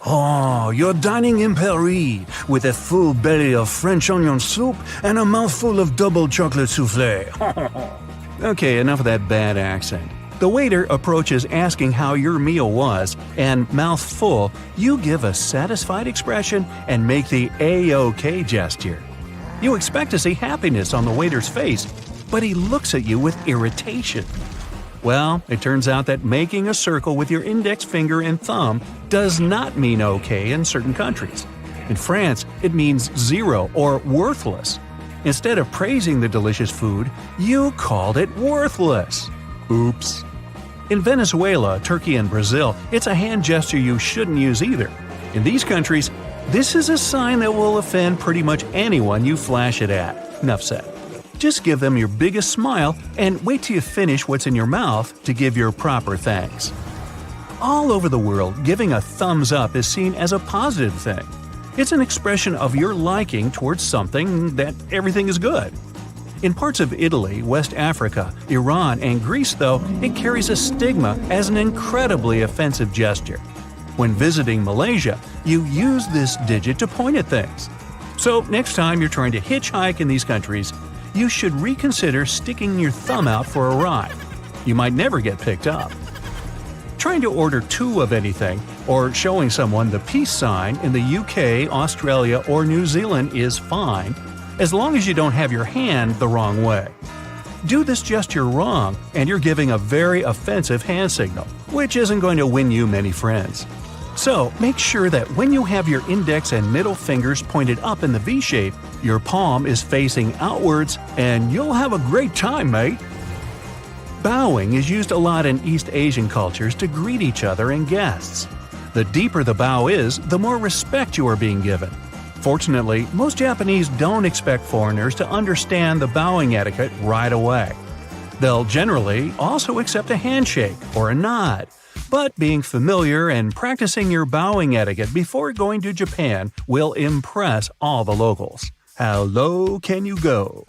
Oh, you're dining in Paris with a full belly of French onion soup and a mouthful of double chocolate soufflé. Okay, enough of that bad accent. The waiter approaches asking how your meal was, and mouth full, you give a satisfied expression and make the A-OK gesture. You expect to see happiness on the waiter's face, but he looks at you with irritation. Well, it turns out that making a circle with your index finger and thumb does not mean okay in certain countries. In France, it means 0 or worthless. Instead of praising the delicious food, you called it worthless. Oops. In Venezuela, Turkey, and Brazil, it's a hand gesture you shouldn't use either. In these countries, this is a sign that will offend pretty much anyone you flash it at. Enough said. Just give them your biggest smile and wait till you finish what's in your mouth to give your proper thanks. All over the world, giving a thumbs up is seen as a positive thing. It's an expression of your liking towards something that everything is good. In parts of Italy, West Africa, Iran, and Greece, though, it carries a stigma as an incredibly offensive gesture. When visiting Malaysia, you use this digit to point at things. So next time you're trying to hitchhike in these countries, you should reconsider sticking your thumb out for a ride. You might never get picked up. Trying to order 2 of anything, or showing someone the peace sign in the UK, Australia, or New Zealand is fine, as long as you don't have your hand the wrong way. Do this gesture wrong, and you're giving a very offensive hand signal, which isn't going to win you many friends. So make sure that when you have your index and middle fingers pointed up in the V shape, your palm is facing outwards, and you'll have a great time, mate. Bowing is used a lot in East Asian cultures to greet each other and guests. The deeper the bow is, the more respect you are being given. Fortunately, most Japanese don't expect foreigners to understand the bowing etiquette right away. They'll generally also accept a handshake or a nod, but being familiar and practicing your bowing etiquette before going to Japan will impress all the locals. How low can you go?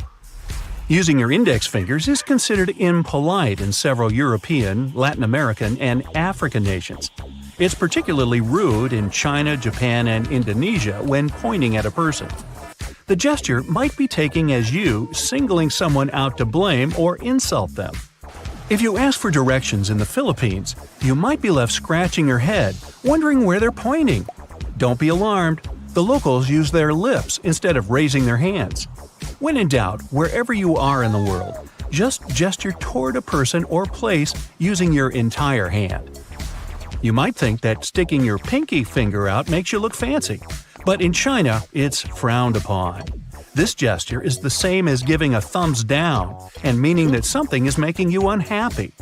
Using your index fingers is considered impolite in several European, Latin American, and African nations. It's particularly rude in China, Japan, and Indonesia when pointing at a person. The gesture might be taken as you singling someone out to blame or insult them. If you ask for directions in the Philippines, you might be left scratching your head, wondering where they're pointing. Don't be alarmed. The locals use their lips instead of raising their hands. When in doubt, wherever you are in the world, just gesture toward a person or place using your entire hand. You might think that sticking your pinky finger out makes you look fancy, but in China, it's frowned upon. This gesture is the same as giving a thumbs down and meaning that something is making you unhappy.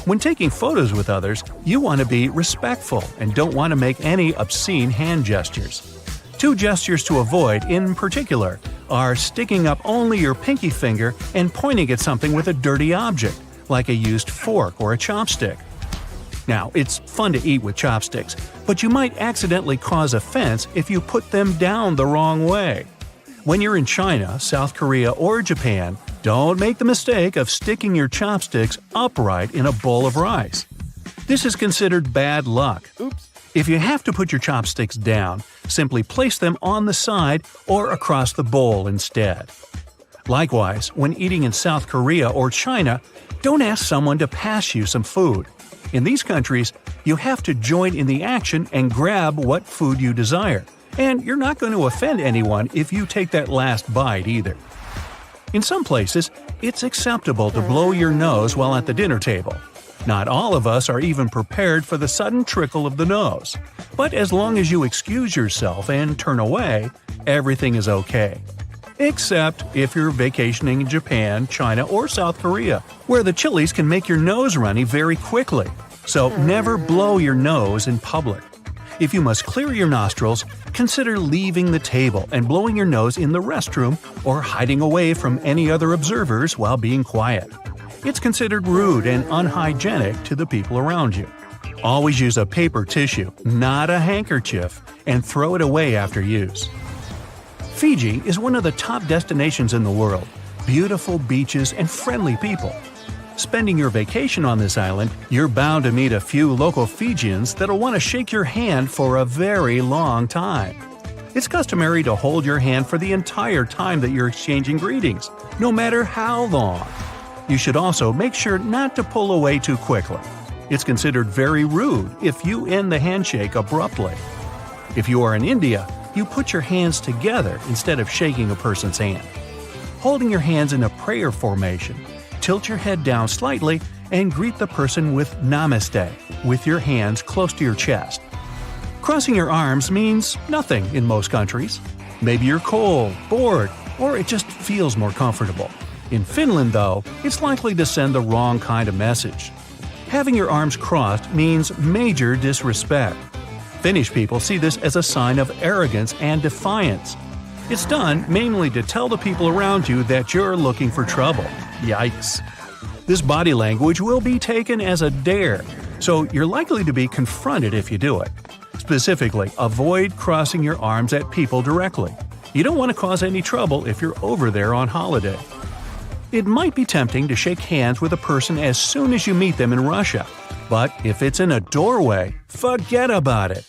When taking photos with others, you want to be respectful and don't want to make any obscene hand gestures. 2 gestures to avoid, in particular, are sticking up only your pinky finger and pointing at something with a dirty object, like a used fork or a chopstick. Now, it's fun to eat with chopsticks, but you might accidentally cause offense if you put them down the wrong way. When you're in China, South Korea, or Japan, don't make the mistake of sticking your chopsticks upright in a bowl of rice. This is considered bad luck. If you have to put your chopsticks down, simply place them on the side or across the bowl instead. Likewise, when eating in South Korea or China, don't ask someone to pass you some food. In these countries, you have to join in the action and grab what food you desire. And you're not going to offend anyone if you take that last bite either. In some places, it's acceptable to blow your nose while at the dinner table. Not all of us are even prepared for the sudden trickle of the nose. But as long as you excuse yourself and turn away, everything is okay. Except if you're vacationing in Japan, China, or South Korea, where the chilies can make your nose runny very quickly. So never blow your nose in public. If you must clear your nostrils, consider leaving the table and blowing your nose in the restroom or hiding away from any other observers while being quiet. It's considered rude and unhygienic to the people around you. Always use a paper tissue, not a handkerchief, and throw it away after use. Fiji is one of the top destinations in the world. Beautiful beaches and friendly people. Spending your vacation on this island, you're bound to meet a few local Fijians that'll want to shake your hand for a very long time. It's customary to hold your hand for the entire time that you're exchanging greetings, no matter how long. You should also make sure not to pull away too quickly. It's considered very rude if you end the handshake abruptly. If you are in India, you put your hands together instead of shaking a person's hand. Holding your hands in a prayer formation, tilt your head down slightly and greet the person with Namaste, with your hands close to your chest. Crossing your arms means nothing in most countries. Maybe you're cold, bored, or it just feels more comfortable. In Finland, though, it's likely to send the wrong kind of message. Having your arms crossed means major disrespect. Finnish people see this as a sign of arrogance and defiance. It's done mainly to tell the people around you that you're looking for trouble. Yikes. This body language will be taken as a dare, so you're likely to be confronted if you do it. Specifically, avoid crossing your arms at people directly. You don't want to cause any trouble if you're over there on holiday. It might be tempting to shake hands with a person as soon as you meet them in Russia, but if it's in a doorway, forget about it.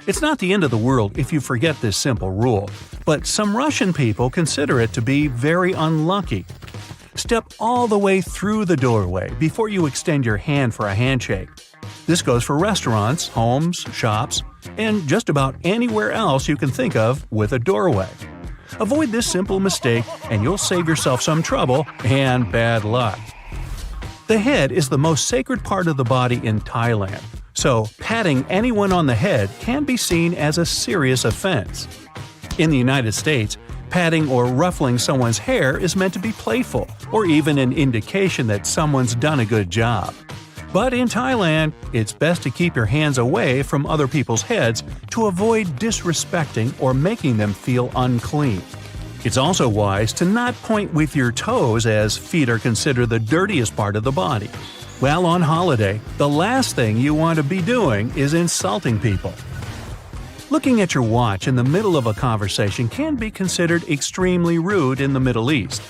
It's not the end of the world if you forget this simple rule, but some Russian people consider it to be very unlucky. Step all the way through the doorway before you extend your hand for a handshake. This goes for restaurants, homes, shops, and just about anywhere else you can think of with a doorway. Avoid this simple mistake and you'll save yourself some trouble and bad luck. The head is the most sacred part of the body in Thailand, so patting anyone on the head can be seen as a serious offense. In the United States, patting or ruffling someone's hair is meant to be playful or even an indication that someone's done a good job. But in Thailand, it's best to keep your hands away from other people's heads to avoid disrespecting or making them feel unclean. It's also wise to not point with your toes, as feet are considered the dirtiest part of the body. While on holiday, the last thing you want to be doing is insulting people. Looking at your watch in the middle of a conversation can be considered extremely rude in the Middle East.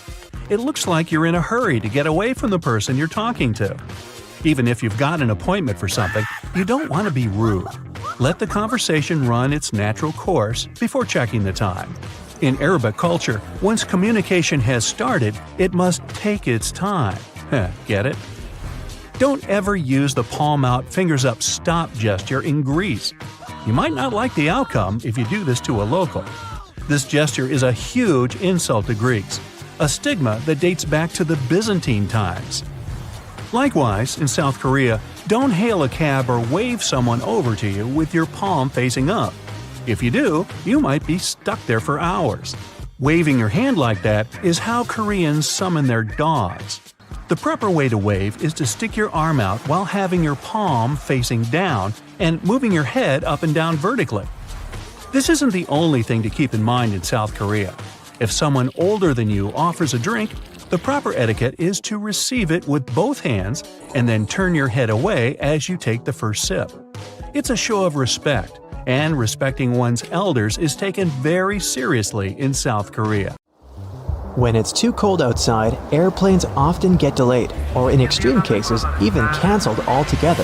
It looks like you're in a hurry to get away from the person you're talking to. Even if you've got an appointment for something, you don't want to be rude. Let the conversation run its natural course before checking the time. In Arabic culture, once communication has started, it must take its time. Get it? Don't ever use the palm out, fingers up stop gesture in Greece. You might not like the outcome if you do this to a local. This gesture is a huge insult to Greeks, a stigma that dates back to the Byzantine times. Likewise, in South Korea, don't hail a cab or wave someone over to you with your palm facing up. If you do, you might be stuck there for hours. Waving your hand like that is how Koreans summon their dogs. The proper way to wave is to stick your arm out while having your palm facing down and moving your head up and down vertically. This isn't the only thing to keep in mind in South Korea. If someone older than you offers a drink, the proper etiquette is to receive it with both hands and then turn your head away as you take the first sip. It's a show of respect, and respecting one's elders is taken very seriously in South Korea. When it's too cold outside, airplanes often get delayed, or in extreme cases, even cancelled altogether.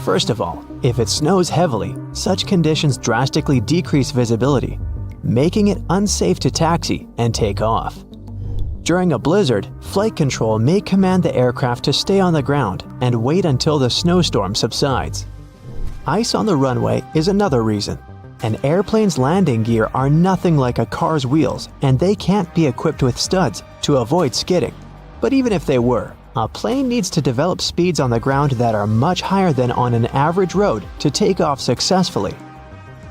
First of all, if it snows heavily, such conditions drastically decrease visibility, making it unsafe to taxi and take off. During a blizzard, flight control may command the aircraft to stay on the ground and wait until the snowstorm subsides. Ice on the runway is another reason. An airplane's landing gear are nothing like a car's wheels, and they can't be equipped with studs to avoid skidding. But even if they were, a plane needs to develop speeds on the ground that are much higher than on an average road to take off successfully.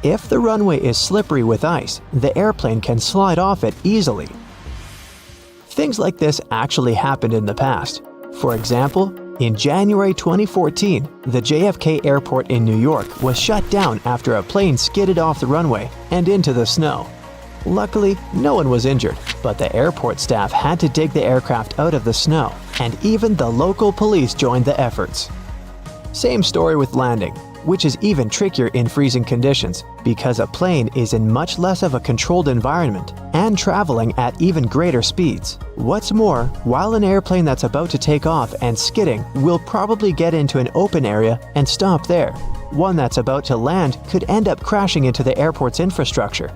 If the runway is slippery with ice, the airplane can slide off it easily. Things like this actually happened in the past. For example, in January 2014, the JFK airport in New York was shut down after a plane skidded off the runway and into the snow. Luckily, no one was injured, but the airport staff had to dig the aircraft out of the snow, and even the local police joined the efforts. Same story with landing, which is even trickier in freezing conditions because a plane is in much less of a controlled environment and traveling at even greater speeds. What's more, while an airplane that's about to take off and skidding will probably get into an open area and stop there, one that's about to land could end up crashing into the airport's infrastructure.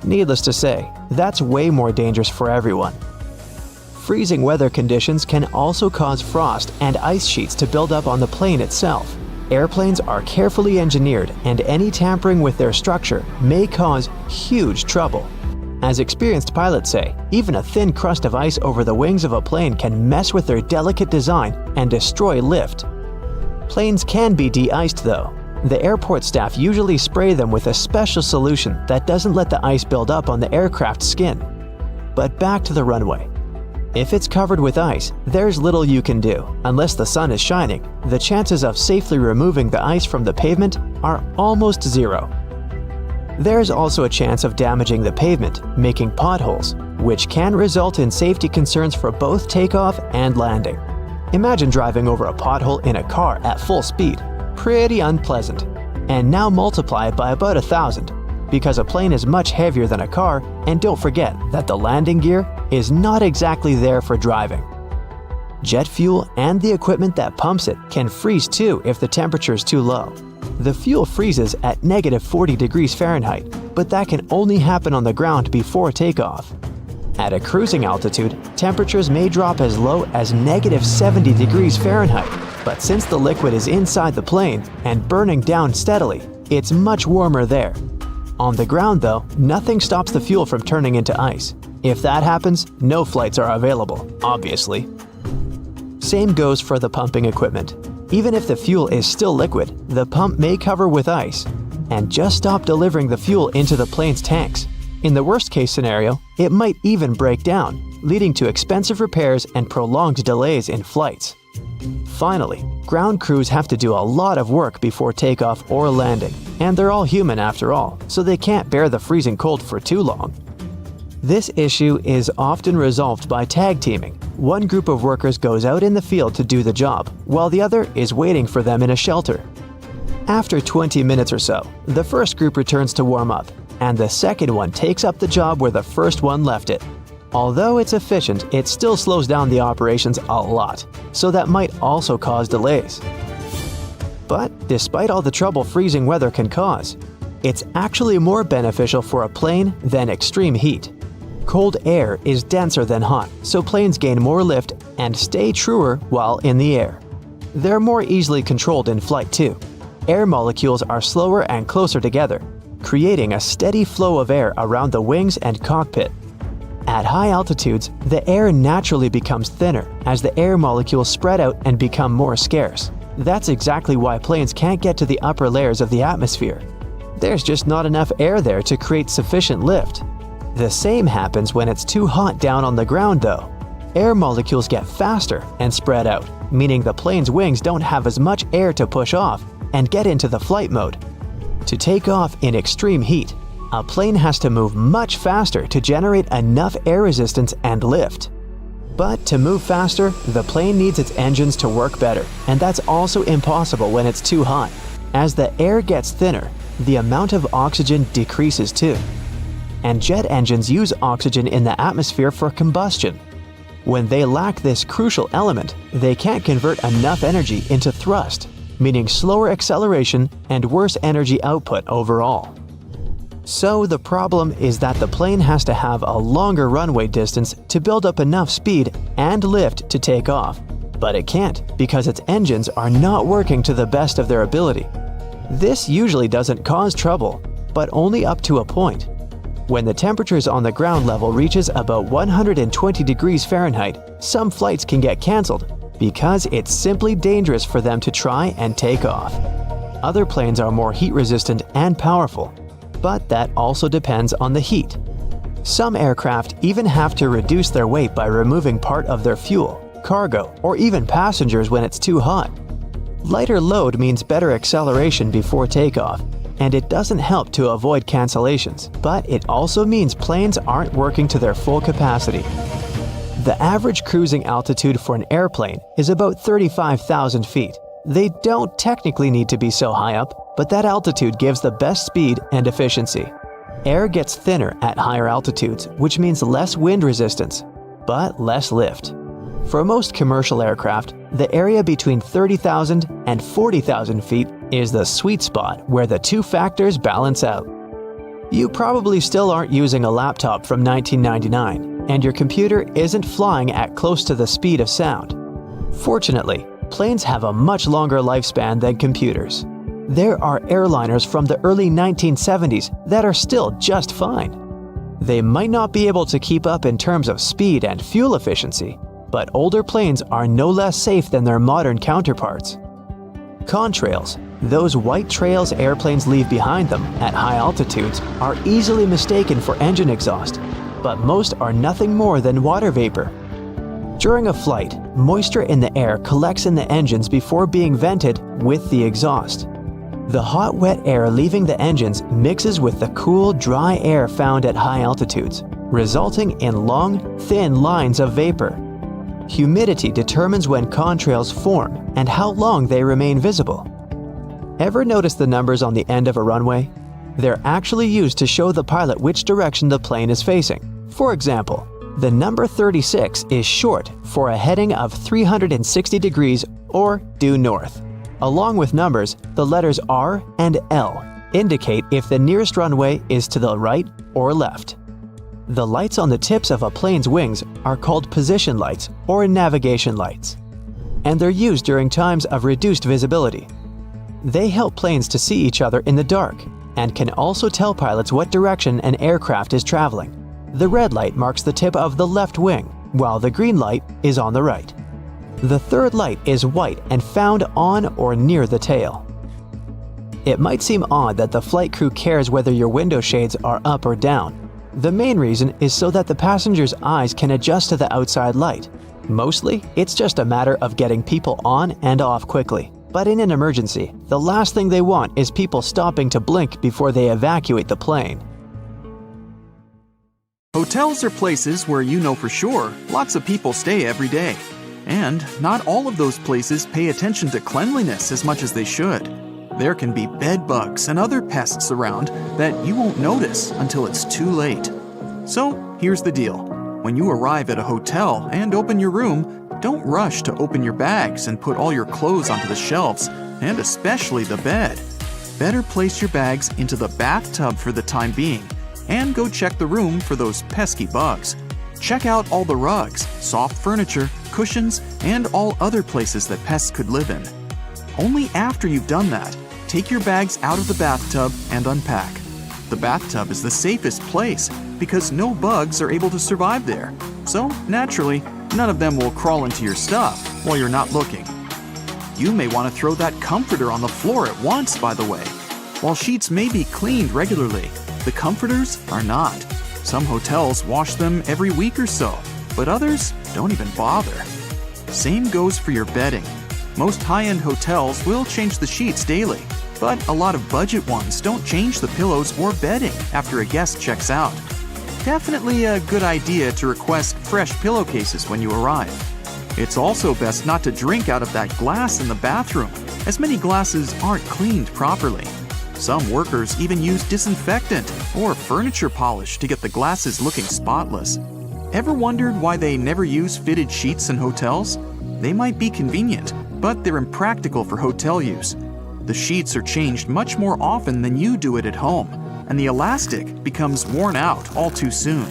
Needless to say, that's way more dangerous for everyone. Freezing weather conditions can also cause frost and ice sheets to build up on the plane itself. Airplanes are carefully engineered, and any tampering with their structure may cause huge trouble. As experienced pilots say, even a thin crust of ice over the wings of a plane can mess with their delicate design and destroy lift. Planes can be de-iced though. The airport staff usually spray them with a special solution that doesn't let the ice build up on the aircraft's skin. But back to the runway. If it's covered with ice, there's little you can do. Unless the sun is shining, the chances of safely removing the ice from the pavement are almost zero. There's also a chance of damaging the pavement, making potholes, which can result in safety concerns for both takeoff and landing. Imagine driving over a pothole in a car at full speed. Pretty unpleasant. And now multiply it by about 1,000, because a plane is much heavier than a car, and don't forget that the landing gear is not exactly there for driving. Jet fuel and the equipment that pumps it can freeze too if the temperature is too low. The fuel freezes at -40 degrees Fahrenheit, but that can only happen on the ground before takeoff. At a cruising altitude, temperatures may drop as low as -70 degrees Fahrenheit, but since the liquid is inside the plane and burning down steadily, it's much warmer there. On the ground though, nothing stops the fuel from turning into ice. If that happens, no flights are available, obviously. Same goes for the pumping equipment. Even if the fuel is still liquid, the pump may cover with ice and just stop delivering the fuel into the plane's tanks. In the worst case scenario, it might even break down, leading to expensive repairs and prolonged delays in flights. Finally, ground crews have to do a lot of work before takeoff or landing, and they're all human after all, so they can't bear the freezing cold for too long. This issue is often resolved by tag teaming. One group of workers goes out in the field to do the job, while the other is waiting for them in a shelter. After 20 minutes or so, the first group returns to warm up, and the second one takes up the job where the first one left it. Although it's efficient, it still slows down the operations a lot, so that might also cause delays. But despite all the trouble freezing weather can cause, it's actually more beneficial for a plane than extreme heat. Cold air is denser than hot, so planes gain more lift and stay truer while in the air. They're more easily controlled in flight too. Air molecules are slower and closer together, creating a steady flow of air around the wings and cockpit. At high altitudes, the air naturally becomes thinner as the air molecules spread out and become more scarce. That's exactly why planes can't get to the upper layers of the atmosphere. There's just not enough air there to create sufficient lift. The same happens when it's too hot down on the ground though. Air molecules get faster and spread out, meaning the plane's wings don't have as much air to push off and get into the flight mode. To take off in extreme heat, a plane has to move much faster to generate enough air resistance and lift. But to move faster, the plane needs its engines to work better, and that's also impossible when it's too hot. As the air gets thinner, the amount of oxygen decreases too. And jet engines use oxygen in the atmosphere for combustion. When they lack this crucial element, they can't convert enough energy into thrust, meaning slower acceleration and worse energy output overall. So the problem is that the plane has to have a longer runway distance to build up enough speed and lift to take off. But it can't because its engines are not working to the best of their ability. This usually doesn't cause trouble, but only up to a point. When the temperatures on the ground level reaches about 120 degrees Fahrenheit, some flights can get cancelled because it's simply dangerous for them to try and take off. Other planes are more heat resistant and powerful, but that also depends on the heat. Some aircraft even have to reduce their weight by removing part of their fuel, cargo, or even passengers when it's too hot. Lighter load means better acceleration before takeoff, and it doesn't help to avoid cancellations, but it also means planes aren't working to their full capacity. The average cruising altitude for an airplane is about 35,000 feet. They don't technically need to be so high up, but that altitude gives the best speed and efficiency. Air gets thinner at higher altitudes, which means less wind resistance, but less lift. For most commercial aircraft, the area between 30,000 and 40,000 feet is the sweet spot where the two factors balance out. You probably still aren't using a laptop from 1999, and your computer isn't flying at close to the speed of sound. Fortunately, planes have a much longer lifespan than computers. There are airliners from the early 1970s that are still just fine. They might not be able to keep up in terms of speed and fuel efficiency, but older planes are no less safe than their modern counterparts. Contrails, those white trails airplanes leave behind them at high altitudes, are easily mistaken for engine exhaust, but most are nothing more than water vapor. During a flight, moisture in the air collects in the engines before being vented with the exhaust. The hot, wet air leaving the engines mixes with the cool, dry air found at high altitudes, resulting in long, thin lines of vapor. Humidity determines when contrails form and how long they remain visible. Ever notice the numbers on the end of a runway? They're actually used to show the pilot which direction the plane is facing. For example, the number 36 is short for a heading of 360 degrees or due north. Along with numbers, the letters R and L indicate if the nearest runway is to the right or left. The lights on the tips of a plane's wings are called position lights or navigation lights, and they're used during times of reduced visibility. They help planes to see each other in the dark and can also tell pilots what direction an aircraft is traveling. The red light marks the tip of the left wing, while the green light is on the right. The third light is white and found on or near the tail. It might seem odd that the flight crew cares whether your window shades are up or down. The main reason is so that the passenger's eyes can adjust to the outside light. Mostly, it's just a matter of getting people on and off quickly. But in an emergency, the last thing they want is people stopping to blink before they evacuate the plane. Hotels are places where you know for sure lots of people stay every day. And not all of those places pay attention to cleanliness as much as they should. There can be bed bugs and other pests around that you won't notice until it's too late. So here's the deal. When you arrive at a hotel and open your room, don't rush to open your bags and put all your clothes onto the shelves, and especially the bed. Better place your bags into the bathtub for the time being, and go check the room for those pesky bugs. Check out all the rugs, soft furniture, cushions, and all other places that pests could live in. Only after you've done that, take your bags out of the bathtub and unpack. The bathtub is the safest place because no bugs are able to survive there. So, naturally, none of them will crawl into your stuff while you're not looking. You may want to throw that comforter on the floor at once, by the way. While sheets may be cleaned regularly, the comforters are not. Some hotels wash them every week or so, but others don't even bother. Same goes for your bedding. Most high-end hotels will change the sheets daily, but a lot of budget ones don't change the pillows or bedding after a guest checks out. Definitely a good idea to request fresh pillowcases when you arrive. It's also best not to drink out of that glass in the bathroom, as many glasses aren't cleaned properly. Some workers even use disinfectant or furniture polish to get the glasses looking spotless. Ever wondered why they never use fitted sheets in hotels? They might be convenient, but they're impractical for hotel use. The sheets are changed much more often than you do it at home, and the elastic becomes worn out all too soon.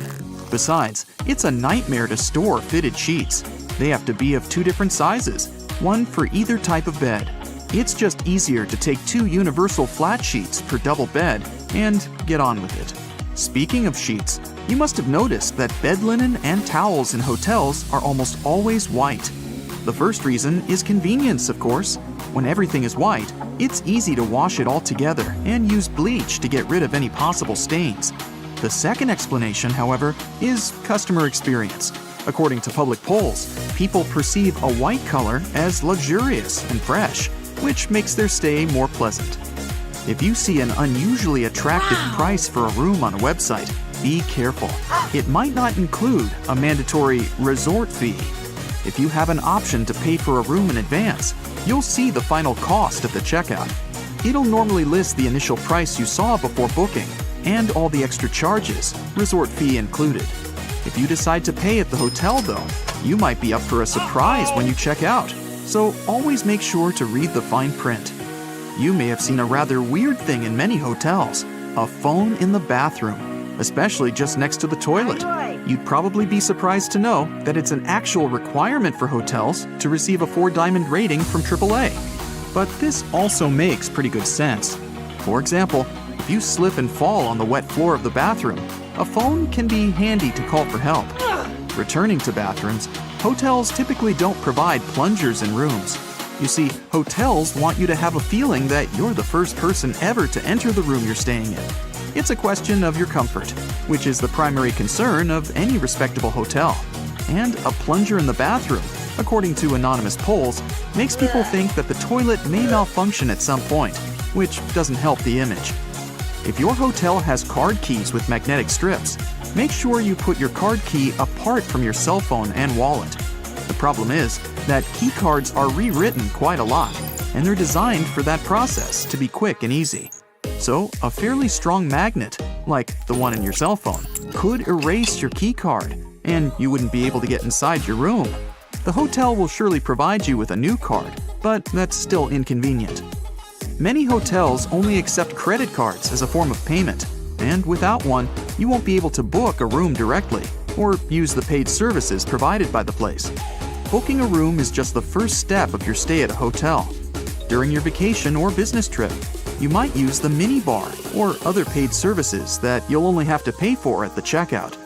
Besides, it's a nightmare to store fitted sheets. They have to be of two different sizes, one for either type of bed. It's just easier to take 2 universal flat sheets per double bed and get on with it. Speaking of sheets, you must have noticed that bed linen and towels in hotels are almost always white. The first reason is convenience, of course. When everything is white, it's easy to wash it all together and use bleach to get rid of any possible stains. The second explanation, however, is customer experience. According to public polls, people perceive a white color as luxurious and fresh, which makes their stay more pleasant. If you see an unusually attractive price for a room on a website, be careful. It might not include a mandatory resort fee. If you have an option to pay for a room in advance, you'll see the final cost at the checkout. It'll normally list the initial price you saw before booking and all the extra charges, resort fee included. If you decide to pay at the hotel, though, you might be up for a surprise when you check out. So always make sure to read the fine print. You may have seen a rather weird thing in many hotels, a phone in the bathroom, especially just next to the toilet. You'd probably be surprised to know that it's an actual requirement for hotels to receive a 4-diamond rating from AAA. But this also makes pretty good sense. For example, if you slip and fall on the wet floor of the bathroom, a phone can be handy to call for help. Returning to bathrooms, hotels typically don't provide plungers in rooms. You see, hotels want you to have a feeling that you're the first person ever to enter the room you're staying in. It's a question of your comfort, which is the primary concern of any respectable hotel. And a plunger in the bathroom, according to anonymous polls, makes people think that the toilet may malfunction at some point, which doesn't help the image. If your hotel has card keys with magnetic strips, make sure you put your card key apart from your cell phone and wallet. The problem is that key cards are rewritten quite a lot, and they're designed for that process to be quick and easy. So, a fairly strong magnet, like the one in your cell phone, could erase your key card, and you wouldn't be able to get inside your room. The hotel will surely provide you with a new card, but that's still inconvenient. Many hotels only accept credit cards as a form of payment, and without one, you won't be able to book a room directly or use the paid services provided by the place. Booking a room is just the first step of your stay at a hotel. During your vacation or business trip, you might use the minibar or other paid services that you'll only have to pay for at the checkout.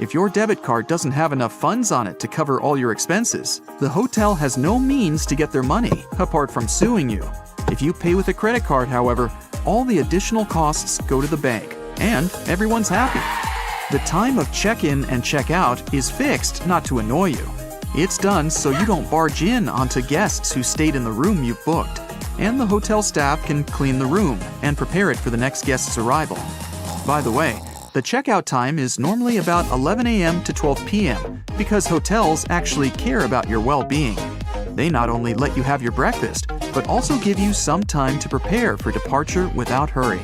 If your debit card doesn't have enough funds on it to cover all your expenses, the hotel has no means to get their money apart from suing you. If you pay with a credit card, however, all the additional costs go to the bank, and everyone's happy. The time of check-in and check-out is fixed not to annoy you. It's done so you don't barge in onto guests who stayed in the room you've booked, and the hotel staff can clean the room and prepare it for the next guest's arrival. By the way, the checkout time is normally about 11 a.m. to 12 p.m. because hotels actually care about your well-being. They not only let you have your breakfast, but also give you some time to prepare for departure without hurry.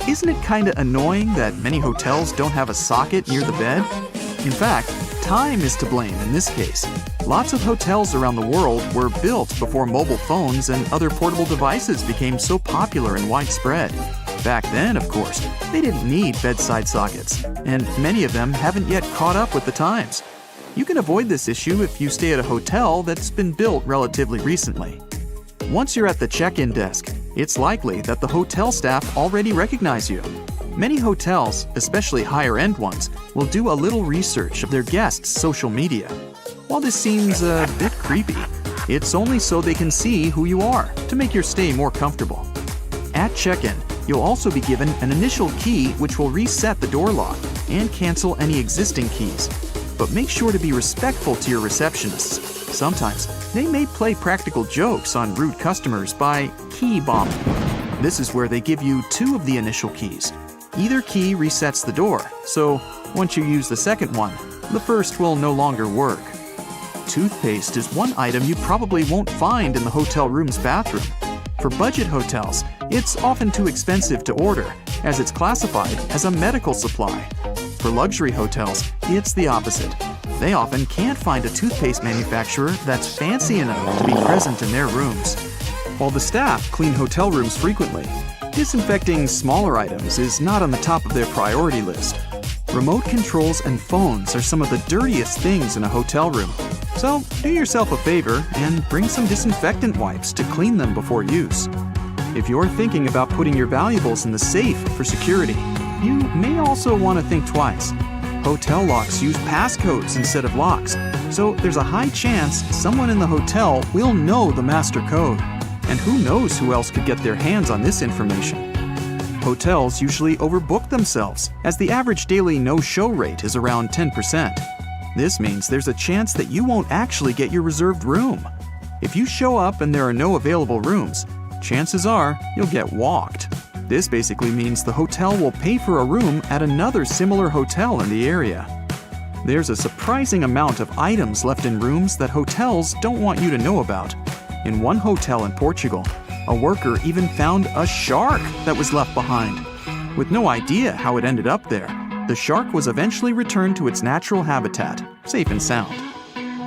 Isn't it kinda annoying that many hotels don't have a socket near the bed? In fact, time is to blame in this case. Lots of hotels around the world were built before mobile phones and other portable devices became so popular and widespread. Back then, of course, they didn't need bedside sockets, and many of them haven't yet caught up with the times. You can avoid this issue if you stay at a hotel that's been built relatively recently. Once you're at the check-in desk, it's likely that the hotel staff already recognize you. Many hotels, especially higher-end ones, will do a little research of their guests' social media. While this seems a bit creepy, it's only so they can see who you are to make your stay more comfortable. At check-in, you'll also be given an initial key which will reset the door lock and cancel any existing keys. But make sure to be respectful to your receptionists. Sometimes, they may play practical jokes on rude customers by key bombing. This is where they give you 2 of the initial keys. Either key resets the door, so once you use the second one, the first will no longer work. Toothpaste is one item you probably won't find in the hotel room's bathroom. For budget hotels, it's often too expensive to order, as it's classified as a medical supply. For luxury hotels, it's the opposite. They often can't find a toothpaste manufacturer that's fancy enough to be present in their rooms. While the staff clean hotel rooms frequently, disinfecting smaller items is not on the top of their priority list. Remote controls and phones are some of the dirtiest things in a hotel room. So do yourself a favor and bring some disinfectant wipes to clean them before use. If you're thinking about putting your valuables in the safe for security, you may also want to think twice. Hotel locks use passcodes instead of locks, so there's a high chance someone in the hotel will know the master code. And who knows who else could get their hands on this information. Hotels usually overbook themselves, as the average daily no-show rate is around 10%. This means there's a chance that you won't actually get your reserved room. If you show up and there are no available rooms, chances are you'll get walked. This basically means the hotel will pay for a room at another similar hotel in the area. There's a surprising amount of items left in rooms that hotels don't want you to know about. In one hotel in Portugal, a worker even found a shark that was left behind. With no idea how it ended up there, the shark was eventually returned to its natural habitat, safe and sound.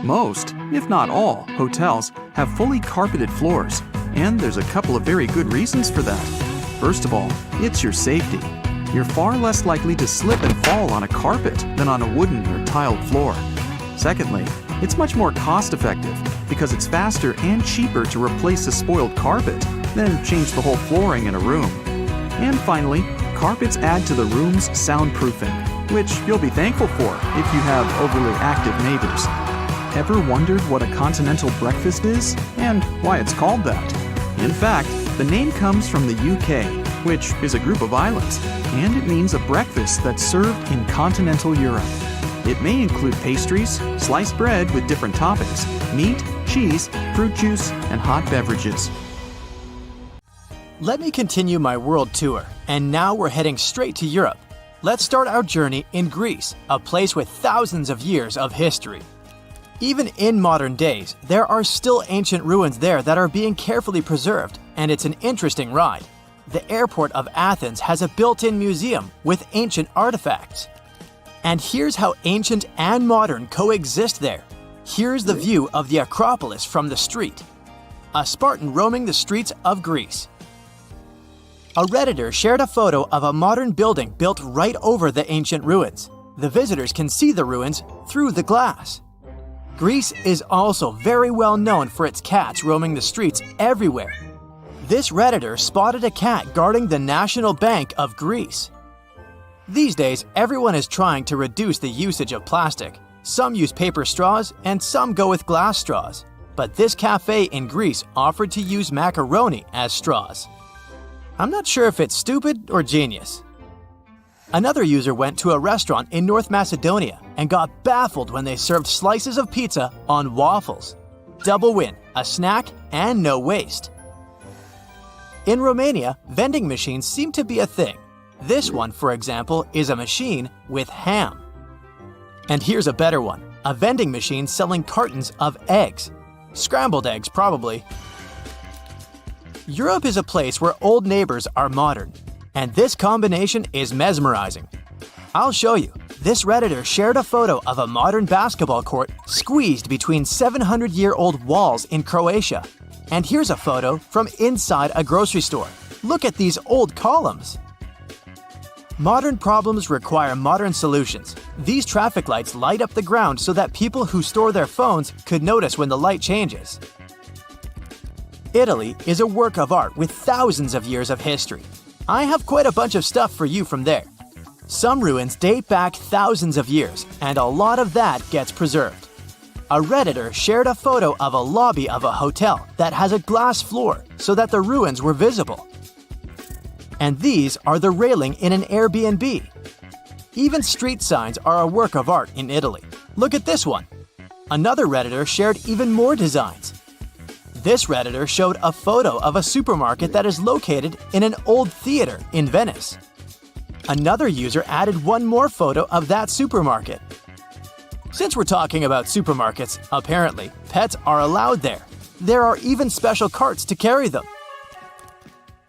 Most, if not all, hotels have fully carpeted floors, and there's a couple of very good reasons for that. First of all, it's your safety. You're far less likely to slip and fall on a carpet than on a wooden or tiled floor. Secondly, it's much more cost-effective because it's faster and cheaper to replace a spoiled carpet than change the whole flooring in a room. And finally, carpets add to the room's soundproofing, which you'll be thankful for if you have overly active neighbors. Ever wondered what a continental breakfast is and why it's called that? In fact, the name comes from the UK, which is a group of islands, and it means a breakfast that's served in continental Europe. It may include pastries, sliced bread with different toppings, meat, cheese, fruit juice, and hot beverages. Let me continue my world tour, and now we're heading straight to Europe. Let's start our journey in Greece, a place with thousands of years of history. Even in modern days, there are still ancient ruins there that are being carefully preserved, and it's an interesting ride. The airport of Athens has a built-in museum with ancient artifacts. And here's how ancient and modern coexist there. Here's the view of the Acropolis from the street. A Spartan roaming the streets of Greece. A Redditor shared a photo of a modern building built right over the ancient ruins. The visitors can see the ruins through the glass. Greece is also very well known for its cats roaming the streets everywhere. This Redditor spotted a cat guarding the National Bank of Greece. These days, everyone is trying to reduce the usage of plastic. Some use paper straws and some go with glass straws. But this cafe in Greece offered to use macaroni as straws. I'm not sure if it's stupid or genius. Another user went to a restaurant in North Macedonia and got baffled when they served slices of pizza on waffles. Double win, a snack and no waste. In Romania, vending machines seem to be a thing. This one, for example, is a machine with ham. And here's a better one, a vending machine selling cartons of eggs. Scrambled eggs, probably. Europe is a place where old neighbors are modern, and this combination is mesmerizing. I'll show you. This Redditor shared a photo of a modern basketball court squeezed between 700-year-old walls in Croatia. And here's a photo from inside a grocery store. Look at these old columns. Modern problems require modern solutions. These traffic lights light up the ground so that people who store their phones could notice when the light changes. Italy is a work of art with thousands of years of history. I have quite a bunch of stuff for you from there. Some ruins date back thousands of years, and a lot of that gets preserved. A Redditor shared a photo of a lobby of a hotel that has a glass floor so that the ruins were visible. And these are the railing in an Airbnb. Even street signs are a work of art in Italy. Look at this one. Another Redditor shared even more designs. This Redditor showed a photo of a supermarket that is located in an old theater in Venice. Another user added one more photo of that supermarket. Since we're talking about supermarkets, apparently, pets are allowed there. There are even special carts to carry them.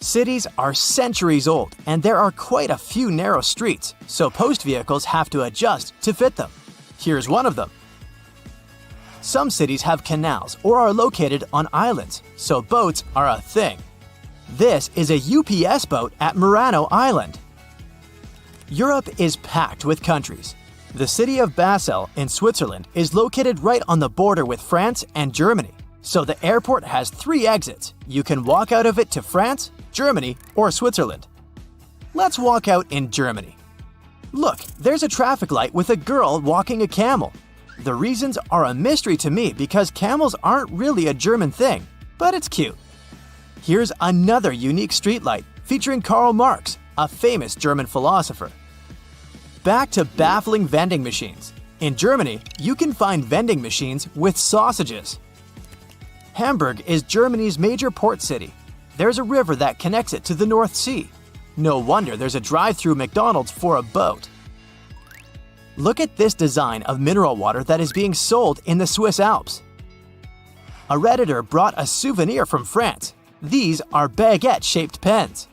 Cities are centuries old, and there are quite a few narrow streets, so post vehicles have to adjust to fit them. Here's one of them. Some cities have canals or are located on islands, so boats are a thing. This is a UPS boat at Murano Island. Europe is packed with countries. The city of Basel in Switzerland is located right on the border with France and Germany, so the airport has 3 exits. You can walk out of it to France, Germany, or Switzerland. Let's walk out in Germany. Look, there's a traffic light with a girl walking a camel. The reasons are a mystery to me because camels aren't really a German thing, but it's cute. Here's another unique streetlight featuring Karl Marx, a famous German philosopher. Back to baffling vending machines. In Germany, you can find vending machines with sausages. Hamburg is Germany's major port city. There's a river that connects it to the North Sea. No wonder there's a drive-through McDonald's for a boat. Look at this design of mineral water that is being sold in the Swiss Alps. A Redditor brought a souvenir from France. These are baguette-shaped pens.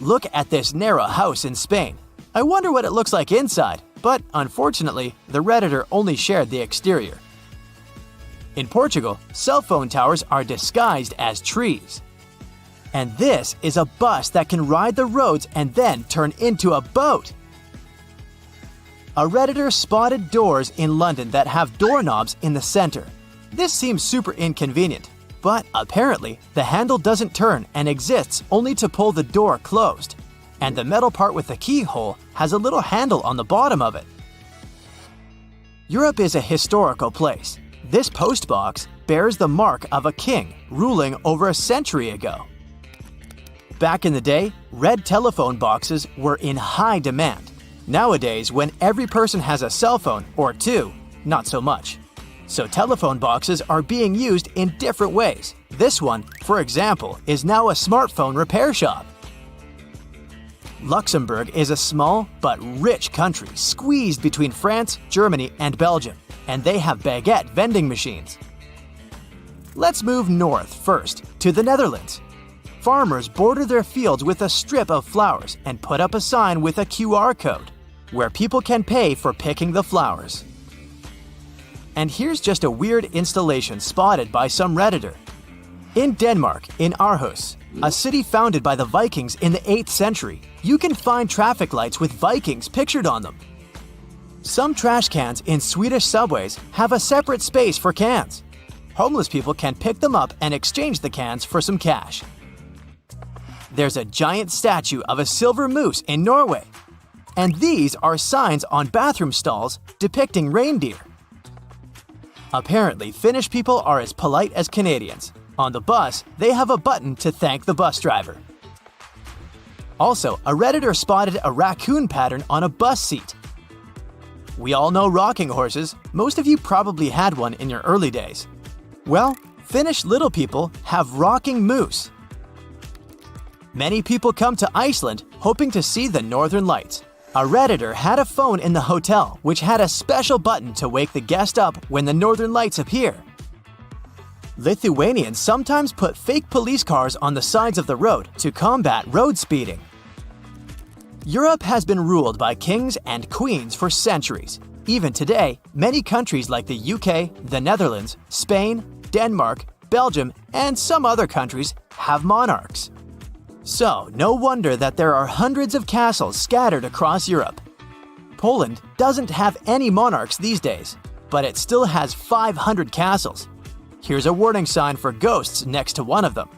Look at this narrow house in Spain. I wonder what it looks like inside, but unfortunately, the Redditor only shared the exterior. In Portugal, cell phone towers are disguised as trees. And this is a bus that can ride the roads and then turn into a boat. A Redditor spotted doors in London that have doorknobs in the center. This seems super inconvenient, but apparently the handle doesn't turn and exists only to pull the door closed. And the metal part with the keyhole has a little handle on the bottom of it. Europe is a historical place. This post box bears the mark of a king ruling over a century ago. Back in the day, red telephone boxes were in high demand. Nowadays, when every person has a cell phone or 2, not so much. So telephone boxes are being used in different ways. This one, for example, is now a smartphone repair shop. Luxembourg is a small but rich country squeezed between France, Germany, and Belgium, and they have baguette vending machines. Let's move north first, to the Netherlands. Farmers border their fields with a strip of flowers and put up a sign with a QR code, where people can pay for picking the flowers. And here's just a weird installation spotted by some Redditor. In Denmark, in Aarhus, a city founded by the Vikings in the 8th century, you can find traffic lights with Vikings pictured on them. Some trash cans in Swedish subways have a separate space for cans. Homeless people can pick them up and exchange the cans for some cash. There's a giant statue of a silver moose in Norway. And these are signs on bathroom stalls depicting reindeer. Apparently, Finnish people are as polite as Canadians. On the bus, they have a button to thank the bus driver. Also, a Redditor spotted a raccoon pattern on a bus seat. We all know rocking horses. Most of you probably had one in your early days. Well, Finnish little people have rocking moose. Many people come to Iceland hoping to see the northern lights. A Redditor had a phone in the hotel which had a special button to wake the guest up when the northern lights appear. Lithuanians sometimes put fake police cars on the sides of the road to combat road speeding. Europe has been ruled by kings and queens for centuries. Even today, many countries like the UK, the Netherlands, Spain, Denmark, Belgium, and some other countries have monarchs. So, no wonder that there are hundreds of castles scattered across Europe. Poland doesn't have any monarchs these days, but it still has 500 castles. Here's a warning sign for ghosts next to one of them.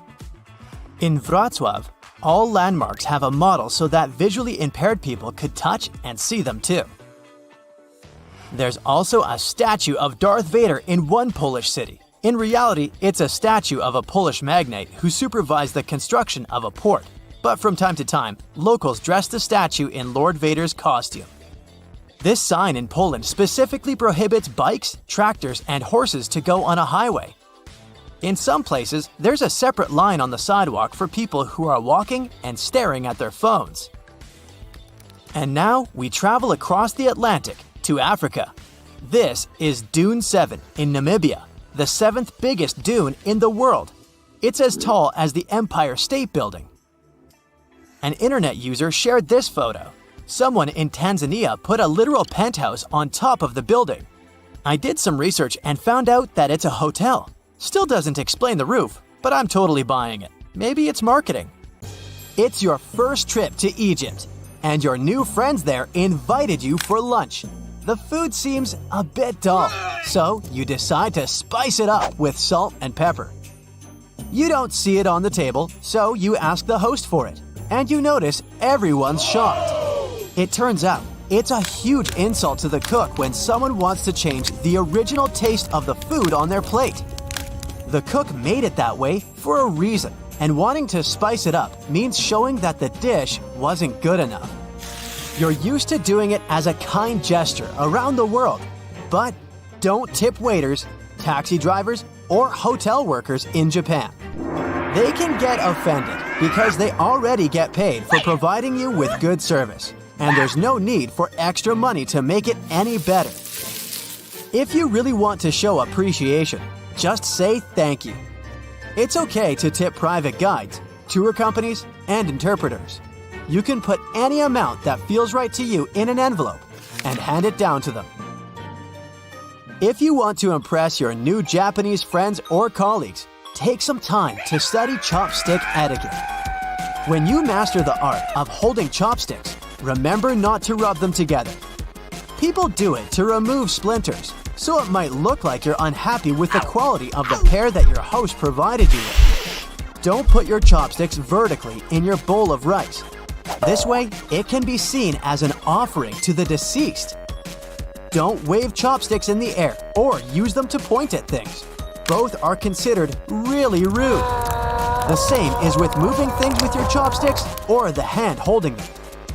In Wrocław, all landmarks have a model so that visually impaired people could touch and see them too. There's also a statue of Darth Vader in one Polish city. In reality, it's a statue of a Polish magnate who supervised the construction of a port. But from time to time, locals dress the statue in Lord Vader's costume. This sign in Poland specifically prohibits bikes, tractors, and horses to go on a highway. In some places, there's a separate line on the sidewalk for people who are walking and staring at their phones. And now we travel across the Atlantic to Africa. This is Dune 7 in Namibia, the 7th biggest dune in the world. It's as tall as the Empire State Building. An internet user shared this photo. Someone in Tanzania put a literal penthouse on top of the building. I did some research and found out that it's a hotel. Still doesn't explain the roof, but I'm totally buying it. Maybe it's marketing. It's your first trip to Egypt, and your new friends there invited you for lunch. The food seems a bit dull, so you decide to spice it up with salt and pepper. You don't see it on the table, so you ask the host for it, and you notice everyone's shocked. It turns out, it's a huge insult to the cook when someone wants to change the original taste of the food on their plate. The cook made it that way for a reason, and wanting to spice it up means showing that the dish wasn't good enough. You're used to doing it as a kind gesture around the world, but don't tip waiters, taxi drivers, or hotel workers in Japan. They can get offended because they already get paid for providing you with good service, and there's no need for extra money to make it any better. If you really want to show appreciation, just say thank you. It's okay to tip private guides, tour companies, and interpreters. You can put any amount that feels right to you in an envelope and hand it down to them. If you want to impress your new Japanese friends or colleagues, take some time to study chopstick etiquette. When you master the art of holding chopsticks, remember not to rub them together. People do it to remove splinters, so it might look like you're unhappy with the quality of the pair that your host provided you with. Don't put your chopsticks vertically in your bowl of rice. This way, it can be seen as an offering to the deceased. Don't wave chopsticks in the air or use them to point at things. Both are considered really rude. The same is with moving things with your chopsticks or the hand holding them.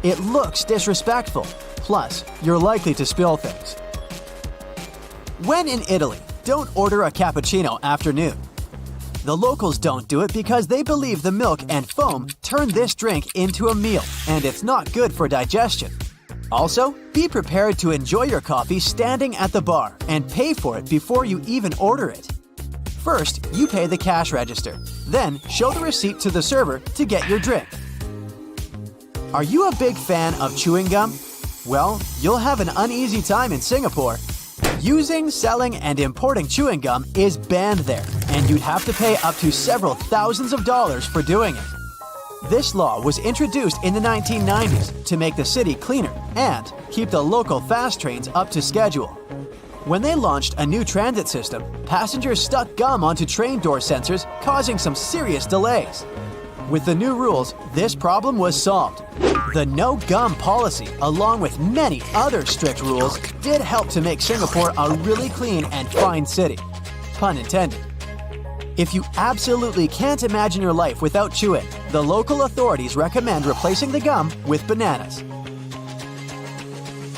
It looks disrespectful, plus you're likely to spill things. When in Italy, don't order a cappuccino after noon. The locals don't do it because they believe the milk and foam turn this drink into a meal, and it's not good for digestion. Also, be prepared to enjoy your coffee standing at the bar and pay for it before you even order it. First, you pay the cash register, then show the receipt to the server to get your drink. Are you a big fan of chewing gum? Well, you'll have an uneasy time in Singapore. Using, selling, and importing chewing gum is banned there, and you'd have to pay up to several thousands of dollars for doing it. This law was introduced in the 1990s to make the city cleaner and keep the local fast trains up to schedule. When they launched a new transit system, passengers stuck gum onto train door sensors, causing some serious delays. With the new rules, this problem was solved. The no gum policy, along with many other strict rules, did help to make Singapore a really clean and fine city. Pun intended. If you absolutely can't imagine your life without chewing, the local authorities recommend replacing the gum with bananas.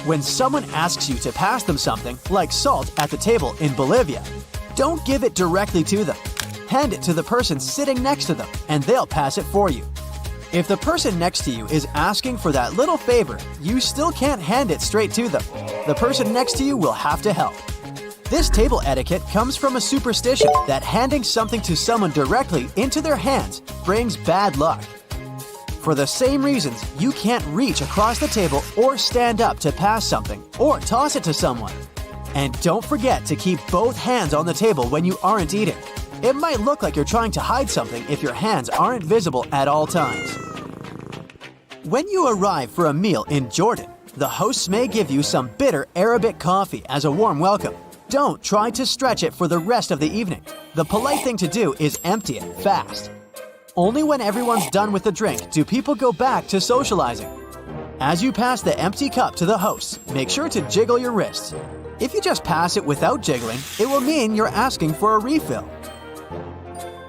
When someone asks you to pass them something, like salt at the table in Bolivia, don't give it directly to them. Hand it to the person sitting next to them, and they'll pass it for you. If the person next to you is asking for that little favor, you still can't hand it straight to them. The person next to you will have to help. This table etiquette comes from a superstition that handing something to someone directly into their hands brings bad luck. For the same reasons, you can't reach across the table or stand up to pass something or toss it to someone. And don't forget to keep both hands on the table when you aren't eating. It might look like you're trying to hide something if your hands aren't visible at all times. When you arrive for a meal in Jordan, the hosts may give you some bitter Arabic coffee as a warm welcome. Don't try to stretch it for the rest of the evening. The polite thing to do is empty it fast. Only when everyone's done with the drink do people go back to socializing. As you pass the empty cup to the hosts, make sure to jiggle your wrists. If you just pass it without jiggling, it will mean you're asking for a refill.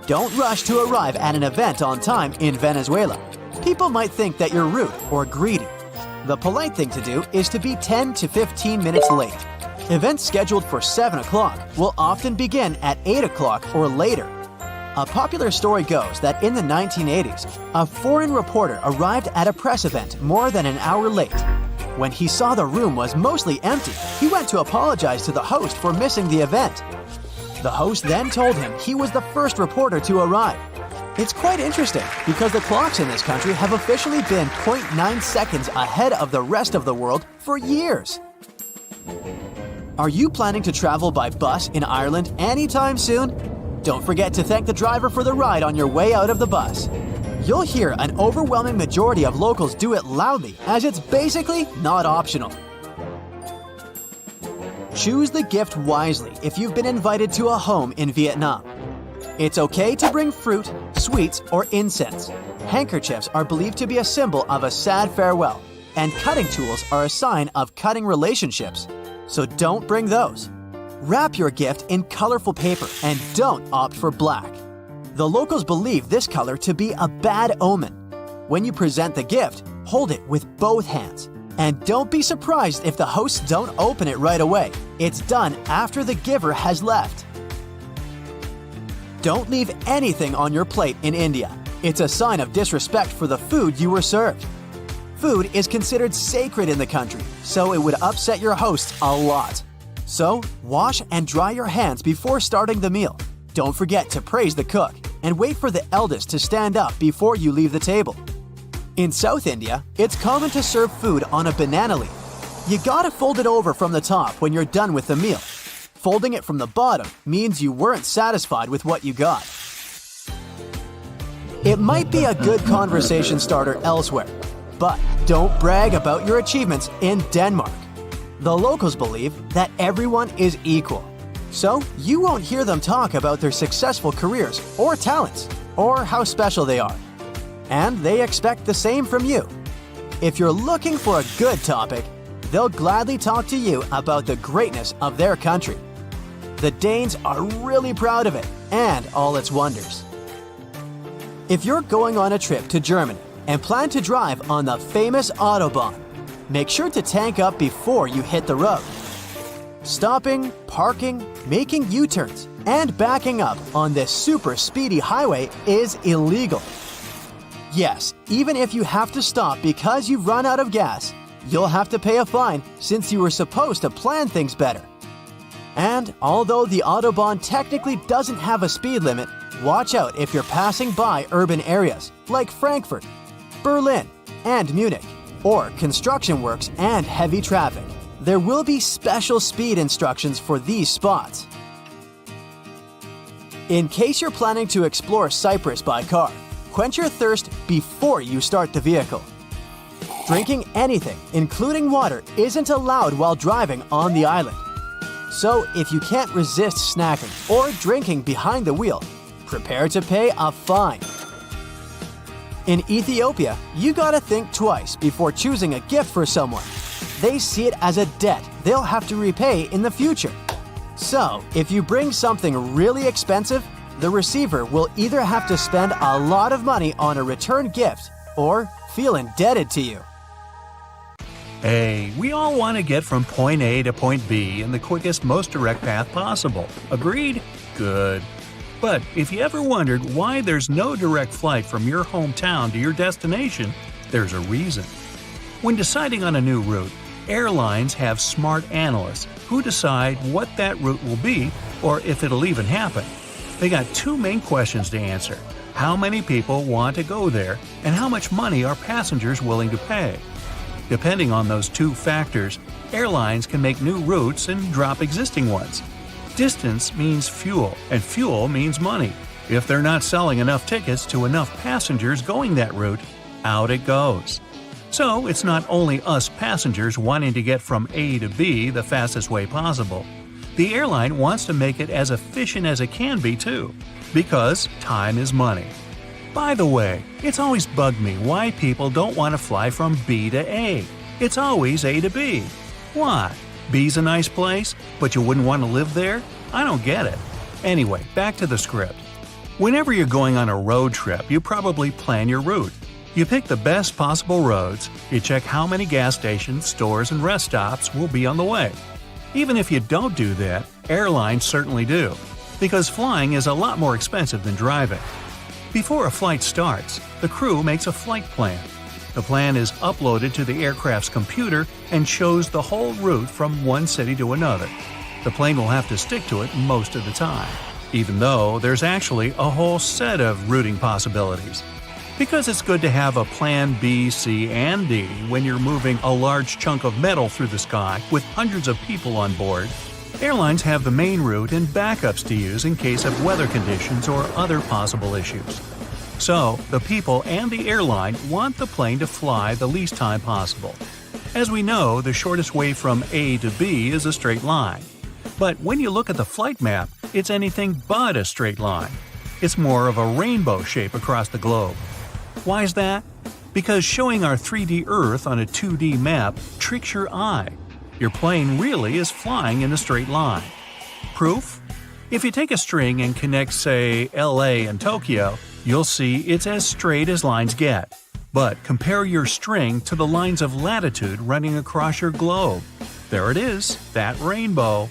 Don't rush to arrive at an event on time in Venezuela. People might think that you're rude or greedy. The polite thing to do is to be 10 to 15 minutes late. Events scheduled for 7 o'clock will often begin at 8 o'clock or later. A popular story goes that in the 1980s, a foreign reporter arrived at a press event more than an hour late. When he saw the room was mostly empty, he went to apologize to the host for missing the event. The host then told him he was the first reporter to arrive. It's quite interesting because the clocks in this country have officially been 0.9 seconds ahead of the rest of the world for years. Are you planning to travel by bus in Ireland anytime soon? Don't forget to thank the driver for the ride on your way out of the bus. You'll hear an overwhelming majority of locals do it loudly, as it's basically not optional. Choose the gift wisely if you've been invited to a home in Vietnam. It's okay to bring fruit, sweets, or incense. Handkerchiefs are believed to be a symbol of a sad farewell, and cutting tools are a sign of cutting relationships. So don't bring those. Wrap your gift in colorful paper and don't opt for black. The locals believe this color to be a bad omen. When you present the gift, hold it with both hands. And don't be surprised if the hosts don't open it right away. It's done after the giver has left. Don't leave anything on your plate in India. It's a sign of disrespect for the food you were served. Food is considered sacred in the country, so it would upset your hosts a lot. So, wash and dry your hands before starting the meal. Don't forget to praise the cook, and wait for the eldest to stand up before you leave the table. In South India, it's common to serve food on a banana leaf. You gotta fold it over from the top when you're done with the meal. Folding it from the bottom means you weren't satisfied with what you got. It might be a good conversation starter elsewhere, but don't brag about your achievements in Denmark. The locals believe that everyone is equal, so you won't hear them talk about their successful careers or talents or how special they are. And they expect the same from you. If you're looking for a good topic, they'll gladly talk to you about the greatness of their country. The Danes are really proud of it and all its wonders. If you're going on a trip to Germany and plan to drive on the famous Autobahn, make sure to tank up before you hit the road. Stopping, parking, making U-turns, and backing up on this super speedy highway is illegal. Yes, even if you have to stop because you've run out of gas, you'll have to pay a fine since you were supposed to plan things better. And although the Autobahn technically doesn't have a speed limit, watch out if you're passing by urban areas like Frankfurt, Berlin, and Munich, or construction works and heavy traffic. There will be special speed instructions for these spots. In case you're planning to explore Cyprus by car, quench your thirst before you start the vehicle. Drinking anything, including water, isn't allowed while driving on the island. So if you can't resist snacking or drinking behind the wheel, prepare to pay a fine. In Ethiopia, you gotta think twice before choosing a gift for someone. They see it as a debt they'll have to repay in the future. So, if you bring something really expensive, the receiver will either have to spend a lot of money on a return gift or feel indebted to you. Hey, we all want to get from point A to point B in the quickest, most direct path possible. Agreed? Good. But if you ever wondered why there's no direct flight from your hometown to your destination, there's a reason. When deciding on a new route, airlines have smart analysts who decide what that route will be or if it'll even happen. They got two main questions to answer: how many people want to go there, and how much money are passengers willing to pay? Depending on those two factors, airlines can make new routes and drop existing ones. Distance means fuel, and fuel means money. If they're not selling enough tickets to enough passengers going that route, out it goes. So it's not only us passengers wanting to get from A to B the fastest way possible. The airline wants to make it as efficient as it can be too, because time is money. By the way, it's always bugged me why people don't want to fly from B to A. It's always A to B. Why? B's a nice place, but you wouldn't want to live there? I don't get it. Anyway, back to the script. Whenever you're going on a road trip, you probably plan your route. You pick the best possible roads, you check how many gas stations, stores, and rest stops will be on the way. Even if you don't do that, airlines certainly do, because flying is a lot more expensive than driving. Before a flight starts, the crew makes a flight plan. The plan is uploaded to the aircraft's computer and shows the whole route from one city to another. The plane will have to stick to it most of the time, even though there's actually a whole set of routing possibilities. Because it's good to have a plan B, C, and D when you're moving a large chunk of metal through the sky with hundreds of people on board, airlines have the main route and backups to use in case of weather conditions or other possible issues. So, the people and the airline want the plane to fly the least time possible. As we know, the shortest way from A to B is a straight line. But when you look at the flight map, it's anything but a straight line. It's more of a rainbow shape across the globe. Why is that? Because showing our 3D Earth on a 2D map tricks your eye. Your plane really is flying in a straight line. Proof? If you take a string and connect, say, LA and Tokyo, you'll see it's as straight as lines get. But compare your string to the lines of latitude running across your globe. There it is, that rainbow.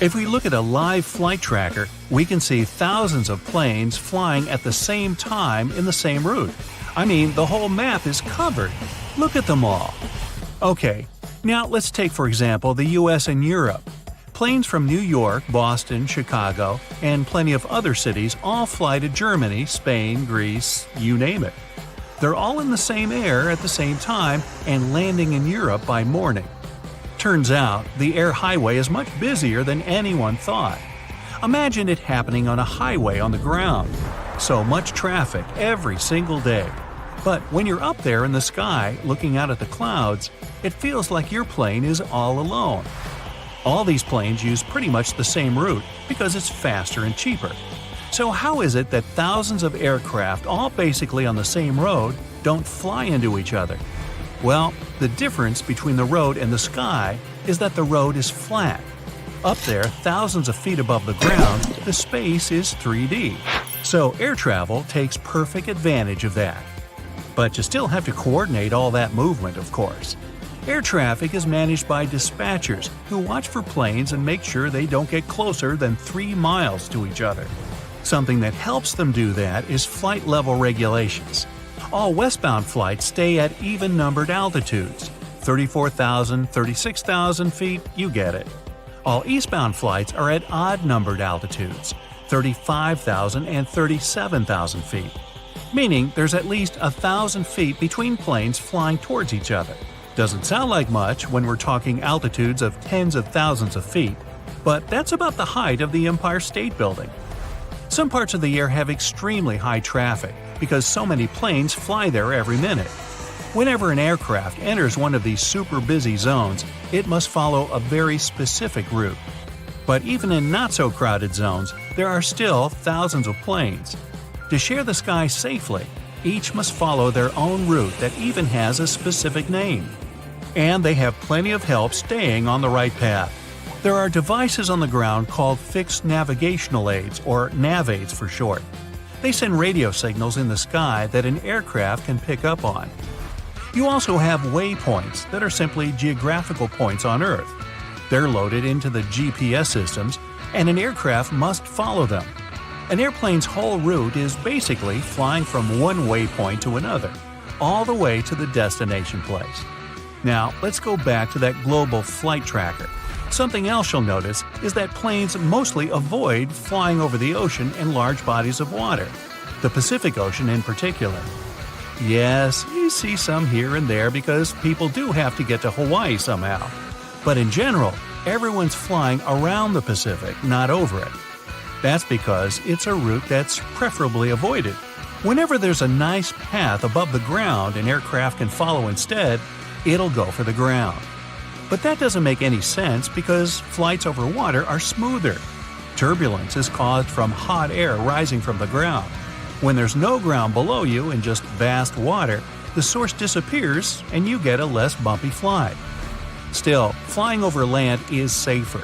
If we look at a live flight tracker, we can see thousands of planes flying at the same time in the same route. I mean, the whole map is covered. Look at them all. Okay, now let's take for example the US and Europe. Planes from New York, Boston, Chicago, and plenty of other cities all fly to Germany, Spain, Greece, you name it. They're all in the same air at the same time and landing in Europe by morning. Turns out, the air highway is much busier than anyone thought. Imagine it happening on a highway on the ground. So much traffic every single day. But when you're up there in the sky looking out at the clouds, it feels like your plane is all alone. All these planes use pretty much the same route because it's faster and cheaper. So how is it that thousands of aircraft, all basically on the same road, don't fly into each other? Well, the difference between the road and the sky is that the road is flat. Up there, thousands of feet above the ground, the space is 3D. So air travel takes perfect advantage of that. But you still have to coordinate all that movement, of course. Air traffic is managed by dispatchers who watch for planes and make sure they don't get closer than 3 miles to each other. Something that helps them do that is flight level regulations. All westbound flights stay at even-numbered altitudes. 34,000, 36,000 feet, you get it. All eastbound flights are at odd-numbered altitudes. 35,000 and 37,000 feet. Meaning there's at least 1,000 feet between planes flying towards each other. Doesn't sound like much when we're talking altitudes of tens of thousands of feet, but that's about the height of the Empire State Building. Some parts of the air have extremely high traffic because so many planes fly there every minute. Whenever an aircraft enters one of these super busy zones, it must follow a very specific route. But even in not-so-crowded zones, there are still thousands of planes. To share the sky safely, each must follow their own route that even has a specific name. And they have plenty of help staying on the right path. There are devices on the ground called fixed navigational aids, or nav aids for short. They send radio signals in the sky that an aircraft can pick up on. You also have waypoints that are simply geographical points on Earth. They're loaded into the GPS systems, and an aircraft must follow them. An airplane's whole route is basically flying from one waypoint to another, all the way to the destination place. Now, let's go back to that global flight tracker. Something else you'll notice is that planes mostly avoid flying over the ocean and large bodies of water, the Pacific Ocean in particular. Yes, you see some here and there because people do have to get to Hawaii somehow. But in general, everyone's flying around the Pacific, not over it. That's because it's a route that's preferably avoided. Whenever there's a nice path above the ground an aircraft can follow instead, it'll go for the ground. But that doesn't make any sense because flights over water are smoother. Turbulence is caused from hot air rising from the ground. When there's no ground below you and just vast water, the source disappears and you get a less bumpy flight. Still, flying over land is safer.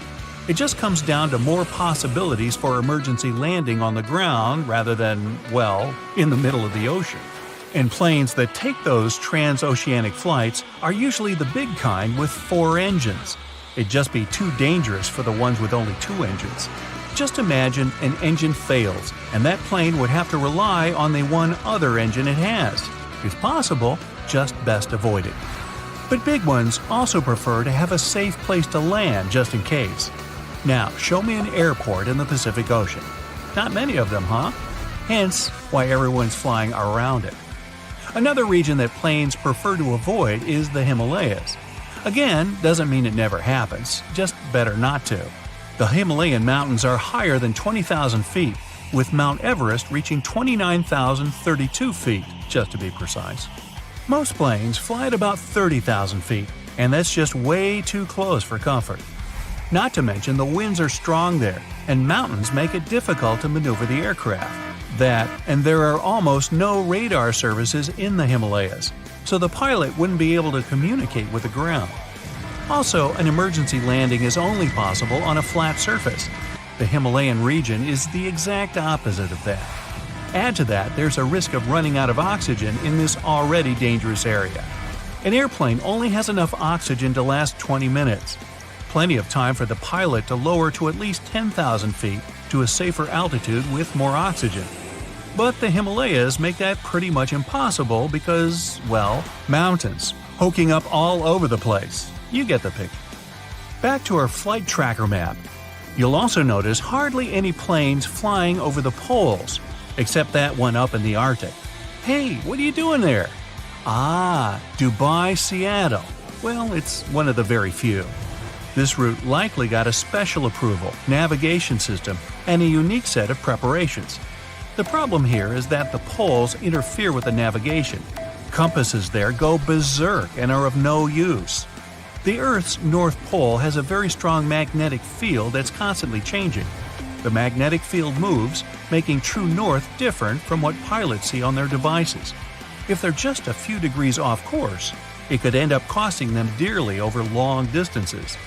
It just comes down to more possibilities for emergency landing on the ground rather than, well, in the middle of the ocean. And planes that take those transoceanic flights are usually the big kind with 4 engines. It'd just be too dangerous for the ones with only 2 engines. Just imagine an engine fails, and that plane would have to rely on the one other engine it has. If possible, just best avoid it. But big ones also prefer to have a safe place to land just in case. Now, show me an airport in the Pacific Ocean. Not many of them, huh? Hence, why everyone's flying around it. Another region that planes prefer to avoid is the Himalayas. Again, doesn't mean it never happens, just better not to. The Himalayan mountains are higher than 20,000 feet, with Mount Everest reaching 29,032 feet, just to be precise. Most planes fly at about 30,000 feet, and that's just way too close for comfort. Not to mention the winds are strong there, and mountains make it difficult to maneuver the aircraft. That, and there are almost no radar services in the Himalayas, so the pilot wouldn't be able to communicate with the ground. Also, an emergency landing is only possible on a flat surface. The Himalayan region is the exact opposite of that. Add to that, there's a risk of running out of oxygen in this already dangerous area. An airplane only has enough oxygen to last 20 minutes. Plenty of time for the pilot to lower to at least 10,000 feet to a safer altitude with more oxygen. But the Himalayas make that pretty much impossible because, well, mountains, poking up all over the place. You get the picture. Back to our flight tracker map. You'll also notice hardly any planes flying over the poles, except that one up in the Arctic. Hey, what are you doing there? Ah, Dubai, Seattle. Well, it's one of the very few. This route likely got a special approval, navigation system, and a unique set of preparations. The problem here is that the poles interfere with the navigation. Compasses there go berserk and are of no use. The Earth's North Pole has a very strong magnetic field that's constantly changing. The magnetic field moves, making true north different from what pilots see on their devices. If they're just a few degrees off course, it could end up costing them dearly over long distances.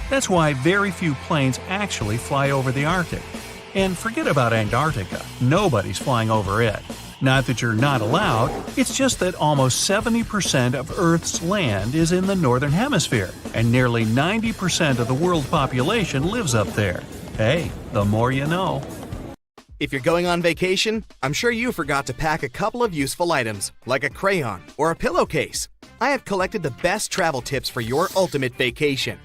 That's why very few planes actually fly over the Arctic. And forget about Antarctica, nobody's flying over it. Not that you're not allowed, it's just that almost 70% of Earth's land is in the Northern Hemisphere, and nearly 90% of the world population lives up there. Hey, the more you know. If you're going on vacation, I'm sure you forgot to pack a couple of useful items, like a crayon or a pillowcase. I have collected the best travel tips for your ultimate vacation.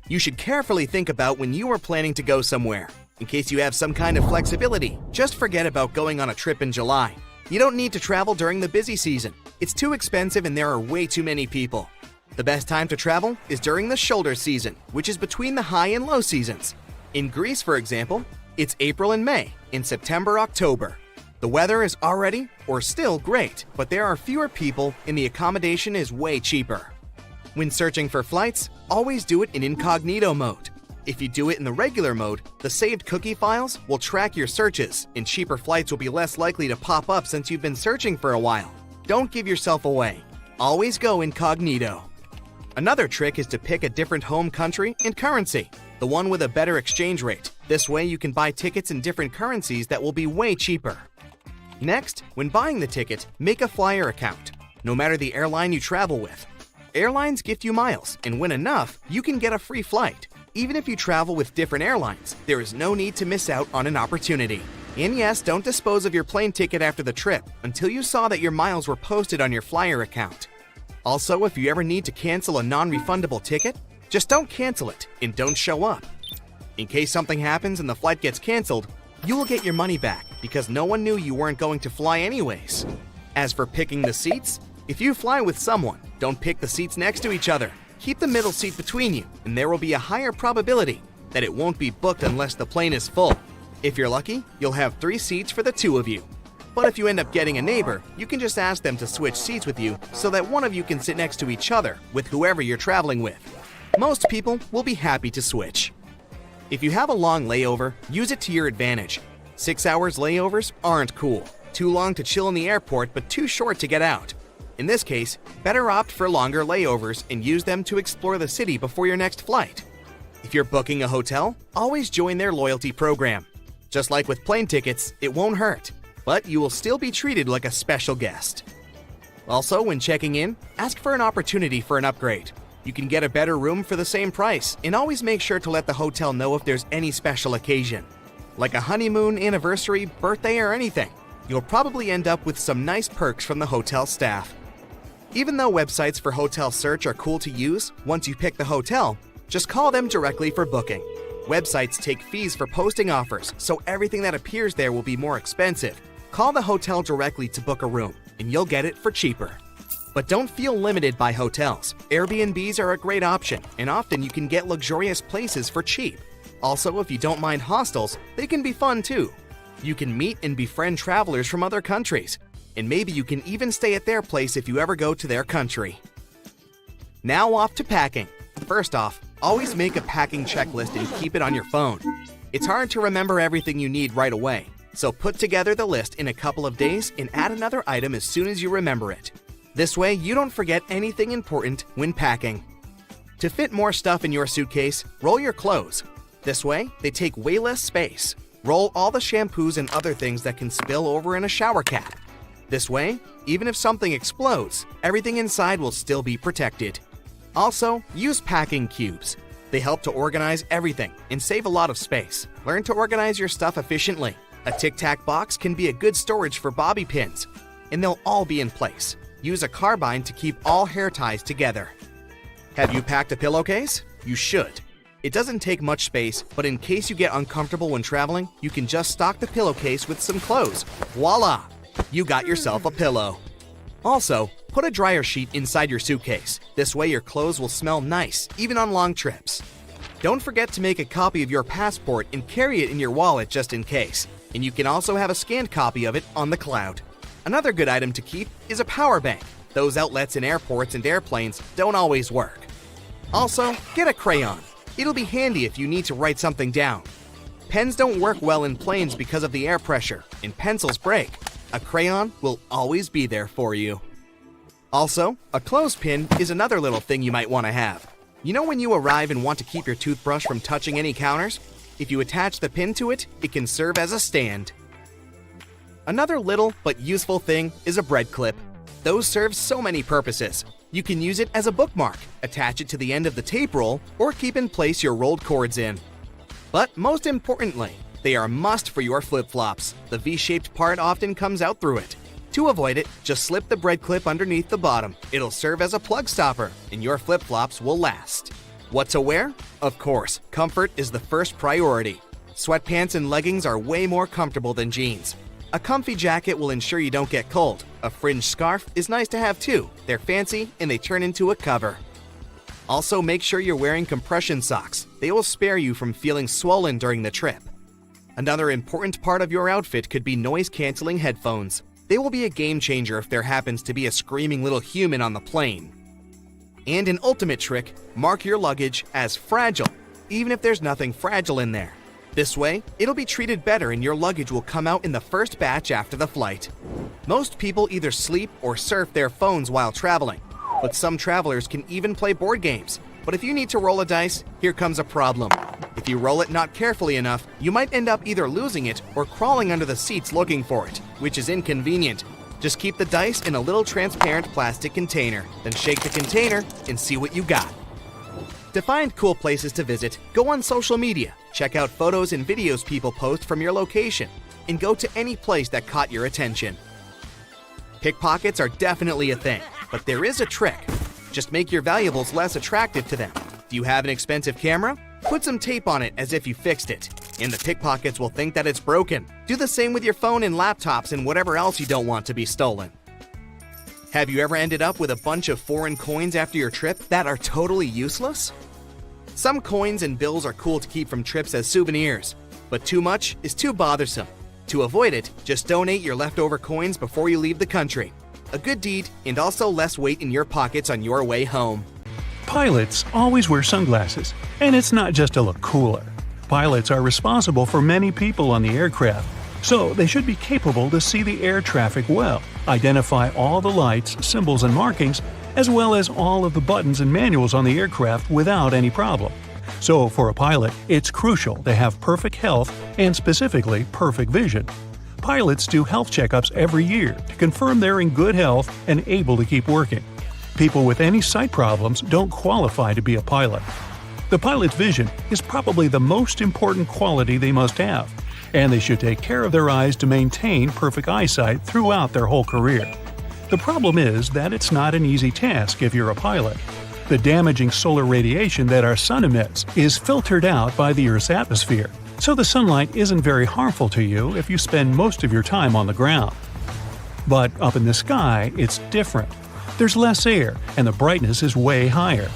You should carefully think about when you are planning to go somewhere. In case you have some kind of flexibility, just forget about going on a trip in July. You don't need to travel during the busy season. It's too expensive and there are way too many people. The best time to travel is during the shoulder season, which is between the high and low seasons. In Greece, for example, it's April and May. In September, October. The weather is already or still great, but there are fewer people and the accommodation is way cheaper. When searching for flights, always do it in incognito mode. If you do it in the regular mode, the saved cookie files will track your searches, and cheaper flights will be less likely to pop up since you've been searching for a while. Don't give yourself away. Always go incognito. Another trick is to pick a different home country and currency, the one with a better exchange rate. This way you can buy tickets in different currencies that will be way cheaper. Next, when buying the ticket, make a flyer account, no matter the airline you travel with. Airlines gift you miles, and when enough, you can get a free flight. Even if you travel with different airlines, there is no need to miss out on an opportunity. And yes, don't dispose of your plane ticket after the trip until you saw that your miles were posted on your flyer account. Also, if you ever need to cancel a non-refundable ticket, just don't cancel it and don't show up. In case something happens and the flight gets canceled, you will get your money back because no one knew you weren't going to fly anyways. As for picking the seats, if you fly with someone, don't pick the seats next to each other. keep the middle seat between you, and there will be a higher probability that it won't be booked unless the plane is full. If you're lucky, you'll have 3 seats for the 2 of you. But if you end up getting a neighbor, you can just ask them to switch seats with you so that one of you can sit next to each other with whoever you're traveling with. Most people will be happy to switch. If you have a long layover, use it to your advantage. 6 hours layovers aren't cool. Too long to chill in the airport, but too short to get out. In this case, better opt for longer layovers and use them to explore the city before your next flight. If you're booking a hotel, always join their loyalty program. Just like with plane tickets, it won't hurt, but you will still be treated like a special guest. Also, when checking in, ask for an opportunity for an upgrade. You can get a better room for the same price, and always make sure to let the hotel know if there's any special occasion. Like a honeymoon, anniversary, birthday, or anything, you'll probably end up with some nice perks from the hotel staff. Even though websites for hotel search are cool to use, once you pick the hotel, just call them directly for booking. Websites take fees for posting offers, so everything that appears there will be more expensive. Call the hotel directly to book a room, and you'll get it for cheaper. But don't feel limited by hotels. Airbnbs are a great option, and often you can get luxurious places for cheap. Also, if you don't mind hostels, they can be fun too. You can meet and befriend travelers from other countries, and maybe you can even stay at their place if you ever go to their country. Now off to packing. First off, always make a packing checklist and keep it on your phone. It's hard to remember everything you need right away, so put together the list in a couple of days and add another item as soon as you remember it. This way, you don't forget anything important when packing. To fit more stuff in your suitcase, roll your clothes. This way, they take way less space. Roll all the shampoos and other things that can spill over in a shower cap. This way, even if something explodes, everything inside will still be protected. Also, use packing cubes. They help to organize everything and save a lot of space. Learn to organize your stuff efficiently. A tic-tac box can be a good storage for bobby pins, and they'll all be in place. Use a carbine to keep all hair ties together. Have you packed a pillowcase? You should. It doesn't take much space, but in case you get uncomfortable when traveling, you can just stock the pillowcase with some clothes. Voila! You got yourself a pillow. Also, put a dryer sheet inside your suitcase. This way your clothes will smell nice, even on long trips. Don't forget to make a copy of your passport and carry it in your wallet just in case. And you can also have a scanned copy of it on the cloud. Another good item to keep is a power bank. Those outlets in airports and airplanes don't always work. Also, get a crayon. It'll be handy if you need to write something down. Pens don't work well in planes because of the air pressure, and pencils break. A crayon will always be there for you. Also, a clothespin is another little thing you might want to have. You know when you arrive and want to keep your toothbrush from touching any counters? If you attach the pin to it, it can serve as a stand. Another little but useful thing is a bread clip. Those serve so many purposes. You can use it as a bookmark, attach it to the end of the tape roll, or keep in place your rolled cords in. But most importantly, they are a must for your flip-flops. The V-shaped part often comes out through it. To avoid it, just slip the bread clip underneath the bottom. It'll serve as a plug stopper, and your flip-flops will last. What to wear? Of course, comfort is the first priority. Sweatpants and leggings are way more comfortable than jeans. A comfy jacket will ensure you don't get cold. A fringed scarf is nice to have too. They're fancy and they turn into a cover. Also, make sure you're wearing compression socks. They will spare you from feeling swollen during the trip. Another important part of your outfit could be noise-canceling headphones. They will be a game changer if there happens to be a screaming little human on the plane. And an ultimate trick, mark your luggage as fragile, even if there's nothing fragile in there. This way, it'll be treated better and your luggage will come out in the first batch after the flight. Most people either sleep or surf their phones while traveling, but some travelers can even play board games. But if you need to roll a dice, here comes a problem. If you roll it not carefully enough, you might end up either losing it or crawling under the seats looking for it, which is inconvenient. Just keep the dice in a little transparent plastic container, then shake the container and see what you got. To find cool places to visit, go on social media, check out photos and videos people post from your location, and go to any place that caught your attention. Pickpockets are definitely a thing, but there is a trick. Just make your valuables less attractive to them. Do you have an expensive camera? Put some tape on it as if you fixed it, and the pickpockets will think that it's broken. Do the same with your phone and laptops and whatever else you don't want to be stolen. Have you ever ended up with a bunch of foreign coins after your trip that are totally useless? Some coins and bills are cool to keep from trips as souvenirs, but too much is too bothersome. To avoid it, just donate your leftover coins before you leave the country. A good deed and also less weight in your pockets on your way home. Pilots always wear sunglasses, and it's not just to look cooler. Pilots are responsible for many people on the aircraft, so they should be capable to see the air traffic well, identify all the lights, symbols, and markings, as well as all of the buttons and manuals on the aircraft without any problem. So for a pilot, it's crucial to have perfect health and specifically perfect vision. Pilots do health checkups every year to confirm they're in good health and able to keep working. People with any sight problems don't qualify to be a pilot. The pilot's vision is probably the most important quality they must have, and they should take care of their eyes to maintain perfect eyesight throughout their whole career. The problem is that it's not an easy task if you're a pilot. The damaging solar radiation that our sun emits is filtered out by the Earth's atmosphere, so the sunlight isn't very harmful to you if you spend most of your time on the ground. But up in the sky, it's different. There's less air, and the brightness is way higher.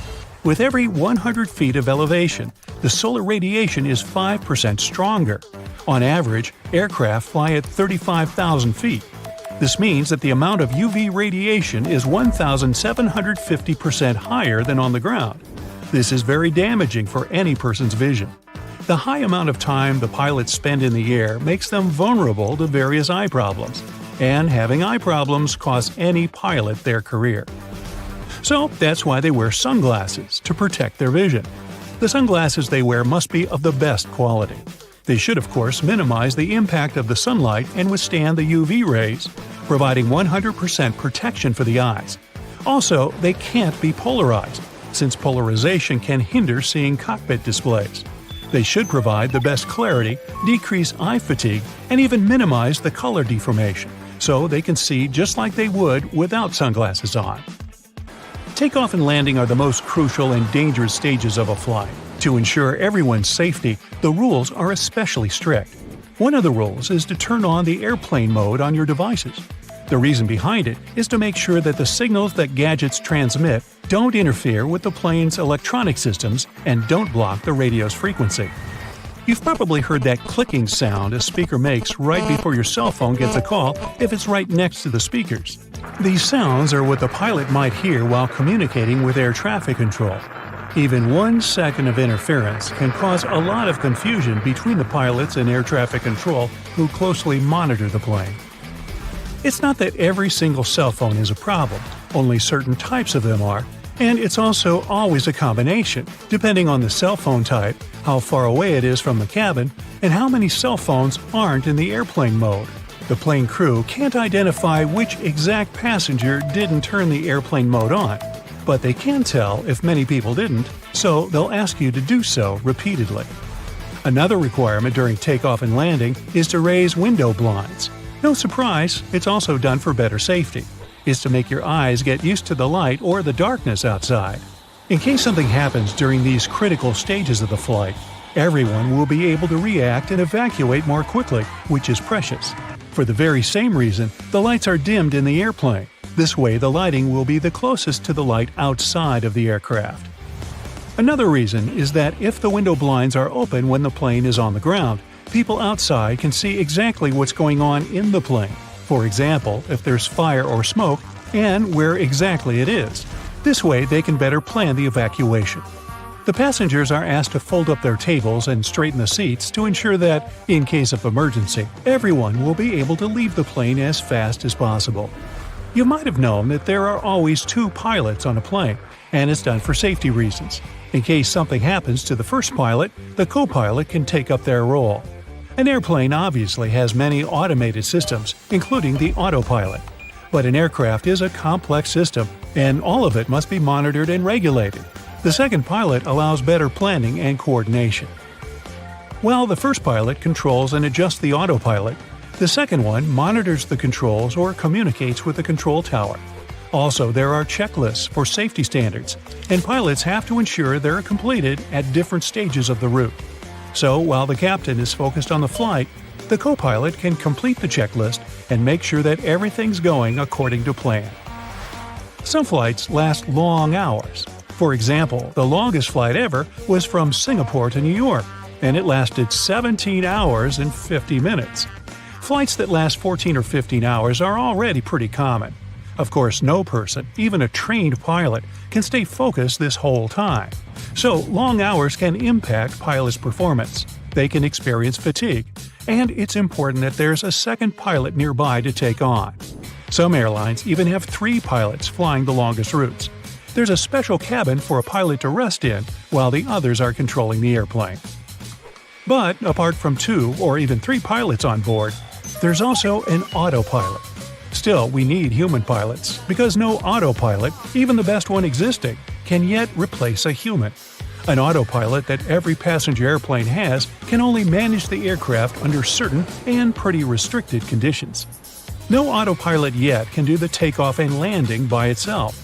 With every 100 feet of elevation, the solar radiation is 5% stronger. On average, aircraft fly at 35,000 feet. This means that the amount of UV radiation is 1,750% higher than on the ground. This is very damaging for any person's vision. The high amount of time the pilots spend in the air makes them vulnerable to various eye problems, and having eye problems costs any pilot their career. So that's why they wear sunglasses, to protect their vision. The sunglasses they wear must be of the best quality. They should, of course, minimize the impact of the sunlight and withstand the UV rays, providing 100% protection for the eyes. Also, they can't be polarized, since polarization can hinder seeing cockpit displays. They should provide the best clarity, decrease eye fatigue, and even minimize the color deformation, so they can see just like they would without sunglasses on. Takeoff and landing are the most crucial and dangerous stages of a flight. To ensure everyone's safety, the rules are especially strict. One of the rules is to turn on the airplane mode on your devices. The reason behind it is to make sure that the signals that gadgets transmit don't interfere with the plane's electronic systems and don't block the radio's frequency. You've probably heard that clicking sound a speaker makes right before your cell phone gets a call if it's right next to the speakers. These sounds are what the pilot might hear while communicating with air traffic control. Even 1 second of interference can cause a lot of confusion between the pilots and air traffic control who closely monitor the plane. It's not that every single cell phone is a problem, only certain types of them are, and it's also always a combination, depending on the cell phone type, how far away it is from the cabin, and how many cell phones aren't in the airplane mode. The plane crew can't identify which exact passenger didn't turn the airplane mode on, but they can tell if many people didn't, so they'll ask you to do so repeatedly. Another requirement during takeoff and landing is to raise window blinds. No surprise, it's also done for better safety. It's to make your eyes get used to the light or the darkness outside. In case something happens during these critical stages of the flight, everyone will be able to react and evacuate more quickly, which is precious. For the very same reason, the lights are dimmed in the airplane. This way the lighting will be the closest to the light outside of the aircraft. Another reason is that if the window blinds are open when the plane is on the ground, people outside can see exactly what's going on in the plane. For example, if there's fire or smoke, and where exactly it is. This way they can better plan the evacuation. The passengers are asked to fold up their tables and straighten the seats to ensure that, in case of emergency, everyone will be able to leave the plane as fast as possible. You might have known that there are always 2 pilots on a plane, and it's done for safety reasons. In case something happens to the first pilot, the co-pilot can take up their role. An airplane obviously has many automated systems, including the autopilot. But an aircraft is a complex system, and all of it must be monitored and regulated. The second pilot allows better planning and coordination. While the first pilot controls and adjusts the autopilot, the second one monitors the controls or communicates with the control tower. Also, there are checklists for safety standards, and pilots have to ensure they're completed at different stages of the route. So, while the captain is focused on the flight, the co-pilot can complete the checklist and make sure that everything's going according to plan. Some flights last long hours. For example, the longest flight ever was from Singapore to New York, and it lasted 17 hours and 50 minutes. Flights that last 14 or 15 hours are already pretty common. Of course, no person, even a trained pilot, can stay focused this whole time. So, long hours can impact pilots' performance. They can experience fatigue, and it's important that there's a second pilot nearby to take on. Some airlines even have 3 pilots flying the longest routes. There's a special cabin for a pilot to rest in while the others are controlling the airplane. But apart from 2 or even 3 pilots on board, there's also an autopilot. Still, we need human pilots, because no autopilot, even the best one existing, can yet replace a human. An autopilot that every passenger airplane has can only manage the aircraft under certain and pretty restricted conditions. No autopilot yet can do the takeoff and landing by itself,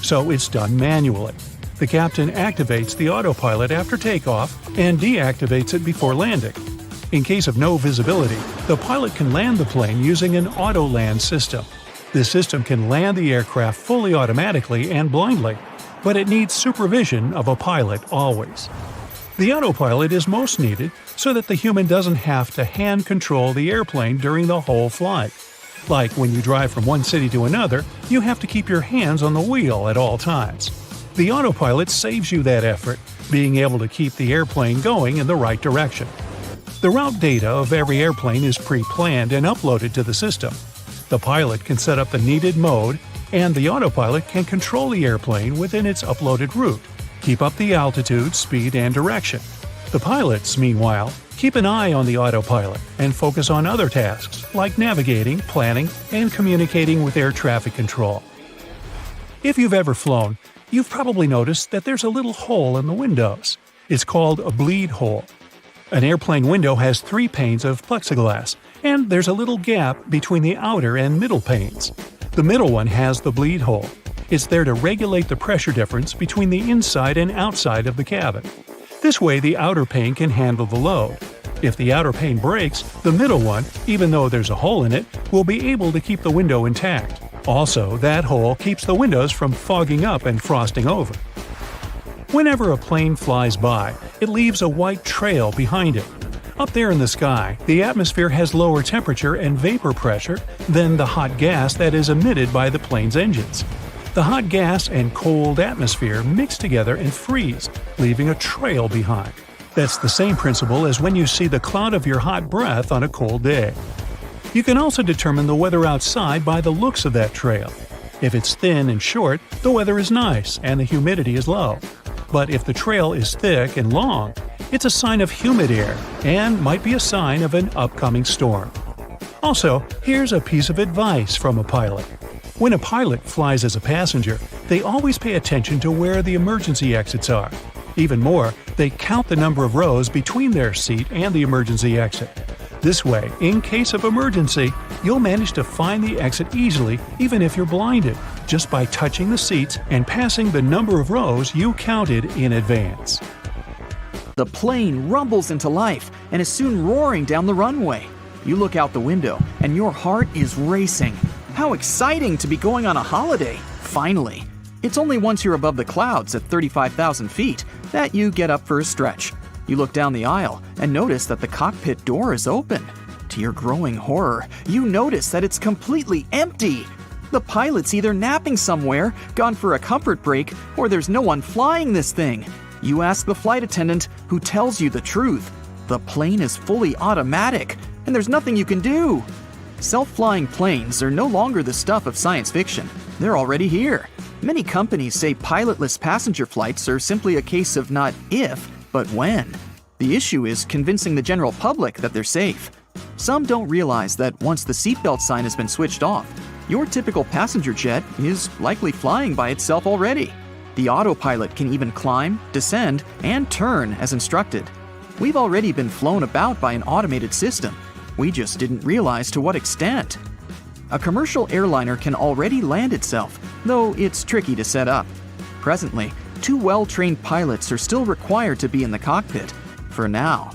so it's done manually. The captain activates the autopilot after takeoff and deactivates it before landing. In case of no visibility, the pilot can land the plane using an auto-land system. This system can land the aircraft fully automatically and blindly, but it needs supervision of a pilot always. The autopilot is most needed so that the human doesn't have to hand control the airplane during the whole flight. Like when you drive from one city to another, you have to keep your hands on the wheel at all times. The autopilot saves you that effort, being able to keep the airplane going in the right direction. The route data of every airplane is pre-planned and uploaded to the system. The pilot can set up the needed mode, and the autopilot can control the airplane within its uploaded route, keep up the altitude, speed, and direction. The pilots, meanwhile, keep an eye on the autopilot and focus on other tasks like navigating, planning, and communicating with air traffic control. If you've ever flown, you've probably noticed that there's a little hole in the windows. It's called a bleed hole. An airplane window has 3 panes of plexiglass, and there's a little gap between the outer and middle panes. The middle one has the bleed hole. It's there to regulate the pressure difference between the inside and outside of the cabin. This way, the outer pane can handle the load. If the outer pane breaks, the middle one, even though there's a hole in it, will be able to keep the window intact. Also, that hole keeps the windows from fogging up and frosting over. Whenever a plane flies by, it leaves a white trail behind it. Up there in the sky, the atmosphere has lower temperature and vapor pressure than the hot gas that is emitted by the plane's engines. The hot gas and cold atmosphere mix together and freeze, leaving a trail behind. That's the same principle as when you see the cloud of your hot breath on a cold day. You can also determine the weather outside by the looks of that trail. If it's thin and short, the weather is nice and the humidity is low. But if the trail is thick and long, it's a sign of humid air and might be a sign of an upcoming storm. Also, here's a piece of advice from a pilot. When a pilot flies as a passenger, they always pay attention to where the emergency exits are. Even more, they count the number of rows between their seat and the emergency exit. This way, in case of emergency, you'll manage to find the exit easily even if you're blinded, just by touching the seats and passing the number of rows you counted in advance. The plane rumbles into life and is soon roaring down the runway. You look out the window and your heart is racing. How exciting to be going on a holiday, finally. It's only once you're above the clouds at 35,000 feet that you get up for a stretch. You look down the aisle and notice that the cockpit door is open. To your growing horror, you notice that it's completely empty. The pilot's either napping somewhere, gone for a comfort break, or there's no one flying this thing. You ask the flight attendant, who tells you the truth. The plane is fully automatic, and there's nothing you can do. Self-flying planes are no longer the stuff of science fiction. They're already here. Many companies say pilotless passenger flights are simply a case of not if, but when. The issue is convincing the general public that they're safe. Some don't realize that once the seatbelt sign has been switched off, your typical passenger jet is likely flying by itself already. The autopilot can even climb, descend, and turn as instructed. We've already been flown about by an automated system. We just didn't realize to what extent. A commercial airliner can already land itself, though it's tricky to set up. Presently, 2 well-trained pilots are still required to be in the cockpit, for now.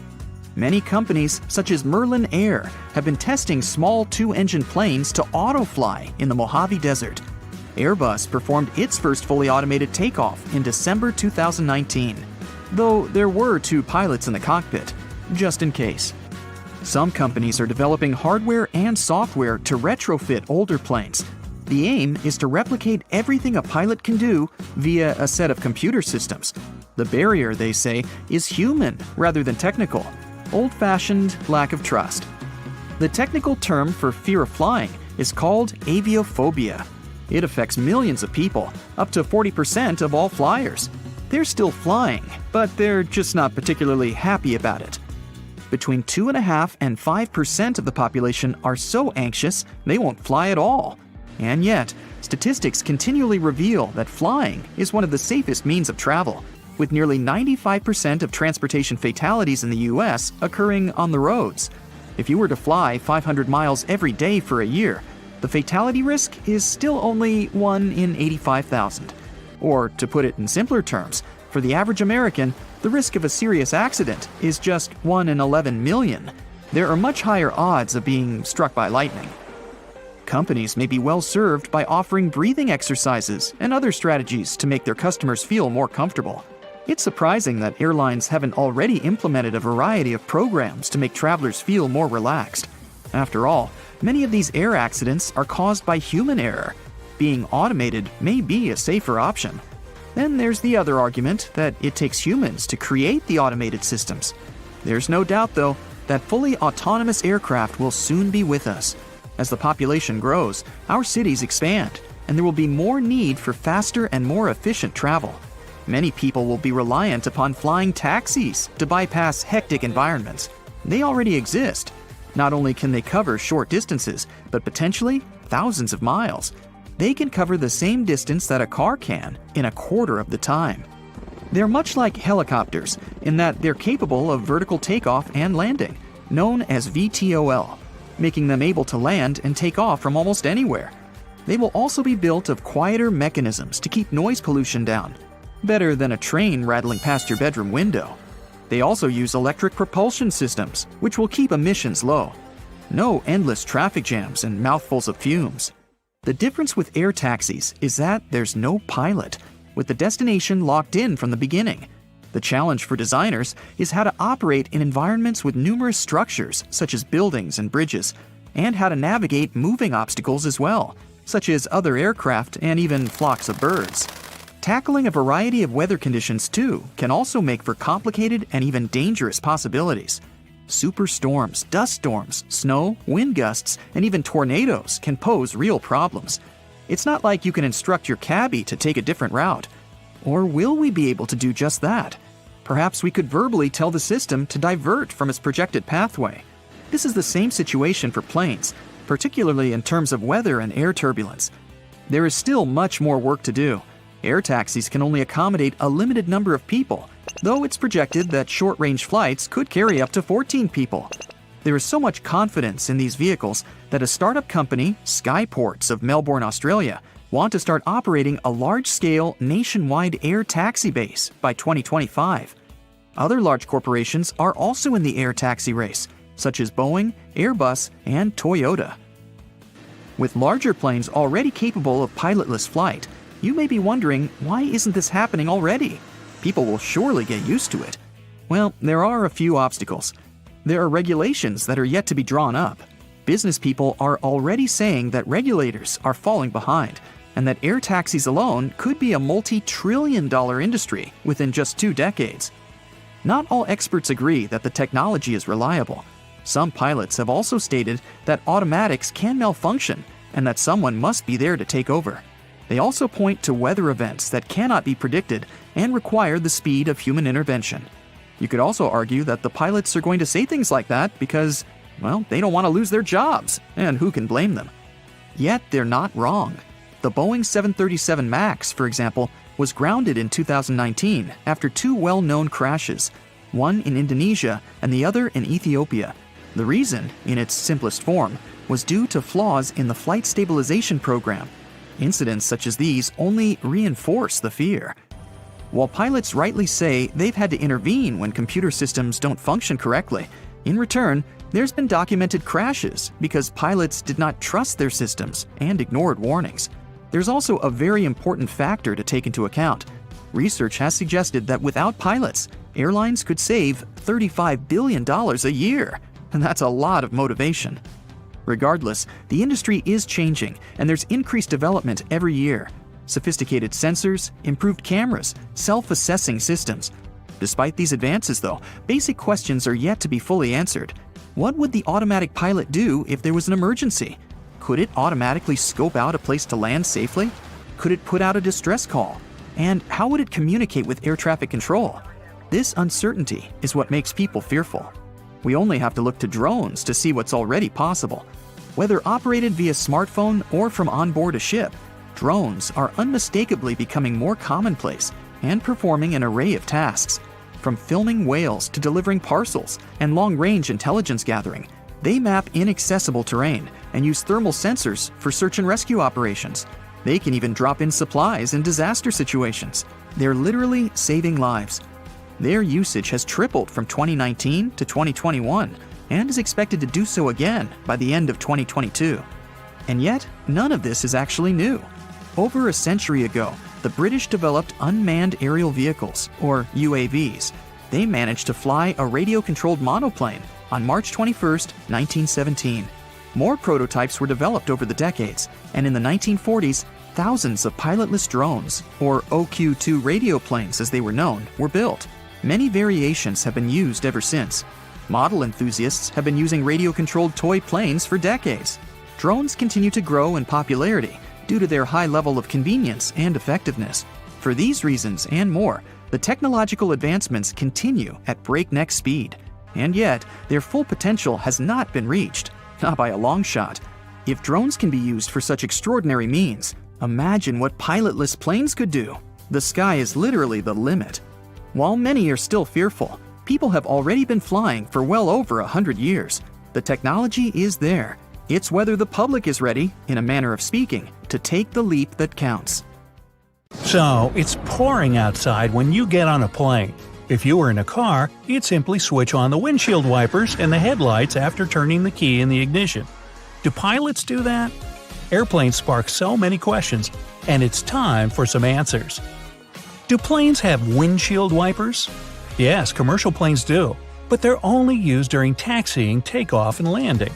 Many companies, such as Merlin Air, have been testing small 2-engine planes to auto-fly in the Mojave Desert. Airbus performed its first fully automated takeoff in December 2019, though there were 2 pilots in the cockpit, just in case. Some companies are developing hardware and software to retrofit older planes. The aim is to replicate everything a pilot can do via a set of computer systems. The barrier, they say, is human rather than technical. Old-fashioned lack of trust. The technical term for fear of flying is called aviophobia. It affects millions of people, up to 40% of all flyers. They're still flying, but they're just not particularly happy about it. Between 2.5% and 5% of the population are so anxious they won't fly at all. And yet, statistics continually reveal that flying is one of the safest means of travel, with nearly 95% of transportation fatalities in the US occurring on the roads. If you were to fly 500 miles every day for a year, the fatality risk is still only 1 in 85,000. Or, to put it in simpler terms, for the average American, the risk of a serious accident is just 1 in 11 million. There are much higher odds of being struck by lightning. Companies may be well served by offering breathing exercises and other strategies to make their customers feel more comfortable. It's surprising that airlines haven't already implemented a variety of programs to make travelers feel more relaxed. After all, many of these air accidents are caused by human error. Being automated may be a safer option. Then there's the other argument that it takes humans to create the automated systems. There's no doubt, though, that fully autonomous aircraft will soon be with us. As the population grows, our cities expand, and there will be more need for faster and more efficient travel. Many people will be reliant upon flying taxis to bypass hectic environments. They already exist. Not only can they cover short distances, but potentially thousands of miles. They can cover the same distance that a car can in a quarter of the time. They're much like helicopters in that they're capable of vertical takeoff and landing, known as VTOL, making them able to land and take off from almost anywhere. They will also be built of quieter mechanisms to keep noise pollution down, better than a train rattling past your bedroom window. They also use electric propulsion systems, which will keep emissions low. No endless traffic jams and mouthfuls of fumes. The difference with air taxis is that there's no pilot, with the destination locked in from the beginning. The challenge for designers is how to operate in environments with numerous structures, such as buildings and bridges, and how to navigate moving obstacles as well, such as other aircraft and even flocks of birds. Tackling a variety of weather conditions, too, can also make for complicated and even dangerous possibilities. Superstorms, dust storms, snow, wind gusts, and even tornadoes can pose real problems. It's not like you can instruct your cabbie to take a different route. Or will we be able to do just that? Perhaps we could verbally tell the system to divert from its projected pathway. This is the same situation for planes, particularly in terms of weather and air turbulence. There is still much more work to do. Air taxis can only accommodate a limited number of people, though it's projected that short-range flights could carry up to 14 people. There is so much confidence in these vehicles that a startup company, Skyports of Melbourne, Australia, want to start operating a large-scale nationwide air taxi base by 2025. Other large corporations are also in the air taxi race, such as Boeing, Airbus, and Toyota. With larger planes already capable of pilotless flight, you may be wondering, why isn't this happening already? People will surely get used to it. Well, there are a few obstacles. There are regulations that are yet to be drawn up. Business people are already saying that regulators are falling behind, and that air taxis alone could be a multi-trillion-dollar industry within just 2 decades. Not all experts agree that the technology is reliable. Some pilots have also stated that automatics can malfunction and that someone must be there to take over. They also point to weather events that cannot be predicted and require the speed of human intervention. You could also argue that the pilots are going to say things like that because, well, they don't want to lose their jobs, and who can blame them? Yet they're not wrong. The Boeing 737 MAX, for example, was grounded in 2019 after 2 well-known crashes, one in Indonesia and the other in Ethiopia. The reason, in its simplest form, was due to flaws in the flight stabilization program. Incidents such as these only reinforce the fear. While pilots rightly say they've had to intervene when computer systems don't function correctly, in return, there's been documented crashes because pilots did not trust their systems and ignored warnings. There's also a very important factor to take into account. Research has suggested that without pilots, airlines could save $35 billion a year, and that's a lot of motivation. Regardless, the industry is changing, and there's increased development every year. Sophisticated sensors, improved cameras, self-assessing systems. Despite these advances, though, basic questions are yet to be fully answered. What would the automatic pilot do if there was an emergency? Could it automatically scope out a place to land safely? Could it put out a distress call? And how would it communicate with air traffic control? This uncertainty is what makes people fearful. We only have to look to drones to see what's already possible. Whether operated via smartphone or from onboard a ship, drones are unmistakably becoming more commonplace and performing an array of tasks. From filming whales to delivering parcels and long-range intelligence gathering, they map inaccessible terrain and use thermal sensors for search and rescue operations. They can even drop in supplies in disaster situations. They're literally saving lives. Their usage has tripled from 2019 to 2021 and is expected to do so again by the end of 2022. And yet, none of this is actually new. Over a century ago, the British developed unmanned aerial vehicles, or UAVs. They managed to fly a radio-controlled monoplane on March 21, 1917. More prototypes were developed over the decades, and in the 1940s, thousands of pilotless drones, or OQ-2 radio planes as they were known, were built. Many variations have been used ever since. Model enthusiasts have been using radio-controlled toy planes for decades. Drones continue to grow in popularity due to their high level of convenience and effectiveness. For these reasons and more, the technological advancements continue at breakneck speed. And yet, their full potential has not been reached, not by a long shot. If drones can be used for such extraordinary means, imagine what pilotless planes could do. The sky is literally the limit. While many are still fearful, people have already been flying for well over 100 years. The technology is there. It's whether the public is ready, in a manner of speaking, to take the leap that counts. So, it's pouring outside when you get on a plane. If you were in a car, you'd simply switch on the windshield wipers and the headlights after turning the key in the ignition. Do pilots do that? Airplanes spark so many questions, and it's time for some answers. Do planes have windshield wipers? Yes, commercial planes do, but they're only used during taxiing, takeoff, and landing.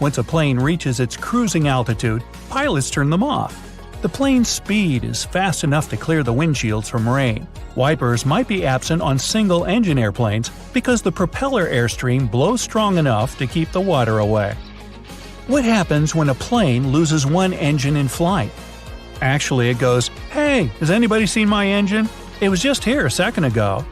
Once a plane reaches its cruising altitude, pilots turn them off. The plane's speed is fast enough to clear the windshields from rain. Wipers might be absent on single-engine airplanes because the propeller airstream blows strong enough to keep the water away. What happens when a plane loses one engine in flight? Actually, it goes, "Hey, has anybody seen my engine? It was just here a second ago."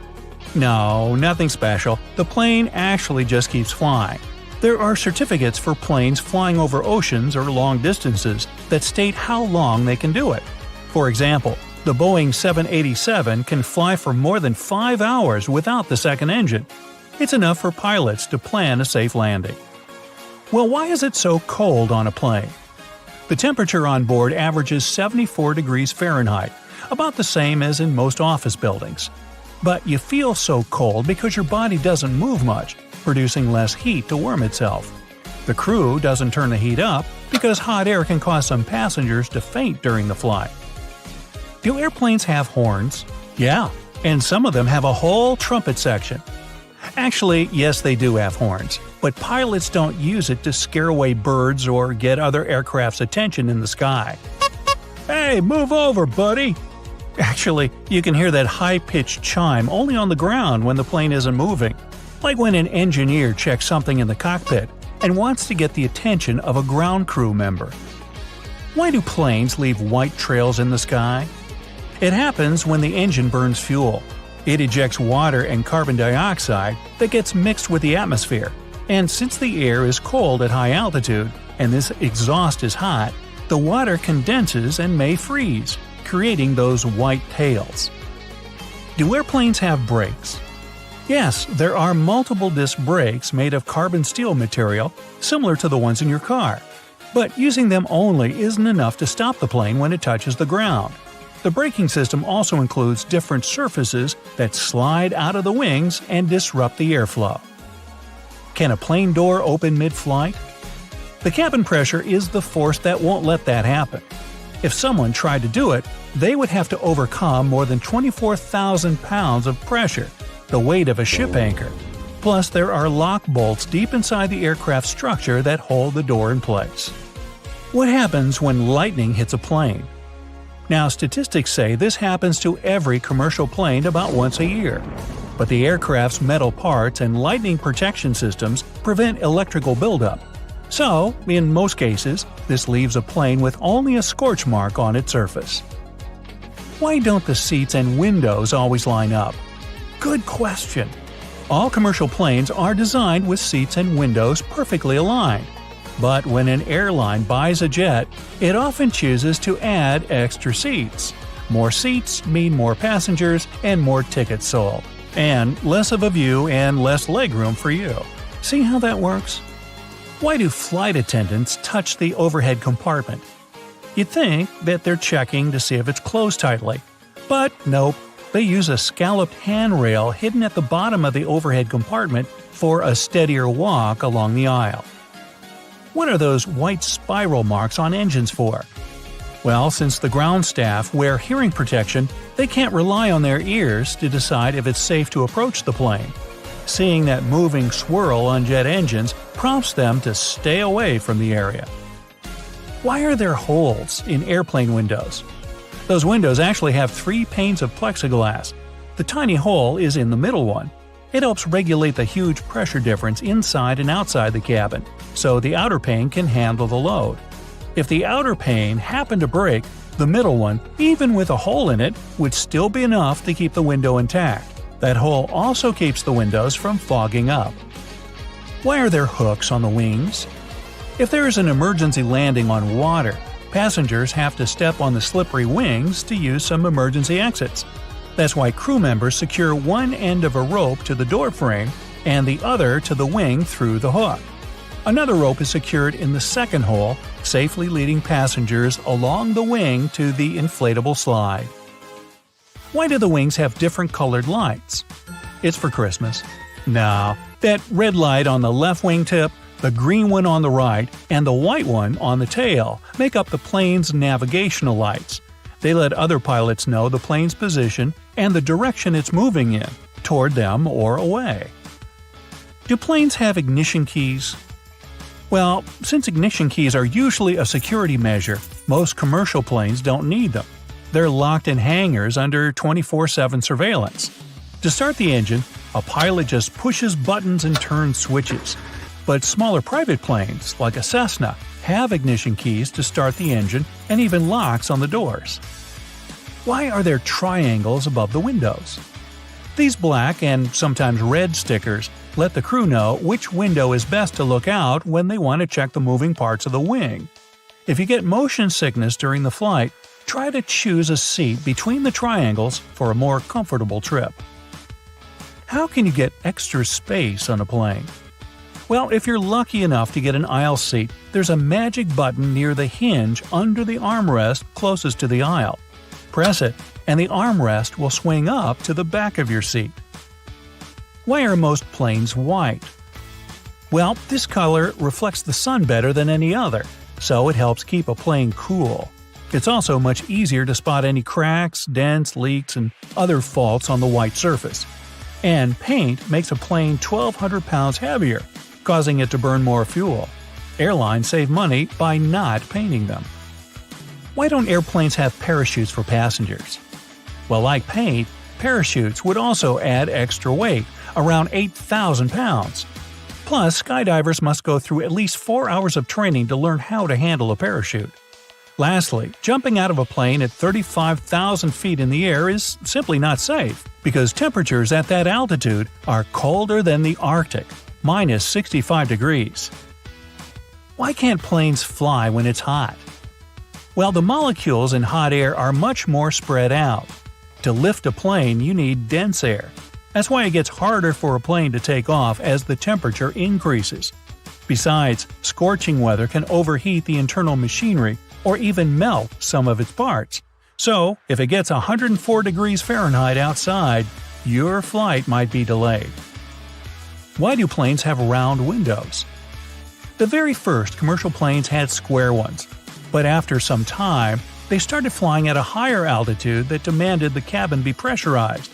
No, nothing special. The plane actually just keeps flying. There are certificates for planes flying over oceans or long distances that state how long they can do it. For example, the Boeing 787 can fly for more than 5 hours without the second engine. It's enough for pilots to plan a safe landing. Well, why is it so cold on a plane? The temperature on board averages 74 degrees Fahrenheit, about the same as in most office buildings. But you feel so cold because your body doesn't move much, producing less heat to warm itself. The crew doesn't turn the heat up because hot air can cause some passengers to faint during the flight. Do airplanes have horns? Yeah, and some of them have a whole trumpet section. Actually, yes, they do have horns, but pilots don't use it to scare away birds or get other aircraft's attention in the sky. "Hey, move over, buddy!" Actually, you can hear that high-pitched chime only on the ground when the plane isn't moving. Like when an engineer checks something in the cockpit and wants to get the attention of a ground crew member. Why do planes leave white trails in the sky? It happens when the engine burns fuel. It ejects water and carbon dioxide that gets mixed with the atmosphere, and since the air is cold at high altitude and this exhaust is hot, the water condenses and may freeze, creating those white tails. Do airplanes have brakes? Yes, there are multiple disc brakes made of carbon steel material, similar to the ones in your car. But using them only isn't enough to stop the plane when it touches the ground. The braking system also includes different surfaces that slide out of the wings and disrupt the airflow. Can a plane door open mid-flight? The cabin pressure is the force that won't let that happen. If someone tried to do it, they would have to overcome more than 24,000 pounds of pressure, the weight of a ship anchor. Plus, there are lock bolts deep inside the aircraft structure that hold the door in place. What happens when lightning hits a plane? Now, statistics say this happens to every commercial plane about once a year. But the aircraft's metal parts and lightning protection systems prevent electrical buildup. So, in most cases, this leaves a plane with only a scorch mark on its surface. Why don't the seats and windows always line up? Good question. All commercial planes are designed with seats and windows perfectly aligned. But when an airline buys a jet, it often chooses to add extra seats. More seats mean more passengers and more tickets sold. And less of a view and less legroom for you. See how that works? Why do flight attendants touch the overhead compartment? You'd think that they're checking to see if it's closed tightly. But nope, they use a scalloped handrail hidden at the bottom of the overhead compartment for a steadier walk along the aisle. What are those white spiral marks on engines for? Well, since the ground staff wear hearing protection, they can't rely on their ears to decide if it's safe to approach the plane. Seeing that moving swirl on jet engines prompts them to stay away from the area. Why are there holes in airplane windows? Those windows actually have 3 panes of plexiglass. The tiny hole is in the middle one. It helps regulate the huge pressure difference inside and outside the cabin, so the outer pane can handle the load. If the outer pane happened to break, the middle one, even with a hole in it, would still be enough to keep the window intact. That hole also keeps the windows from fogging up. Why are there hooks on the wings? If there is an emergency landing on water, passengers have to step on the slippery wings to use some emergency exits. That's why crew members secure one end of a rope to the door frame and the other to the wing through the hook. Another rope is secured in the second hole, safely leading passengers along the wing to the inflatable slide. Why do the wings have different colored lights? It's for Christmas. No, that red light on the left wingtip, the green one on the right, and the white one on the tail make up the plane's navigational lights. They let other pilots know the plane's position and the direction it's moving in, toward them or away. Do planes have ignition keys? Well, since ignition keys are usually a security measure, most commercial planes don't need them. They're locked in hangars under 24/7 surveillance. To start the engine, a pilot just pushes buttons and turns switches. But smaller private planes, like a Cessna, have ignition keys to start the engine and even locks on the doors. Why are there triangles above the windows? These black and sometimes red stickers let the crew know which window is best to look out when they want to check the moving parts of the wing. If you get motion sickness during the flight, try to choose a seat between the triangles for a more comfortable trip. How can you get extra space on a plane? Well, if you're lucky enough to get an aisle seat, there's a magic button near the hinge under the armrest closest to the aisle. Press it, and the armrest will swing up to the back of your seat. Why are most planes white? Well, this color reflects the sun better than any other, so it helps keep a plane cool. It's also much easier to spot any cracks, dents, leaks, and other faults on the white surface. And paint makes a plane 1,200 pounds heavier, causing it to burn more fuel. Airlines save money by not painting them. Why don't airplanes have parachutes for passengers? Well, like paint, parachutes would also add extra weight, around 8,000 pounds. Plus, skydivers must go through at least 4 hours of training to learn how to handle a parachute. Lastly, jumping out of a plane at 35,000 feet in the air is simply not safe, because temperatures at that altitude are colder than the Arctic, minus 65 degrees. Why can't planes fly when it's hot? Well, the molecules in hot air are much more spread out. To lift a plane, you need dense air. That's why it gets harder for a plane to take off as the temperature increases. Besides, scorching weather can overheat the internal machinery or even melt some of its parts. So, if it gets 104 degrees Fahrenheit outside, your flight might be delayed. Why do planes have round windows? The very first commercial planes had square ones, but after some time, they started flying at a higher altitude that demanded the cabin be pressurized.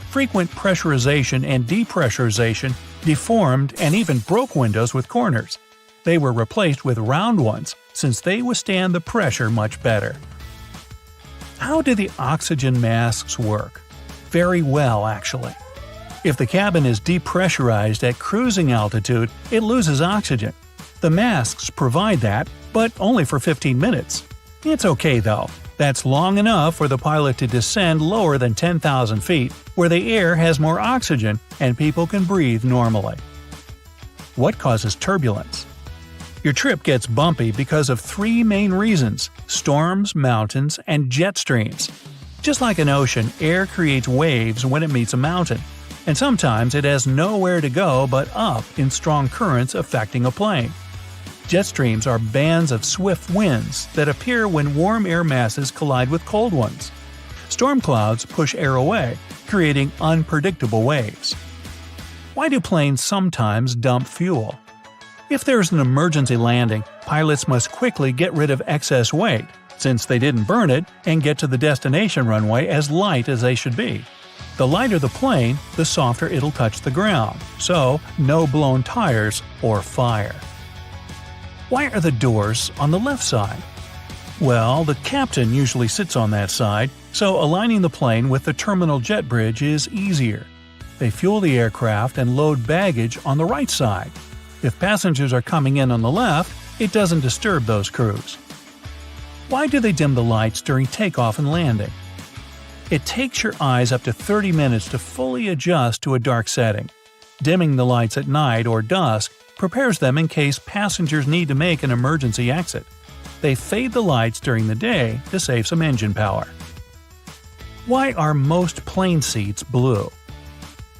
Frequent pressurization and depressurization deformed and even broke windows with corners. They were replaced with round ones since they withstand the pressure much better. How do the oxygen masks work? Very well, actually. If the cabin is depressurized at cruising altitude, it loses oxygen. The masks provide that, but only for 15 minutes. It's okay though. That's long enough for the pilot to descend lower than 10,000 feet, where the air has more oxygen and people can breathe normally. What causes turbulence? Your trip gets bumpy because of three main reasons: storms, mountains, and jet streams. Just like an ocean, air creates waves when it meets a mountain, and sometimes it has nowhere to go but up in strong currents affecting a plane. Jet streams are bands of swift winds that appear when warm air masses collide with cold ones. Storm clouds push air away, creating unpredictable waves. Why do planes sometimes dump fuel? If there's an emergency landing, pilots must quickly get rid of excess weight, since they didn't burn it, and get to the destination runway as light as they should be. The lighter the plane, the softer it'll touch the ground, so no blown tires or fire. Why are the doors on the left side? Well, the captain usually sits on that side, so aligning the plane with the terminal jet bridge is easier. They fuel the aircraft and load baggage on the right side. If passengers are coming in on the left, it doesn't disturb those crews. Why do they dim the lights during takeoff and landing? It takes your eyes up to 30 minutes to fully adjust to a dark setting. Dimming the lights at night or dusk prepares them in case passengers need to make an emergency exit. They fade the lights during the day to save some engine power. Why are most plane seats blue?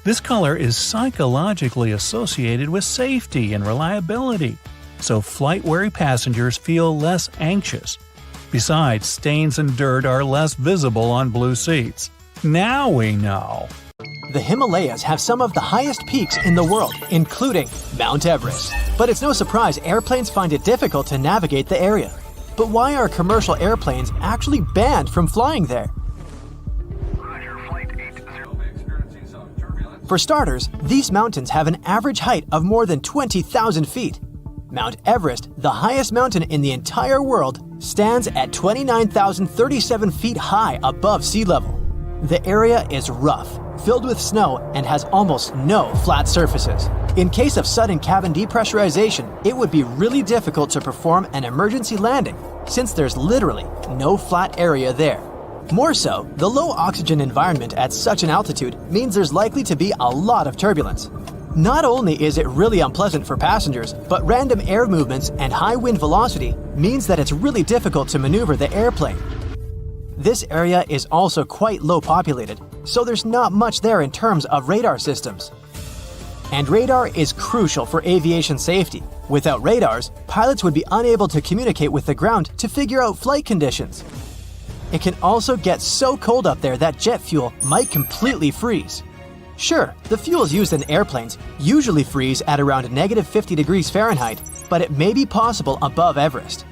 This color is psychologically associated with safety and reliability, so flight-weary passengers feel less anxious. Besides, stains and dirt are less visible on blue seats. Now we know. The Himalayas have some of the highest peaks in the world, including Mount Everest. But it's no surprise airplanes find it difficult to navigate the area. But why are commercial airplanes actually banned from flying there? For starters, these mountains have an average height of more than 20,000 feet. Mount Everest, the highest mountain in the entire world, stands at 29,037 feet high above sea level. The area is rough, filled with snow, and has almost no flat surfaces. In case of sudden cabin depressurization, it would be really difficult to perform an emergency landing, since there's literally no flat area there. More so, the low oxygen environment at such an altitude means there's likely to be a lot of turbulence. Not only is it really unpleasant for passengers, but random air movements and high wind velocity means that it's really difficult to maneuver the airplane. This area is also quite low populated, so there's not much there in terms of radar systems. And radar is crucial for aviation safety. Without radars, pilots would be unable to communicate with the ground to figure out flight conditions. It can also get so cold up there that jet fuel might completely freeze. Sure, the fuels used in airplanes usually freeze at around -50°F, but it may be possible above Everest.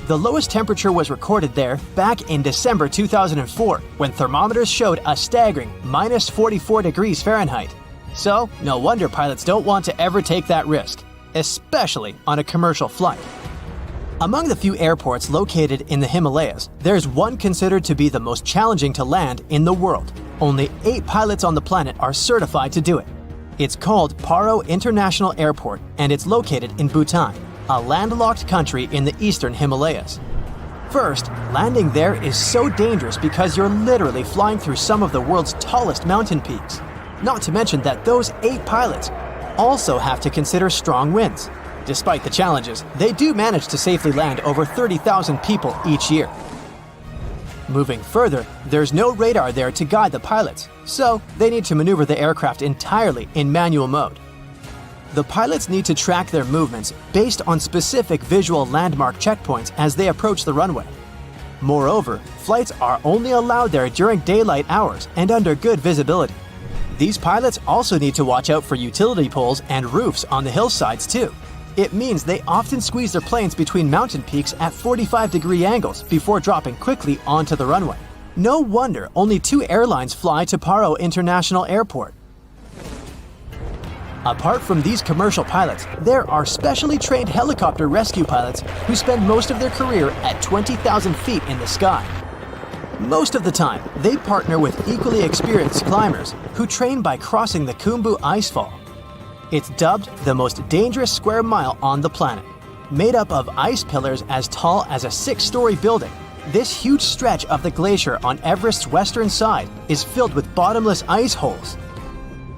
The lowest temperature was recorded there back in December 2004, when thermometers showed a staggering -44°F. So, no wonder pilots don't want to ever take that risk, especially on a commercial flight. Among the few airports located in the Himalayas, there's one considered to be the most challenging to land in the world. Only 8 pilots on the planet are certified to do it. It's called Paro International Airport, and it's located in Bhutan, a landlocked country in the eastern Himalayas. First, landing there is so dangerous because you're literally flying through some of the world's tallest mountain peaks. Not to mention that those 8 pilots also have to consider strong winds. Despite the challenges, they do manage to safely land over 30,000 people each year. Moving further, there's no radar there to guide the pilots, so they need to maneuver the aircraft entirely in manual mode. The pilots need to track their movements based on specific visual landmark checkpoints as they approach the runway. Moreover, flights are only allowed there during daylight hours and under good visibility. These pilots also need to watch out for utility poles and roofs on the hillsides too. It means they often squeeze their planes between mountain peaks at 45-degree angles before dropping quickly onto the runway. No wonder only 2 airlines fly to Paro International Airport. Apart from these commercial pilots, there are specially trained helicopter rescue pilots who spend most of their career at 20,000 feet in the sky. Most of the time, they partner with equally experienced climbers who train by crossing the Khumbu Icefall. It's dubbed the most dangerous square mile on the planet. Made up of ice pillars as tall as a 6-story building, this huge stretch of the glacier on Everest's western side is filled with bottomless ice holes.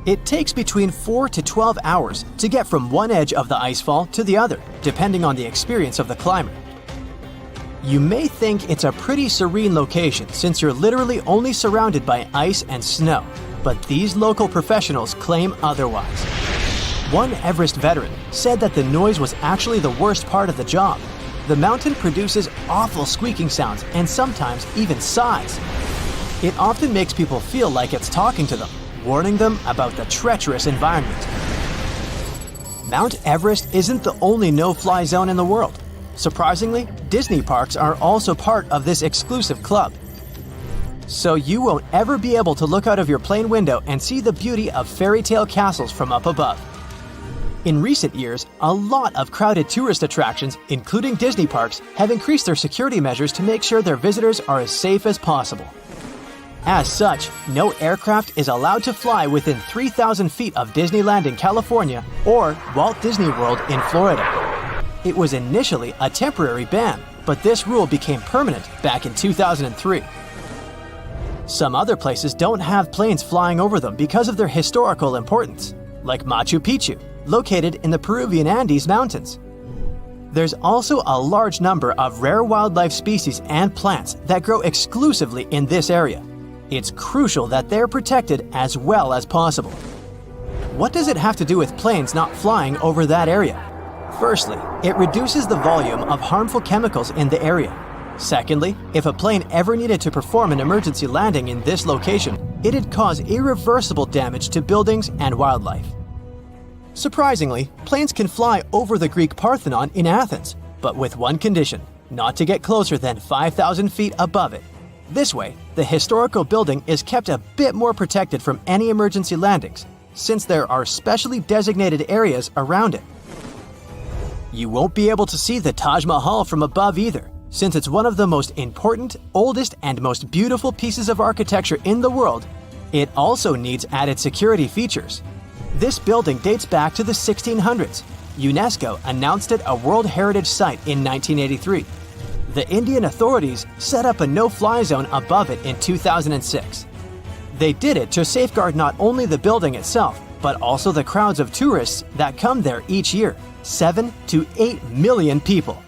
It takes between 4 to 12 hours to get from one edge of the icefall to the other, depending on the experience of the climber. You may think it's a pretty serene location since you're literally only surrounded by ice and snow, but these local professionals claim otherwise. One Everest veteran said that the noise was actually the worst part of the job. The mountain produces awful squeaking sounds and sometimes even sighs. It often makes people feel like it's talking to them, warning them about the treacherous environment. Mount Everest isn't the only no-fly zone in the world. Surprisingly, Disney parks are also part of this exclusive club. So you won't ever be able to look out of your plane window and see the beauty of fairy tale castles from up above. In recent years, a lot of crowded tourist attractions, including Disney parks, have increased their security measures to make sure their visitors are as safe as possible. As such, no aircraft is allowed to fly within 3,000 feet of Disneyland in California or Walt Disney World in Florida. It was initially a temporary ban, but this rule became permanent back in 2003. Some other places don't have planes flying over them because of their historical importance, like Machu Picchu, located in the Peruvian Andes Mountains. There's also a large number of rare wildlife species and plants that grow exclusively in this area. It's crucial that they're protected as well as possible. What does it have to do with planes not flying over that area? Firstly, it reduces the volume of harmful chemicals in the area. Secondly, if a plane ever needed to perform an emergency landing in this location, it'd cause irreversible damage to buildings and wildlife. Surprisingly, planes can fly over the Greek Parthenon in Athens, but with one condition: not to get closer than 5,000 feet above it. This way, the historical building is kept a bit more protected from any emergency landings, since there are specially designated areas around it. You won't be able to see the Taj Mahal from above either, since it's one of the most important, oldest, and most beautiful pieces of architecture in the world. It also needs added security features. This building dates back to the 1600s. UNESCO announced it a World Heritage Site in 1983. The Indian authorities set up a no-fly zone above it in 2006. They did it to safeguard not only the building itself, but also the crowds of tourists that come there each year, 7 to 8 million people.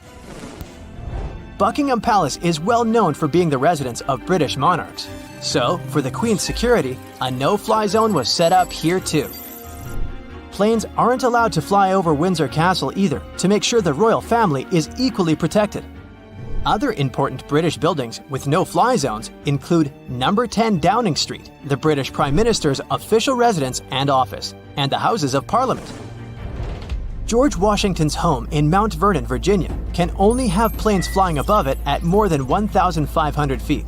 Buckingham Palace is well known for being the residence of British monarchs. So, for the Queen's security, a no-fly zone was set up here too. Planes aren't allowed to fly over Windsor Castle either, to make sure the royal family is equally protected. Other important British buildings with no-fly zones include Number 10 Downing Street, the British Prime Minister's official residence and office, and the Houses of Parliament. George Washington's home in Mount Vernon, Virginia, can only have planes flying above it at more than 1,500 feet.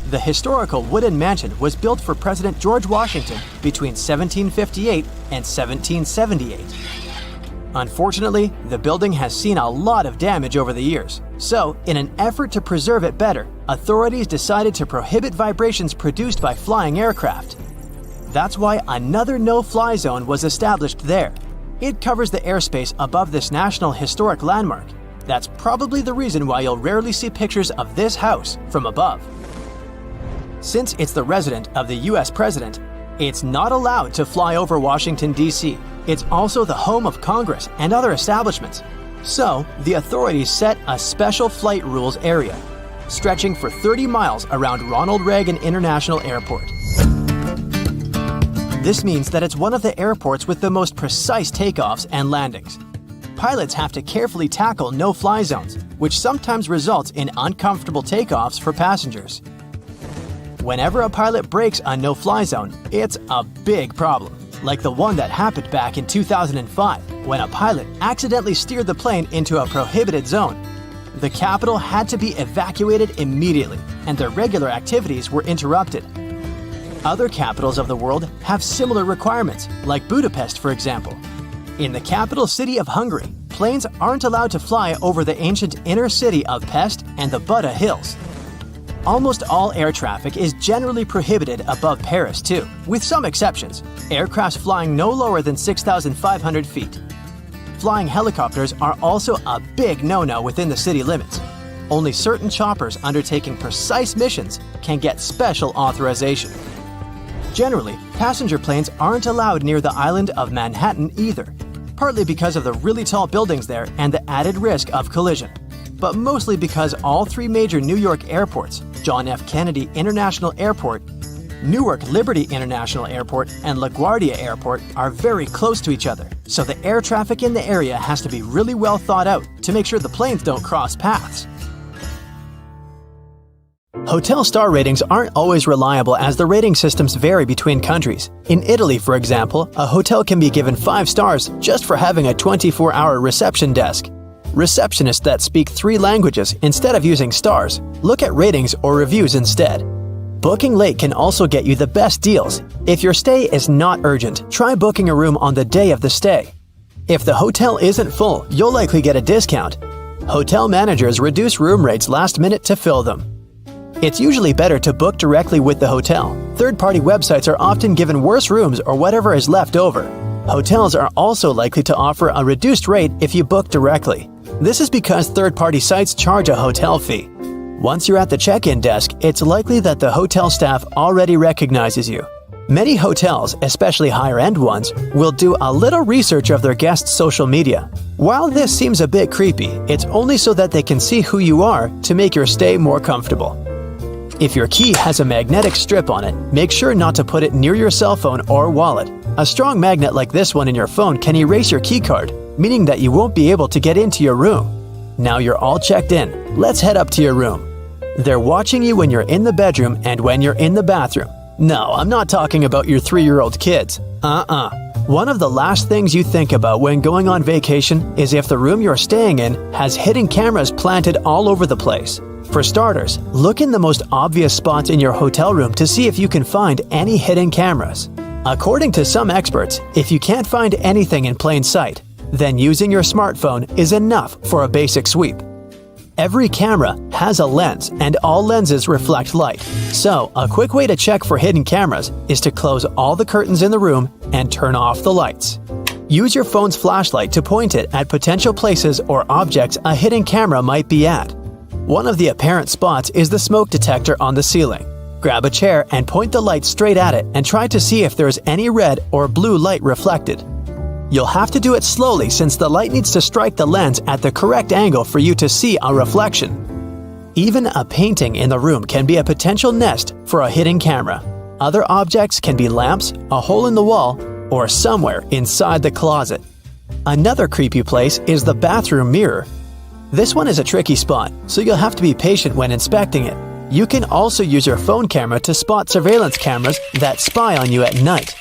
The historical wooden mansion was built for President George Washington between 1758 and 1778. Unfortunately, the building has seen a lot of damage over the years. So, in an effort to preserve it better, authorities decided to prohibit vibrations produced by flying aircraft. That's why another no-fly zone was established there. It covers the airspace above this National Historic Landmark. That's probably the reason why you'll rarely see pictures of this house from above. Since it's the residence of the US President, it's not allowed to fly over Washington, D.C. It's also the home of Congress and other establishments. So, the authorities set a special flight rules area, stretching for 30 miles around Ronald Reagan International Airport. This means that it's one of the airports with the most precise takeoffs and landings. Pilots have to carefully tackle no-fly zones, which sometimes results in uncomfortable takeoffs for passengers. Whenever a pilot breaks a no-fly zone, it's a big problem, like the one that happened back in 2005. when a pilot accidentally steered the plane into a prohibited zone. The capital had to be evacuated immediately, and their regular activities were interrupted. Other capitals of the world have similar requirements, like Budapest, for example. In the capital city of Hungary, planes aren't allowed to fly over the ancient inner city of Pest and the Buda Hills. Almost all air traffic is generally prohibited above Paris too, with some exceptions. Aircrafts flying no lower than 6,500 feet. Flying helicopters are also a big no-no within the city limits. Only certain choppers undertaking precise missions can get special authorization. Generally, passenger planes aren't allowed near the island of Manhattan either, partly because of the really tall buildings there and the added risk of collision, but mostly because all three major New York airports, John F. Kennedy International Airport, Newark Liberty International Airport, and LaGuardia Airport are very close to each other, so the air traffic in the area has to be really well thought out to make sure the planes don't cross paths. Hotel star ratings aren't always reliable as the rating systems vary between countries. In Italy, for example, a hotel can be given 5 stars just for having a 24-hour reception desk. Receptionists that speak 3 languages instead of using stars look at ratings or reviews instead. Booking late can also get you the best deals. If your stay is not urgent, try booking a room on the day of the stay. If the hotel isn't full, you'll likely get a discount. Hotel managers reduce room rates last minute to fill them. It's usually better to book directly with the hotel. Third-party websites are often given worse rooms or whatever is left over. Hotels are also likely to offer a reduced rate if you book directly. This is because third-party sites charge a hotel fee. Once you're at the check-in desk, it's likely that the hotel staff already recognizes you. Many hotels, especially higher-end ones, will do a little research of their guests' social media. While this seems a bit creepy, it's only so that they can see who you are to make your stay more comfortable. If your key has a magnetic strip on it, make sure not to put it near your cell phone or wallet. A strong magnet like this one in your phone can erase your key card, meaning that you won't be able to get into your room. Now you're all checked in. Let's head up to your room. They're watching you when you're in the bedroom and when you're in the bathroom. No, I'm not talking about your 3-year-old kids. One of the last things you think about when going on vacation is if the room you're staying in has hidden cameras planted all over the place. For starters, look in the most obvious spots in your hotel room to see if you can find any hidden cameras. According to some experts, if you can't find anything in plain sight, then using your smartphone is enough for a basic sweep. Every camera has a lens, and all lenses reflect light. So, a quick way to check for hidden cameras is to close all the curtains in the room and turn off the lights. Use your phone's flashlight to point it at potential places or objects a hidden camera might be at. One of the apparent spots is the smoke detector on the ceiling. Grab a chair and point the light straight at it and try to see if there's any red or blue light reflected. You'll have to do it slowly since the light needs to strike the lens at the correct angle for you to see a reflection. Even a painting in the room can be a potential nest for a hidden camera. Other objects can be lamps, a hole in the wall, or somewhere inside the closet. Another creepy place is the bathroom mirror. This one is a tricky spot, so you'll have to be patient when inspecting it. You can also use your phone camera to spot surveillance cameras that spy on you at night.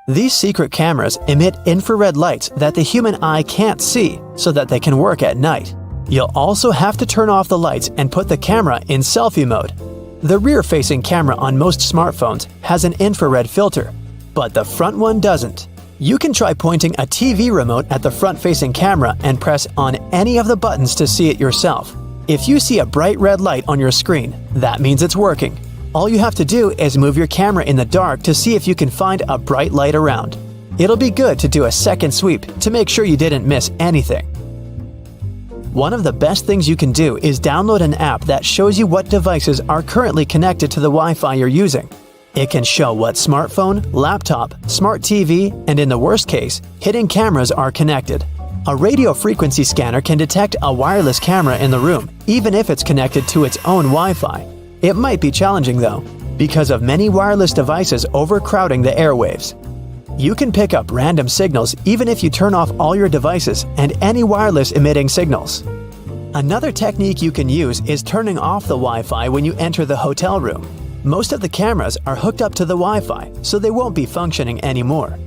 These secret cameras emit infrared lights that the human eye can't see so that they can work at night. You'll also have to turn off the lights and put the camera in selfie mode. The rear-facing camera on most smartphones has an infrared filter, but the front one doesn't. You can try pointing a TV remote at the front-facing camera and press on any of the buttons to see it yourself. If you see a bright red light on your screen, that means it's working. All you have to do is move your camera in the dark to see if you can find a bright light around. It'll be good to do a second sweep to make sure you didn't miss anything. One of the best things you can do is download an app that shows you what devices are currently connected to the Wi-Fi you're using. It can show what smartphone, laptop, smart TV, and in the worst case, hidden cameras are connected. A radio frequency scanner can detect a wireless camera in the room, even if it's connected to its own Wi-Fi. It might be challenging though, because of many wireless devices overcrowding the airwaves. You can pick up random signals even if you turn off all your devices and any wireless emitting signals. Another technique you can use is turning off the Wi-Fi when you enter the hotel room. Most of the cameras are hooked up to the Wi-Fi, so they won't be functioning anymore.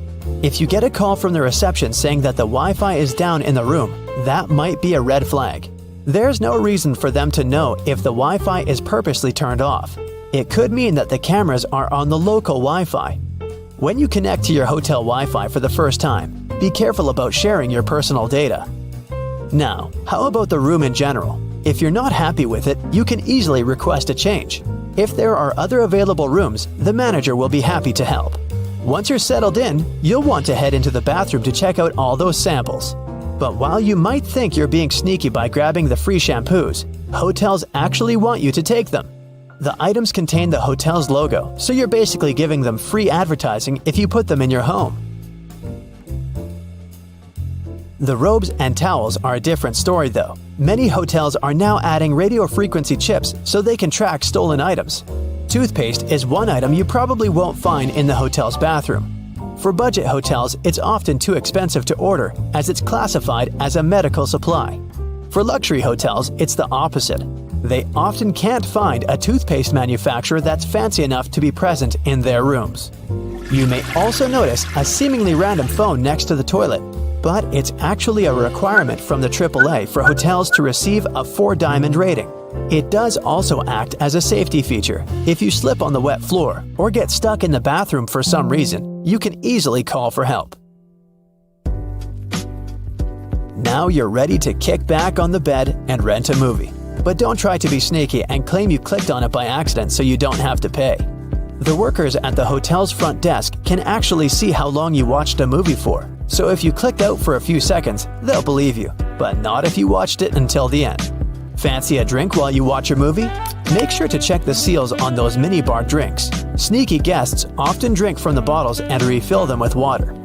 If you get a call from the reception saying that the Wi-Fi is down in the room, that might be a red flag. There's no reason for them to know if the Wi-Fi is purposely turned off. It could mean that the cameras are on the local Wi-Fi. When you connect to your hotel Wi-Fi for the first time, be careful about sharing your personal data. Now, how about the room in general? If you're not happy with it, you can easily request a change. If there are other available rooms, the manager will be happy to help. Once you're settled in, you'll want to head into the bathroom to check out all those samples. But while you might think you're being sneaky by grabbing the free shampoos, hotels actually want you to take them. The items contain the hotel's logo, so you're basically giving them free advertising if you put them in your home. The robes and towels are a different story though. Many hotels are now adding radio frequency chips so they can track stolen items. Toothpaste is one item you probably won't find in the hotel's bathroom. For budget hotels, it's often too expensive to order as it's classified as a medical supply. For luxury hotels, it's the opposite. They often can't find a toothpaste manufacturer that's fancy enough to be present in their rooms. You may also notice a seemingly random phone next to the toilet, but it's actually a requirement from the AAA for hotels to receive a 4-diamond rating. It does also act as a safety feature. If you slip on the wet floor or get stuck in the bathroom for some reason, you can easily call for help. Now you're ready to kick back on the bed and rent a movie. But don't try to be sneaky and claim you clicked on it by accident so you don't have to pay. The workers at the hotel's front desk can actually see how long you watched a movie for. So if you clicked out for a few seconds, they'll believe you, but not if you watched it until the end. Fancy a drink while you watch your movie? Make sure to check the seals on those minibar drinks. Sneaky guests often drink from the bottles and refill them with water.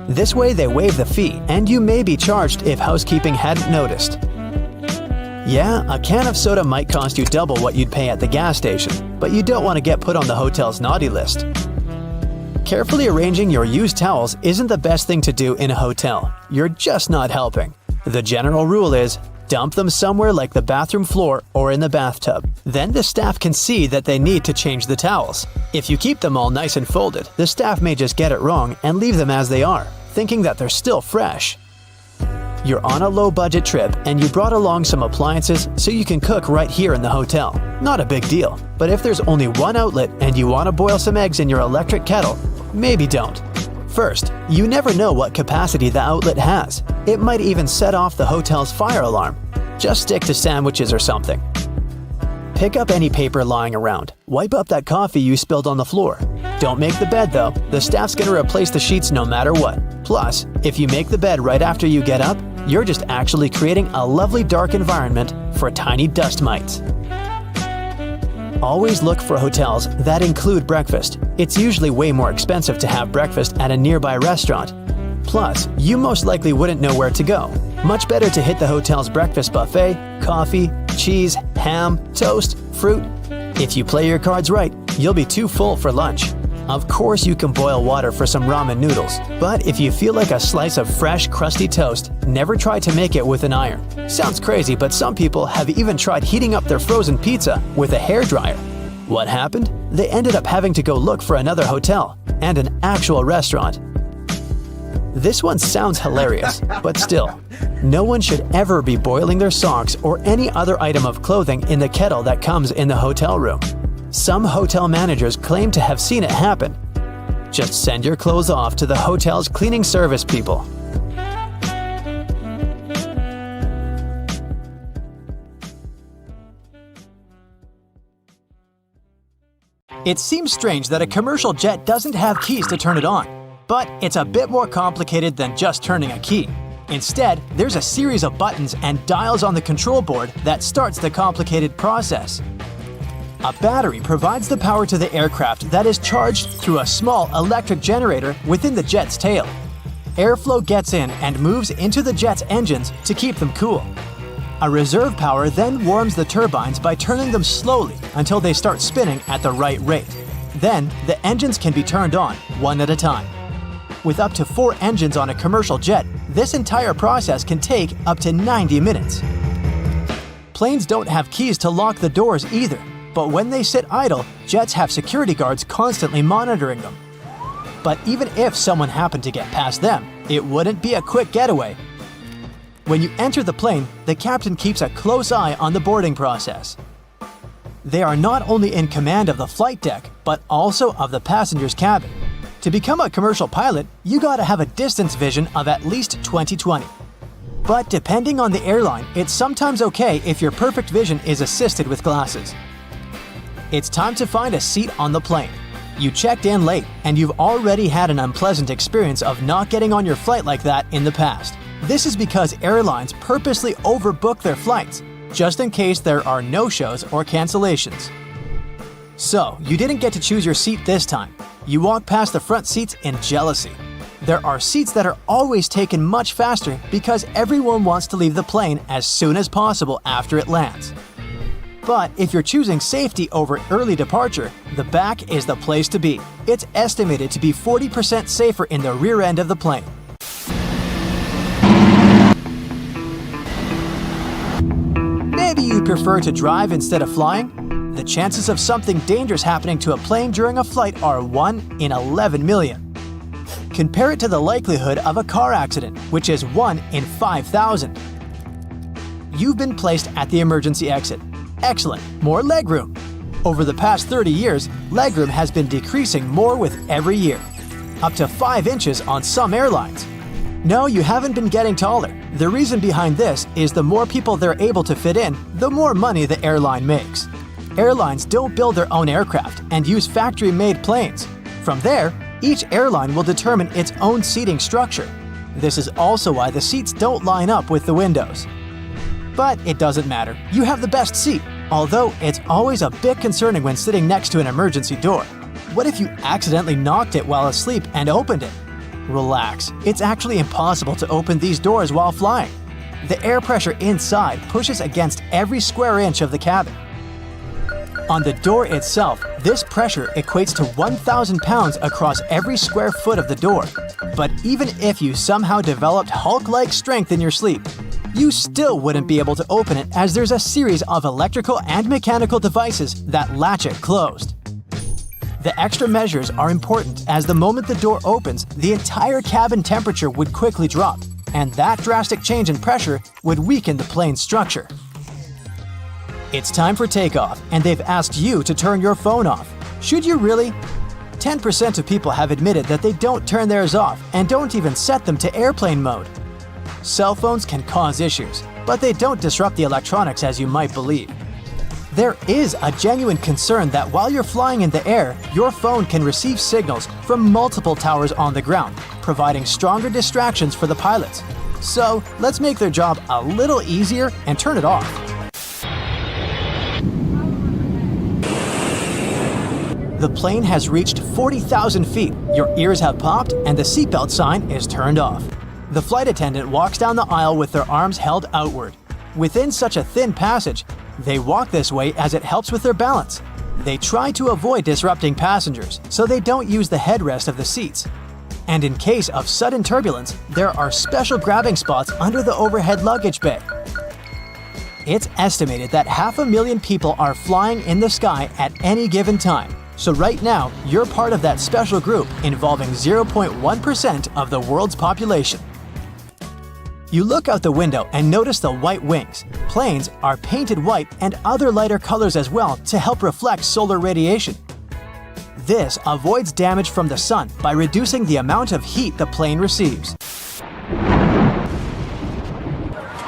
This way they waive the fee, and you may be charged if housekeeping hadn't noticed. Yeah, a can of soda might cost you double what you'd pay at the gas station, but you don't want to get put on the hotel's naughty list. Carefully arranging your used towels isn't the best thing to do in a hotel. You're just not helping. The general rule is, dump them somewhere like the bathroom floor or in the bathtub. Then the staff can see that they need to change the towels. If you keep them all nice and folded, the staff may just get it wrong and leave them as they are, thinking that they're still fresh. You're on a low-budget trip and you brought along some appliances so you can cook right here in the hotel. Not a big deal, but if there's only one outlet and you want to boil some eggs in your electric kettle, maybe don't. First, you never know what capacity the outlet has. It might even set off the hotel's fire alarm. Just stick to sandwiches or something. Pick up any paper lying around. Wipe up that coffee you spilled on the floor. Don't make the bed though. The staff's gonna replace the sheets no matter what. Plus, if you make the bed right after you get up, you're just actually creating a lovely dark environment for tiny dust mites. Always look for hotels that include breakfast. It's usually way more expensive to have breakfast at a nearby restaurant. Plus, you most likely wouldn't know where to go. Much better to hit the hotel's breakfast buffet, coffee, cheese, ham, toast, fruit. If you play your cards right, you'll be too full for lunch. Of course you can boil water for some ramen noodles, but if you feel like a slice of fresh, crusty toast, never try to make it with an iron. Sounds crazy, but some people have even tried heating up their frozen pizza with a hairdryer. What happened? They ended up having to go look for another hotel and an actual restaurant. This one sounds hilarious, but still, no one should ever be boiling their socks or any other item of clothing in the kettle that comes in the hotel room. Some hotel managers claim to have seen it happen. Just send your clothes off to the hotel's cleaning service people. It seems strange that a commercial jet doesn't have keys to turn it on, but it's a bit more complicated than just turning a key. Instead, there's a series of buttons and dials on the control board that starts the complicated process. A battery provides the power to the aircraft that is charged through a small electric generator within the jet's tail. Airflow gets in and moves into the jet's engines to keep them cool. A reserve power then warms the turbines by turning them slowly until they start spinning at the right rate. Then, the engines can be turned on, one at a time. With up to 4 engines on a commercial jet, this entire process can take up to 90 minutes. Planes don't have keys to lock the doors either, but when they sit idle, jets have security guards constantly monitoring them. But even if someone happened to get past them, it wouldn't be a quick getaway. When you enter the plane, the captain keeps a close eye on the boarding process. They are not only in command of the flight deck, but also of the passenger's cabin. To become a commercial pilot, you gotta have a distance vision of at least 20/20. But depending on the airline, it's sometimes okay if your perfect vision is assisted with glasses. It's time to find a seat on the plane. You checked in late, and you've already had an unpleasant experience of not getting on your flight like that in the past. This is because airlines purposely overbook their flights, just in case there are no-shows or cancellations. So, you didn't get to choose your seat this time. You walk past the front seats in jealousy. There are seats that are always taken much faster because everyone wants to leave the plane as soon as possible after it lands. But if you're choosing safety over early departure, the back is the place to be. It's estimated to be 40% safer in the rear end of the plane. Maybe you'd prefer to drive instead of flying? The chances of something dangerous happening to a plane during a flight are 1 in 11 million. Compare it to the likelihood of a car accident, which is 1 in 5,000. You've been placed at the emergency exit. Excellent, more legroom. Over the past 30 years, legroom has been decreasing more with every year. Up to 5 inches on some airlines. No, you haven't been getting taller. The reason behind this is the more people they're able to fit in, the more money the airline makes. Airlines don't build their own aircraft and use factory-made planes. From there, each airline will determine its own seating structure. This is also why the seats don't line up with the windows. But it doesn't matter. You have the best seat, although it's always a bit concerning when sitting next to an emergency door. What if you accidentally knocked it while asleep and opened it? Relax, it's actually impossible to open these doors while flying. The air pressure inside pushes against every square inch of the cabin. On the door itself, this pressure equates to 1,000 pounds across every square foot of the door. But even if you somehow developed Hulk-like strength in your sleep, you still wouldn't be able to open it as there's a series of electrical and mechanical devices that latch it closed. The extra measures are important as the moment the door opens, the entire cabin temperature would quickly drop, and that drastic change in pressure would weaken the plane's structure. It's time for takeoff, and they've asked you to turn your phone off. Should you really? 10% of people have admitted that they don't turn theirs off and don't even set them to airplane mode. Cell phones can cause issues, but they don't disrupt the electronics as you might believe. There is a genuine concern that while you're flying in the air, your phone can receive signals from multiple towers on the ground, providing stronger distractions for the pilots. So let's make their job a little easier and turn it off. The plane has reached 40,000 feet, your ears have popped, and the seatbelt sign is turned off. The flight attendant walks down the aisle with their arms held outward. Within such a thin passage, they walk this way as it helps with their balance. They try to avoid disrupting passengers, so they don't use the headrest of the seats. And in case of sudden turbulence, there are special grabbing spots under the overhead luggage bay. It's estimated that 500,000 people are flying in the sky at any given time. So right now, you're part of that special group involving 0.1% of the world's population. You look out the window and notice the white wings. Planes are painted white and other lighter colors as well to help reflect solar radiation. This avoids damage from the sun by reducing the amount of heat the plane receives.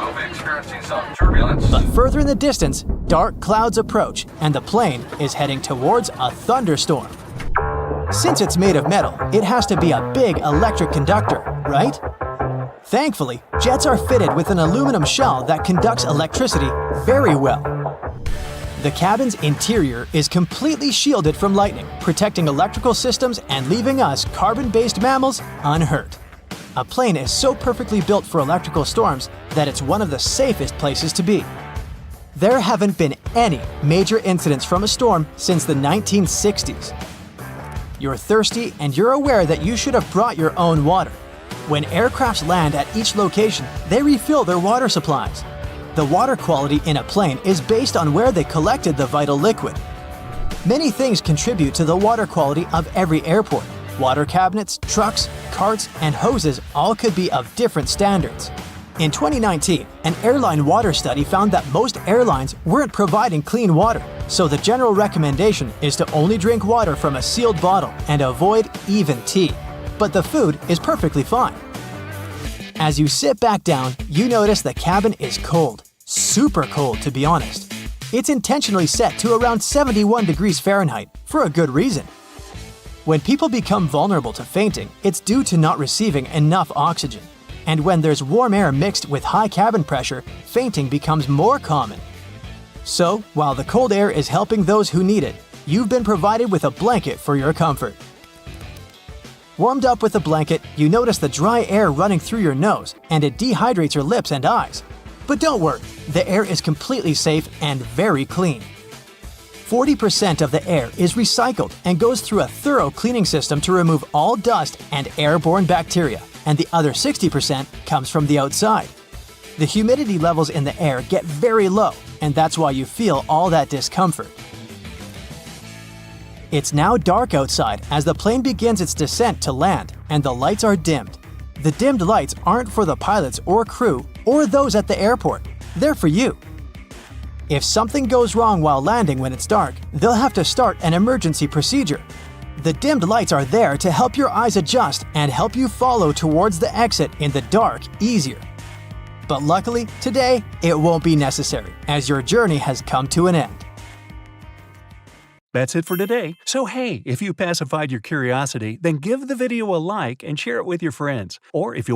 We'll be experiencing some turbulence. But further in the distance, dark clouds approach and the plane is heading towards a thunderstorm. Since it's made of metal, it has to be a big electric conductor, right? Thankfully, jets are fitted with an aluminum shell that conducts electricity very well. The cabin's interior is completely shielded from lightning, protecting electrical systems and leaving us carbon-based mammals unhurt. A plane is so perfectly built for electrical storms that it's one of the safest places to be. There haven't been any major incidents from a storm since the 1960s. You're thirsty and you're aware that you should have brought your own water. When aircrafts land at each location, they refill their water supplies. The water quality in a plane is based on where they collected the vital liquid. Many things contribute to the water quality of every airport. Water cabinets, trucks, carts, and hoses all could be of different standards. In 2019, an airline water study found that most airlines weren't providing clean water, so the general recommendation is to only drink water from a sealed bottle and avoid even tea. But the food is perfectly fine. As you sit back down, you notice the cabin is cold. Super cold, to be honest. It's intentionally set to around 71 degrees Fahrenheit, for a good reason. When people become vulnerable to fainting, it's due to not receiving enough oxygen. And when there's warm air mixed with high cabin pressure, fainting becomes more common. So, while the cold air is helping those who need it, you've been provided with a blanket for your comfort. Warmed up with a blanket, you notice the dry air running through your nose, and it dehydrates your lips and eyes. But don't worry, the air is completely safe and very clean. 40% of the air is recycled and goes through a thorough cleaning system to remove all dust and airborne bacteria, and the other 60% comes from the outside. The humidity levels in the air get very low, and that's why you feel all that discomfort. It's now dark outside as the plane begins its descent to land, and the lights are dimmed. The dimmed lights aren't for the pilots or crew or those at the airport. They're for you. If something goes wrong while landing when it's dark, they'll have to start an emergency procedure. The dimmed lights are there to help your eyes adjust and help you follow towards the exit in the dark easier. But luckily, today, it won't be necessary, as your journey has come to an end. That's it for today. So hey, if you pacified your curiosity, then give the video a like and share it with your friends. Or if you